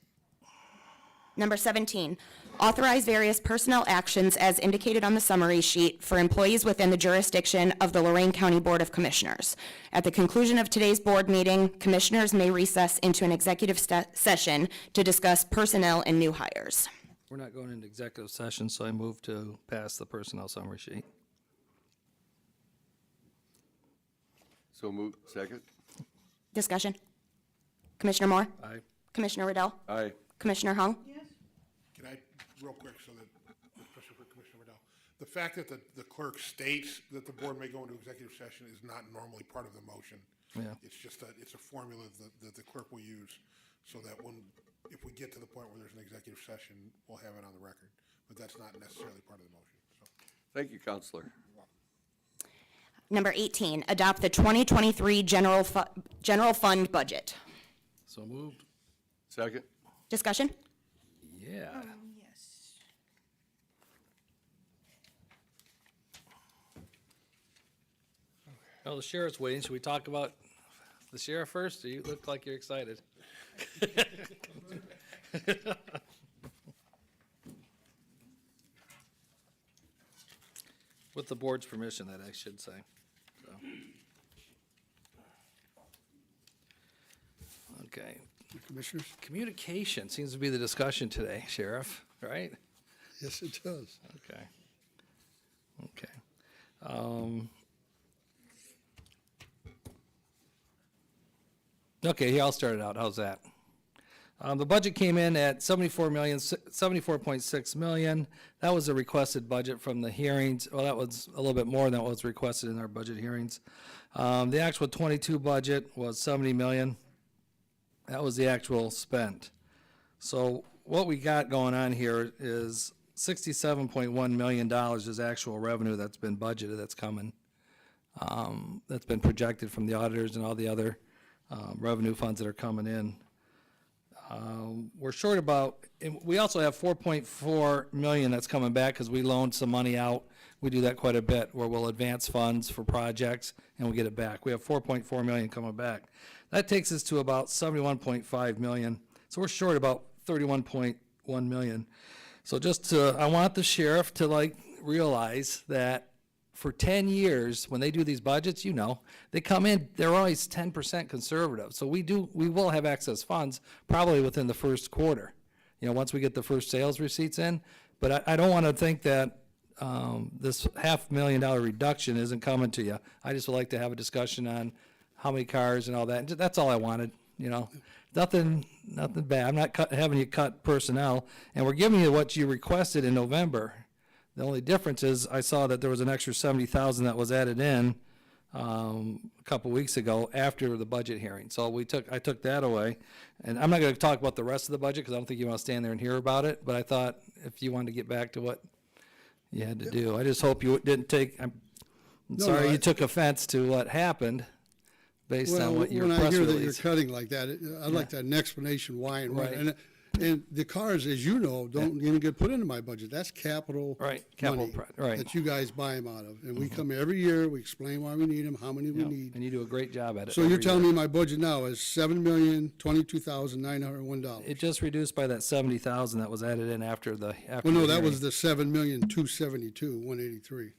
Number 17, authorize various personnel actions as indicated on the summary sheet for employees within the jurisdiction of the Lorain County Board of Commissioners. At the conclusion of today's board meeting, commissioners may recess into an executive session to discuss personnel and new hires. We're not going into executive session, so I move to pass the personnel summary sheet. So moved. Second. Discussion? Commissioner Moore? Aye. Commissioner Riddell? Aye. Commissioner Hung? Can I, real quick, so that, especially for Commissioner Riddell, the fact that the clerk states that the board may go into executive session is not normally part of the motion. Yeah. It's just that, it's a formula that the clerk will use, so that if we get to the point where there's an executive session, we'll have it on the record. But that's not necessarily part of the motion, so. Thank you, Counselor. Number 18, adopt the 2023 general fund budget. So moved. Second. Discussion? Yeah. Yes. Oh, the sheriff's waiting. Should we talk about the sheriff first? You look like you're excited. With the board's permission, that I should say. So. Okay. Commissioners? Communication seems to be the discussion today, Sheriff, right? Yes, it does. Okay. Okay. Okay, here, I'll start it out. How's that? The budget came in at $74.6 million. That was a requested budget from the hearings. Well, that was a little bit more than what was requested in our budget hearings. The actual 22 budget was $70 million. That was the actual spent. So what we got going on here is $67.1 million is actual revenue that's been budgeted, that's coming. That's been projected from the auditors and all the other revenue funds that are coming in. We're short about, and we also have $4.4 million that's coming back because we loaned some money out. We do that quite a bit where we'll advance funds for projects and we'll get it back. We have $4.4 million coming back. That takes us to about $71.5 million. So we're short about $31.1 million. So I want the sheriff to realize that for 10 years, when they do these budgets, they come in, they're always 10% conservative. So we will have excess funds probably within the first quarter, once we get the first sales receipts in. But I don't want to think that this $500,000 reduction isn't coming to you. I just would like to have a discussion on how many cars and all that. And that's all I wanted, Nothing bad. I'm not having you cut personnel. And we're giving you what you requested in November. The only difference is I saw that there was an extra $70,000 that was added in a couple weeks ago after the budget hearing. So I took that away. And I'm not going to talk about the rest of the budget because I don't think you want to stand there and hear about it. But I thought if you wanted to get back to what you had to do, I just hope you didn't take, No, Sorry no, you took offense to what happened based on what your when I press hear that you're release. cutting like that, I'd like an explanation why and Right. when. And the cars, as you know, don't even get put into my budget. That's capital Right, capital money right. that you guys buy them out of. And we come every year, we explain why we need them, how many we Yeah, need. and you do a great job at it. So you're every telling year. me my budget now is $7,022,901? It just reduced by that 70,000 that was added in after the, Well, no, the that hearing. was the $7,272,183.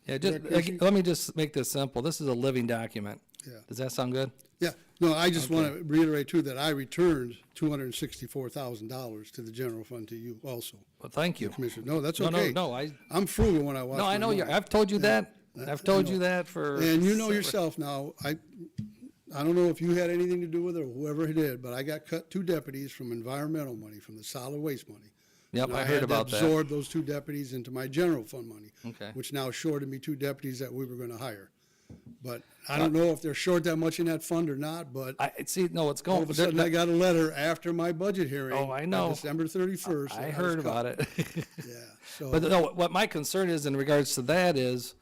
Yeah, just, let me just make this simple. This is a living document. Yeah. Does that sound good? Yeah, no, I just want to reiterate too that I returned $264,000 to the general fund to you also. Well, thank you. Commissioner, no, that's No, okay. no, I'm frugal when I watch. No, I my know you, money. I've told you that. I've told I you know. that for. And you know yourself now, I don't know if you had anything to do with it or whoever did, but I got cut 2 deputies from environmental money, from the solid waste money. Yep, And I heard about had that. to absorb those 2 deputies into my general fund money. Okay. Which now shorted me 2 deputies that we were gonna hire. But I don't know if they're short that much in that fund or not, but See, no, it's going. all of a sudden I got a letter after my budget hearing. Oh, I on know. December 31st. I that heard was about cut. it. Yeah, so. But no, what my concern is in regards to that is,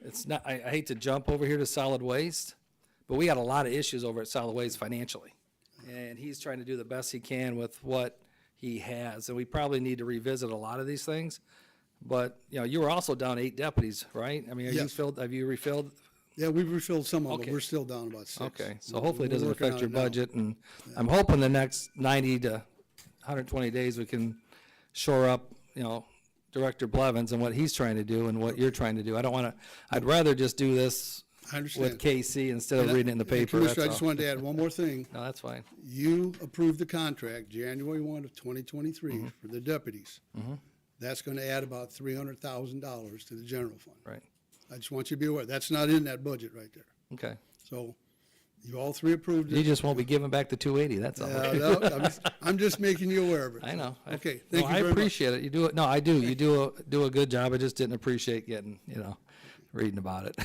it's not, I hate to jump over here to solid waste, but we got a lot of issues over at solid waste financially. And he's trying to do the best he can with what he has, and we probably need to revisit a lot of these things. But, you know, you were also down 8 deputies, right? I mean, Yes. have you refilled? Yeah, we've refilled some of them, Okay. we're still down about 6. Okay, so We're- hopefully it we're doesn't working affect on your it now. budget, and I'm hoping the next 90 to 120 days, we can shore up, you know, Director Blevins and what he's trying to do and what you're trying to do. I don't want to, I'd rather just do this I understand. with KC instead of And reading it in the and paper, Commissioner, I that's just all. wanted to add one more thing. No, that's fine. You approved the contract January 1 of 2023 Mm-hmm. for the deputies. That's going to add about $300,000 to the general fund. Right, I just want you to be aware, that's not in that budget right there. okay. So you all 3 approved it. You just won't be giving back the 280, that's all. No, I'm just making you aware of it. I know. Okay, No, thank you I very much. appreciate it. You do it, no, I do. You do a good job. I just didn't appreciate getting, you know, reading about it.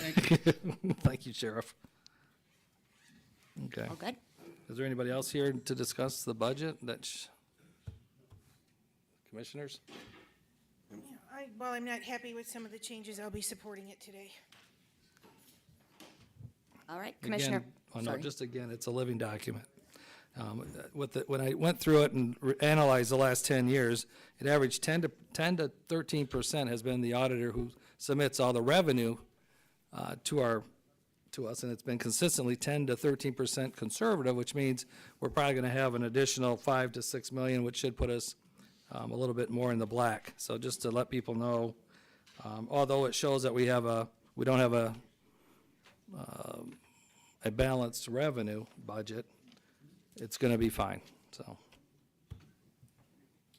Thank you, Sheriff. Okay. All good? Is there anybody else here to discuss the budget? Commissioners? While I'm not happy with some of the changes, I'll be supporting it today. All right, Commissioner. Again, oh, no, Sorry. just again, it's a living document. When I went through it and analyzed the last 10 years, it averaged 10 to 13% has been the auditor who submits all the revenue to us, and it's been consistently 10 to 13% conservative, which means we're probably going to have an additional 5 to 6 million, which should put us a little bit more in the black. So just to let people know, although it shows that we don't have a balanced revenue budget, it's going to be fine, so,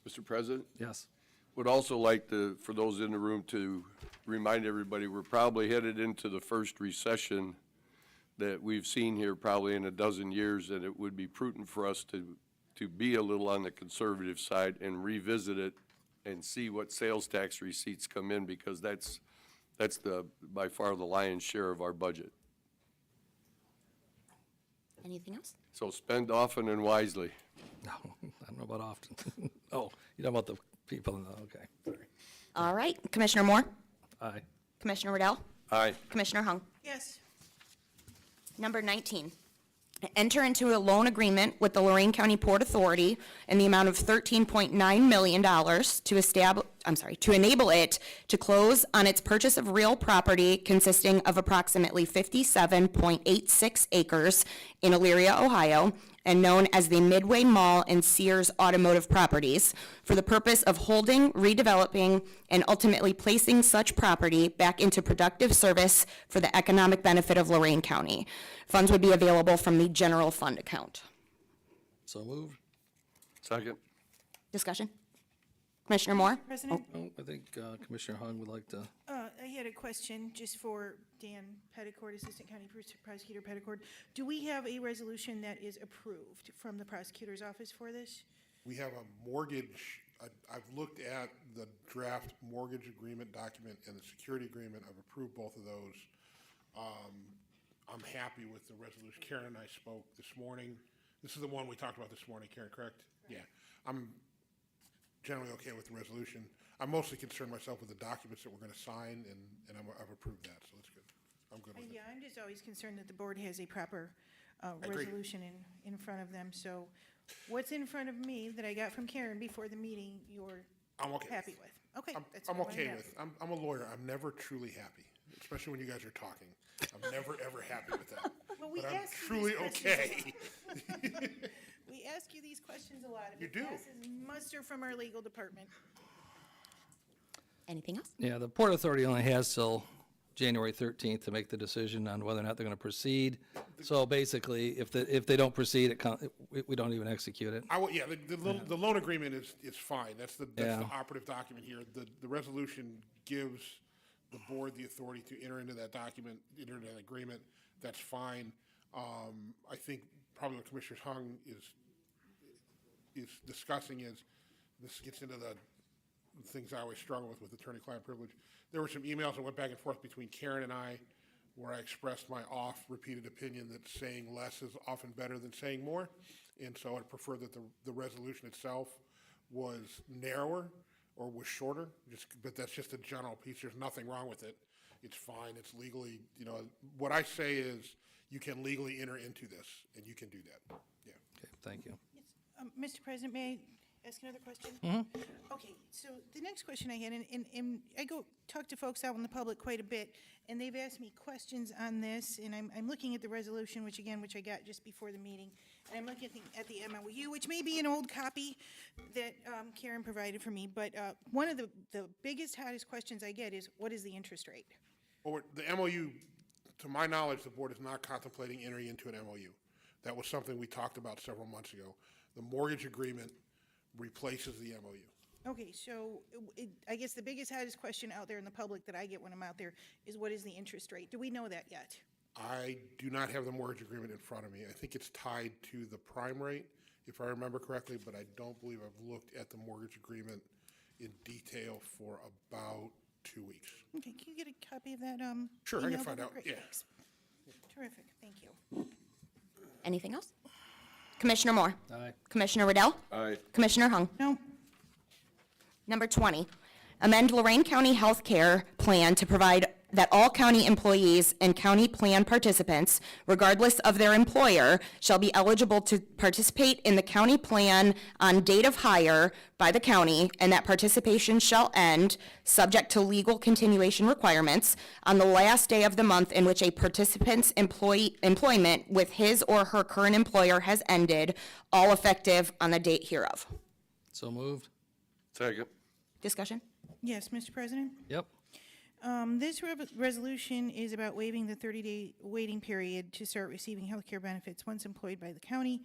Mr. President? yes. Would also like to, for those in the room, to remind everybody, we're probably headed into the first recession that we've seen here probably in a dozen years, and it would be prudent for us to be a little on the conservative side and revisit it and see what sales tax receipts come in, because that's by far the lion's share of our budget. Anything else? So spend often and wisely. No, I don't know about often. Oh, you know about the people in the, okay, sorry. All right, Commissioner Moore? Aye. Commissioner Riddell? Aye. Commissioner Hung? Yes. Number 19, enter into a loan agreement with the Lorain County Port Authority in the amount of $13.9 million to enable it to close on its purchase of real property consisting of approximately 57.86 acres in Elyria, Ohio, and known as the Midway Mall and Sears Automotive Properties, for the purpose of holding, redeveloping, and ultimately placing such property back into productive service for the economic benefit of Lorain County. Funds would be available from the general fund account. So moved. Second. Discussion? Commissioner Moore? President? Oh, I think Commissioner Hung would like to. I had a question just for Dan Petticord, Assistant County Prosecutor Petticord. Do we have a resolution that is approved from the prosecutor's office for this? We have a mortgage, I've looked at the draft mortgage agreement document and the security agreement. I've approved both of those. I'm happy with the resolution. Karen and I spoke this morning. This is the one we talked about this morning, Karen, correct? Yeah. I'm generally okay with the resolution. I'm mostly concerned myself with the documents that we're going to sign, and I've approved that, so that's good. I'm good with it. Yeah, I'm just always concerned that the board has a proper agree. resolution in front of them. So what's in front of me that I got from Karen before the meeting, you're I'm okay happy with? Okay, that's I'm what I wanna okay know. with. I'm a lawyer. I'm never truly happy, especially when you guys are talking. I'm never, ever happy with that. Well, we But I'm ask you truly these questions okay. a lot. We ask you these questions a lot. If You it do. passes muster from our legal department. Anything else? Yeah, the Port Authority only has till January 13th to make the decision on whether or not they're going to proceed. So basically, if they don't proceed, we don't even execute it. Yeah, the loan agreement is fine. That's the Yeah. operative document here. The resolution gives the board the authority to enter into that document, enter into that agreement. That's fine. I think probably what Commissioner Hung is discussing is, this gets into the things I always struggle with attorney-client privilege. There were some emails that went back and forth between Karen and I where I expressed my oft-repeated opinion that saying less is often better than saying more. And so I prefer that the resolution itself was narrower or was shorter, but that's just a general piece. There's nothing wrong with it. It's fine. It's legally, what I say is you can legally enter into this, and you can do that. Yeah. Okay, thank you. Mr. President, may I ask another question? Okay, so the next question I had, and I go talk to folks out in the public quite a bit, and they've asked me questions on this, and I'm looking at the resolution, which I got just before the meeting, and I'm looking at the MOU, which may be an old copy that Karen provided for me, but one of the biggest, hottest questions I get is, what is the interest rate? Well, the MOU, to my knowledge, the board is not contemplating entering into an MOU. That was something we talked about several months ago. The mortgage agreement replaces the MOU. Okay, so I guess the biggest, hottest question out there in the public that I get when I'm out there is, what is the interest rate? Do we know that yet? I do not have the mortgage agreement in front of me. I think it's tied to the prime rate, if I remember correctly, but I don't believe I've looked at the mortgage agreement in detail for about 2 weeks. Okay, can you get a copy of that? Sure, I can email? find That'd out, be great. yeah. Thanks. Terrific, thank you. Anything else? Commissioner Moore? Aye. Commissioner Riddell? Aye. Commissioner Hung? No. Number 20, amend Lorain County Health Care Plan to provide that all county employees and county plan participants, regardless of their employer, shall be eligible to participate in the county plan on date of hire by the county, and that participation shall end, subject to legal continuation requirements, on the last day of the month in which a participant's employment with his or her current employer has ended, all effective on the date hereof. So moved. Second. Discussion? Yes, Mr. President? Yep. This resolution is about waiving the 30-day waiting period to start receiving health care benefits once employed by the county.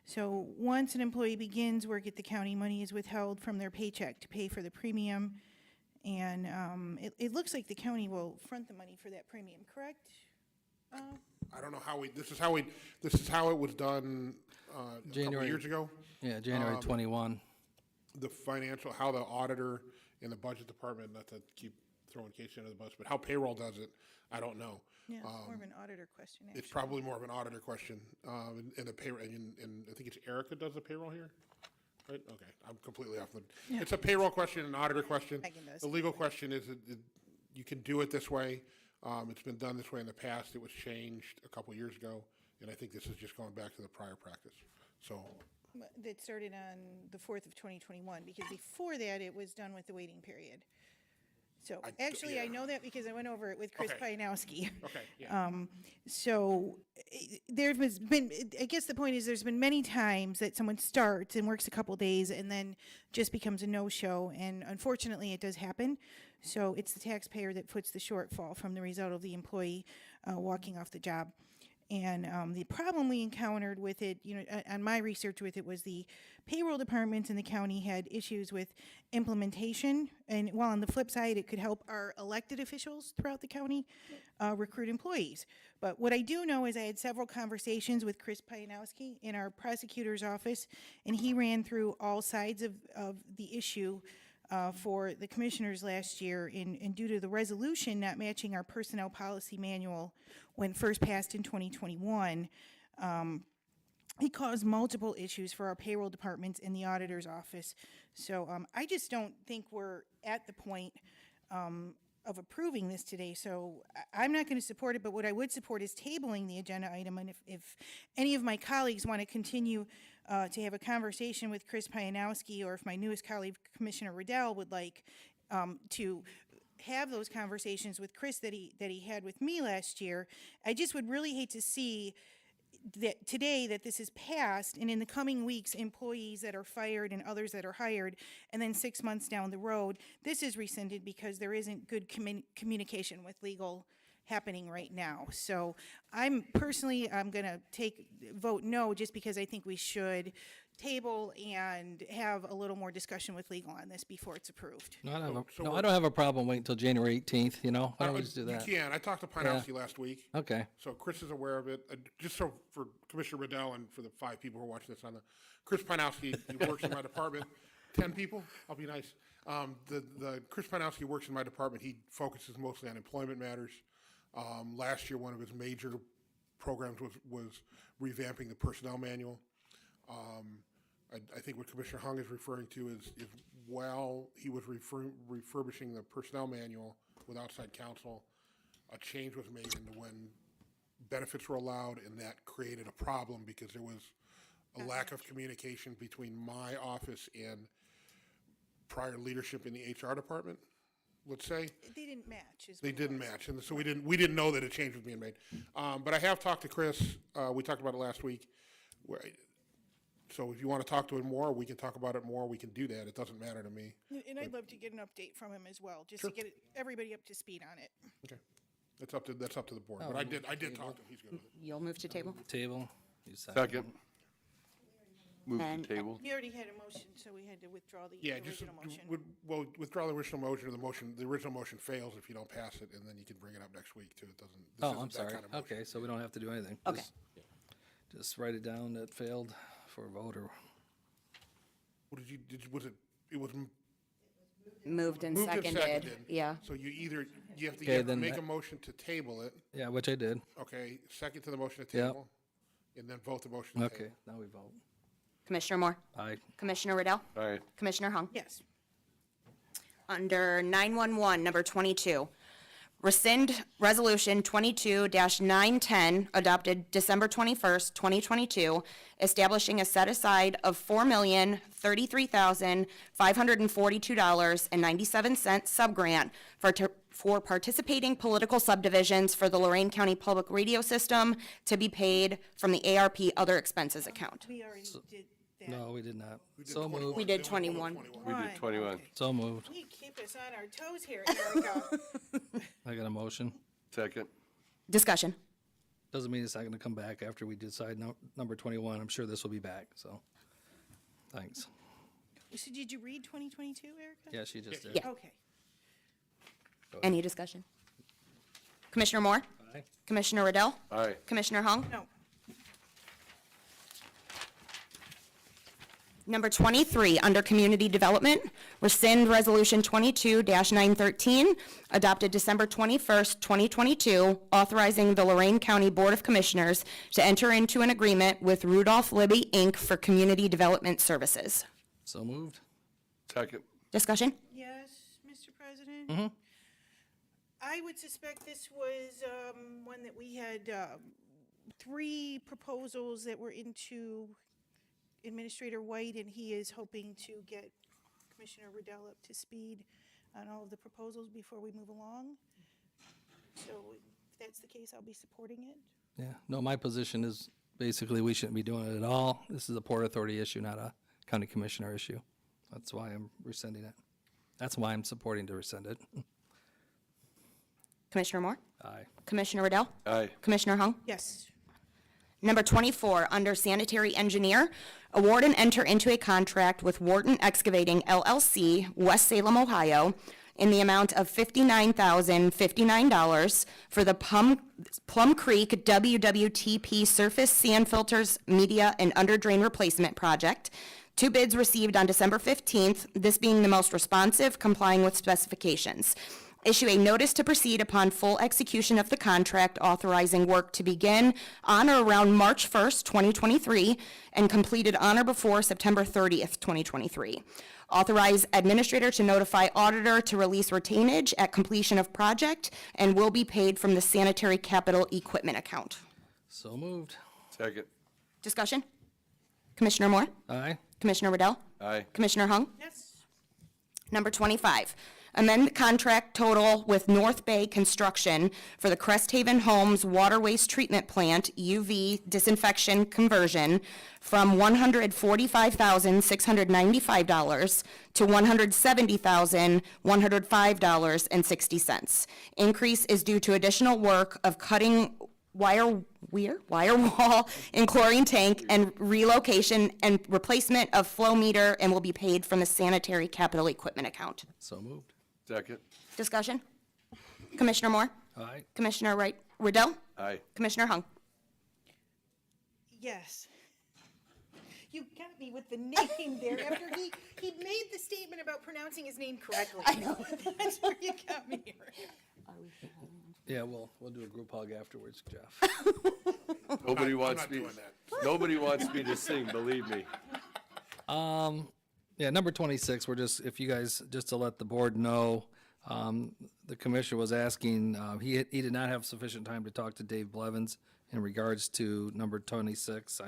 So once an employee begins work at the county, money is withheld from their paycheck to pay for the premium. And it looks like the county will front the money for that premium, correct? I don't know this is how it was done a couple of years ago. Yeah, January 21. How the auditor and the budget department, not to keep throwing Casey under the bus, but how payroll does it, I don't know. Yeah, it's more of an auditor question, actually. It's probably more of an auditor question, and the payroll, and I think it's Erica does the payroll here, right? Okay, I'm completely off the, it's a payroll question, an auditor question. Megan does. The legal question is, you can do it this way. It's been done this way in the past. It was changed a couple years ago, and I think this is just going back to the prior practice. So, That started on the 4th of 2021, because before that, it was done with the waiting period. So, actually, I know that because I went over it with Chris Pianowski. Okay, yeah. So, there has been, I guess the point is, there's been many times that someone starts and works a couple days and then just becomes a no-show, and unfortunately, it does happen. So, it's the taxpayer that puts the shortfall from the result of the employee walking off the job. And the problem we encountered with it, on my research with it, was the payroll departments in the county had issues with implementation. And while on the flip side, it could help our elected officials throughout the county recruit employees. But what I do know is I had several conversations with Chris Pianowski in our prosecutor's office, and he ran through all sides of the issue for the commissioners last year, and due to the resolution not matching our personnel policy manual when first passed in 2021, it caused multiple issues for our payroll departments in the auditor's office. So I just don't think we're at the point of approving this today, so I'm not going to support it, but what I would support is tabling the agenda item, and if any of my colleagues want to continue to have a conversation with Chris Pianowski, or if my newest colleague, Commissioner Riddell, would like to have those conversations with Chris that he had with me last year, I just would really hate to see that today that this is passed, and in the coming weeks, employees that are fired and others that are hired, and then 6 months down the road, this is rescinded because there isn't good communication with legal happening right now. So I'm going to vote no, just because I think we should table and have a little more discussion with legal on this before it's approved. No, I don't have a problem waiting until January 18th, you know? Why don't we just do You that? can. I talked to Pianowski last week. Okay. So Chris is aware of it. Just so for Commissioner Riddell and for the 5 people who are watching this on the, Chris Pianowski, he works in my department. 10 people? I'll be nice. The Chris Pianowski works in my department. He focuses mostly on employment matters. Last year, one of his major programs was revamping the personnel manual. I think what Commissioner Hung is referring to is while he was refurbishing the personnel manual with outside counsel, a change was made into when benefits were allowed, and that created a problem because there was a lack of communication between my office and prior leadership in the HR department, let's say. They didn't match. They didn't match, and so we didn't know that a change was being made. But I have talked to Chris. We talked about it last week. So if you want to talk to him more, we can talk about it more. We can do that. It doesn't matter to me. And I'd love to get an update from him as well, just to get everybody up to speed on it. Okay, that's up to the board. But I did talk to him. He's good with it. You'll move to table? Table. You Second. Move And- to table. We already had a motion, so we had to withdraw the Yeah, just original motion. withdraw the original motion, or the original motion fails if you don't pass it, and then you can bring it up next week too. It doesn't. This Oh, isn't I'm that sorry. kind of motion. Okay, so we don't have to do anything. Okay. Just write it down that failed for a vote or. What was it? It was Moved and moved and seconded, seconded. yeah. So you have Okay, to then make that- a motion to table it. Yeah, which I did. Okay, second to the motion to Yep. table, and then vote the motion to Okay, table. now we vote. Commissioner Moore? Aye. Commissioner Riddell? Aye. Commissioner Hung? Yes. Under 911, number 22, rescind Resolution 22-910, adopted December 21st, 2022, establishing a set-aside of $4,033,542.97 subgrant for participating political subdivisions for the Lorain County Public Radio System to be paid from the ARP Other Expenses account. We already did that. No, we did not. So moved. We did 21. We did 21. So moved. You keep us on our toes here, Erica. I got a motion. Second. Discussion. Doesn't mean it's not gonna come back after we decide number 21. I'm sure this will be back, so. Thanks. So did you read 2022, Erica? Yeah, she just did. Yeah. Okay. Any discussion? Commissioner Moore? Aye. Commissioner Riddell? Aye. Commissioner Hung? No. Number 23, under Community Development, rescind Resolution 22-913, adopted December 21st, 2022, authorizing the Lorain County Board of Commissioners to enter into an agreement with Rudolph Libby, Inc. for community development services. So moved. Second. Discussion? Yes, Mr. President? I would suspect this was one that we had 3 proposals that were into Administrator White, and he is hoping to get Commissioner Riddell up to speed on all of the proposals before we move along. So if that's the case, I'll be supporting it. Yeah, no, my position is basically we shouldn't be doing it at all. This is a Port Authority issue, not a county commissioner issue. That's why I'm rescinding it. That's why I'm supporting to rescind it. Commissioner Moore? Aye. Commissioner Riddell? Aye. Commissioner Hung? Yes. Number 24, under Sanitary Engineer, award and enter into a contract with Wharton Excavating LLC, West Salem, Ohio, in the amount of $59,059 for the Plum Creek WWTP Surface Sand Filters Media and Under Drain Replacement Project. 2 bids received on December 15th, this being the most responsive, complying with specifications. issue a notice to proceed upon full execution of the contract authorizing work to begin on or around March 1st, 2023, and completed on or before September 30th, 2023. Authorize administrator to notify auditor to release retainage at completion of project and will be paid from the sanitary capital equipment account. So moved. Second. Discussion? Commissioner Moore? Aye. Commissioner Riddell? Aye. Commissioner Hung? Yes. Number 25, amend the contract total with North Bay Construction for the Cresthaven Homes Water Waste Treatment Plant UV disinfection conversion from $145,695 to $170,105.60. Increase is due to additional work of cutting wire wall in chlorine tank and relocation and replacement of flow meter and will be paid from the sanitary capital equipment account. So moved. Second. Discussion? Commissioner Moore? Aye. Commissioner Riddell? Aye. Commissioner Hung? Yes. You got me with the name there after he made the statement about pronouncing his name correctly. I know. That's where you got me here. Yeah, we'll do a group hug afterwards, Jeff. Nobody I'm wants not me, doing that. nobody wants me to sing, believe me. Yeah, number 26, we're just, if you guys, just to let the board know, the commissioner was asking, he did not have sufficient time to talk to Dave Blevins in regards to number 26.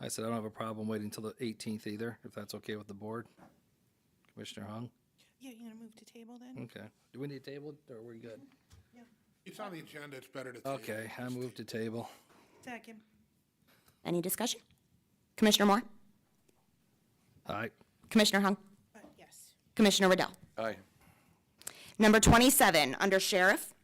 I said I don't have a problem waiting until the 18th either, if that's okay with the board. Commissioner Hung? Yeah, you gonna move to table then? Okay. Do we need to table it, or are we good? It's on the agenda, it's better to table. Okay, I move to table. Second. Any discussion? Commissioner Moore? Aye. Commissioner Hung? Yes. Commissioner Riddell? Aye. Number 27, under Sheriff,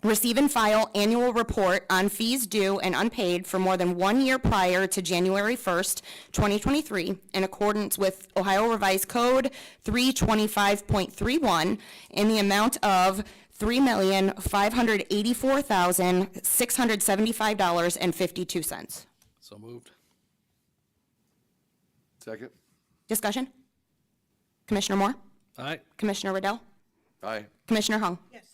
receive and file annual report on fees due and unpaid for more than 1 year prior to January 1st, 2023, in accordance with Ohio Revised Code 325.31 in the amount of $3,584,675.52. So moved. Second. Discussion? Commissioner Moore? Aye. Commissioner Riddell? Aye. Commissioner Hung? Yes.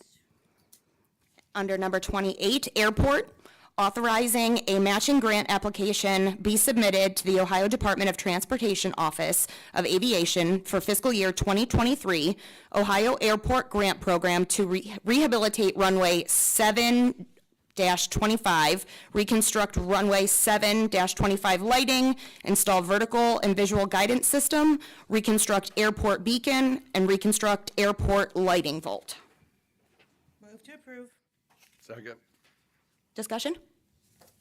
Under number 28, Airport, authorizing a matching grant application be submitted to the Ohio Department of Transportation Office of Aviation for fiscal year 2023, Ohio Airport Grant Program to rehabilitate runway 7-25, reconstruct runway 7-25 lighting, install vertical and visual guidance system, reconstruct airport beacon, and reconstruct airport lighting vault. Move to approve. Second. Discussion?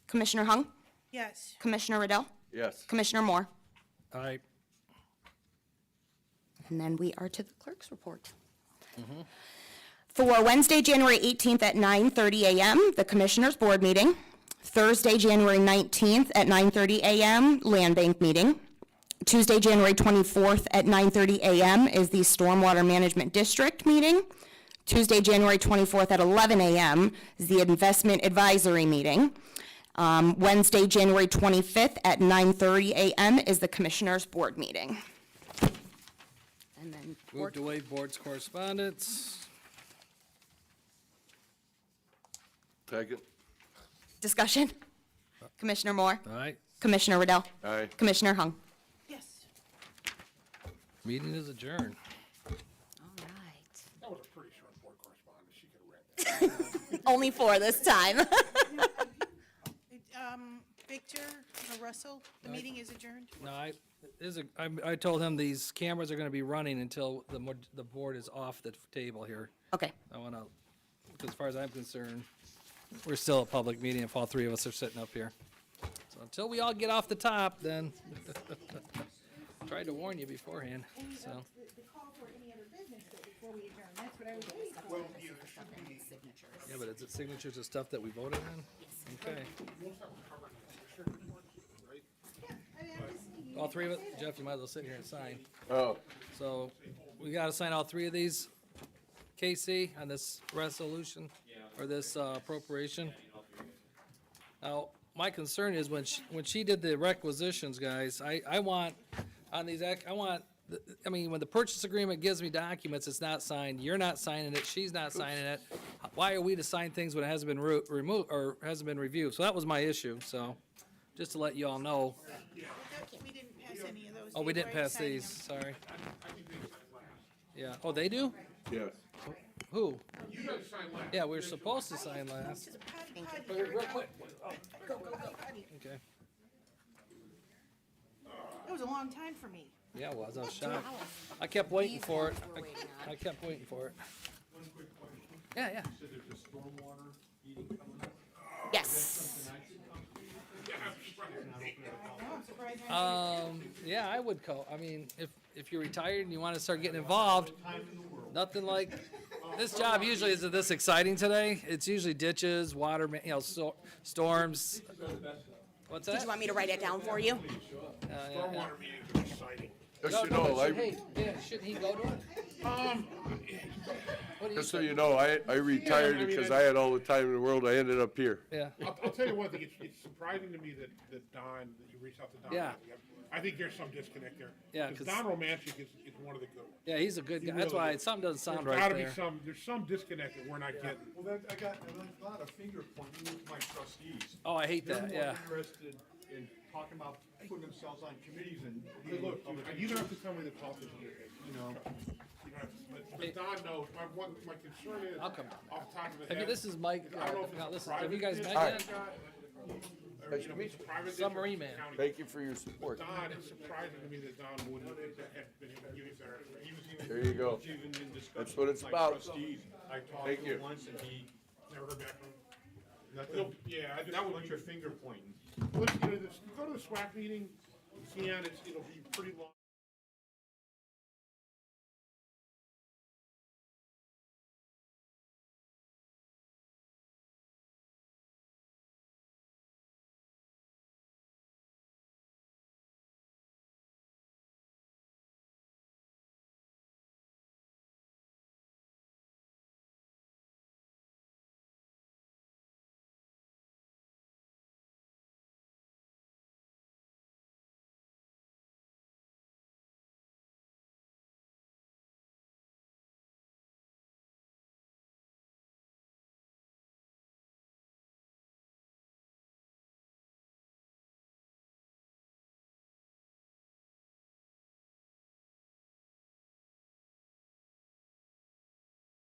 Commissioner Hung? Yes. Commissioner Riddell? Yes. Commissioner Moore? Aye. And then we are to the clerk's report. For Wednesday, January 18th at 9:30 a.m., the Commissioners' Board meeting. Thursday, January 19th at 9:30 a.m., Land Bank meeting. Tuesday, January 24th at 9:30 a.m. is the Stormwater Management District meeting. Tuesday, January 24th at 11 a.m. is the Investment Advisory meeting. Wednesday, January 25th at 9:30 a.m. is the Commissioners' Board meeting. And then Move to waive board's correspondence. Second. discussion? Commissioner Moore? Aye. Commissioner Riddell? Aye. Commissioner Hung? Yes. Meeting is adjourned. That was a pretty short board correspondence, she could have read that. Only 4 this time. Victor or Russell, the meeting is adjourned. No, I told him these cameras are gonna be running until the board is off the table here. Okay. I wanna, because as far as I'm concerned, we're still a public meeting if all 3 of us are sitting up here. So until we all get off the top, then, tried to warn you beforehand, so. The call for any other business before we adjourn, that's what I was waiting for. Yeah, but is it signatures of stuff that we voted on? Okay. All 3 of it, Jeff, you might as well sit here and sign. Oh. So, we gotta sign all 3 of these, Casey, on this resolution, or this appropriation. Now, my concern is when she did the requisitions, guys, I want, on these, I want I mean, when the purchase agreement gives me documents, it's not signed, you're not signing it, she's not signing it. Why are we to sign things when it hasn't been removed, or hasn't been reviewed? So that was my issue, so, just to let you all know. We didn't pass any of those. Oh, we Dave. didn't Why are you pass signing these, them? sorry. Yeah, oh, they do? Yes. Who? You gotta sign last. Yeah, we were supposed to sign last. Real quick. Okay. It was a long time for me. Yeah, it was, I was shocked. I kept waiting for it. I kept waiting for it. Yeah, yeah. You said there's a stormwater meeting coming up. Yes. Yeah, I would call, I mean, if you're retired and you wanna start getting involved, nothing like, this job usually isn't this exciting today. It's usually ditches, water, storms. What's that? Did you want me to write it down for you? Stormwater meetings are exciting. Just so you know, Hey, yeah, shouldn't he go to it? What do you just so think? you know, I retired Yeah, I mean, because I had all the time in the world. I ended up here. Yeah, I'll tell you one thing, it's surprising to me that Don, that you reached out to Don. Yeah. I think there's some disconnect there. Yeah, Because 'cause- Don Romanchik is one of the good ones. yeah, he's a good He guy. That's really why is. something doesn't sound There's right gotta be there. there's some disconnect that we're not getting. Well, I got a lot of finger pointing with my trustees. Oh, I hate They're that, more yeah. interested in talking about putting themselves on committees and. Hey, look, you don't have to tell me the politics of your case. You know. You don't have to, but Don knows, my concern is, I'll come. off the top of the Have head. you, this is Mike, I don't know if now it's a listen, have you private guys met district yet? or, you know, if it's a private district, Submarine it's man. county. Thank you for your support. Don, it's surprising to me that Don wouldn't have been able to give you better He information. was even. There you go. he was even in discussion That's what with it's my about. trustees. I talked Thank to you. him once and he, Never heard back from him. nothing, Yeah, just that a would bunch be, of finger pointing. let's, go to the SWAC meeting, you can, it'll be pretty long.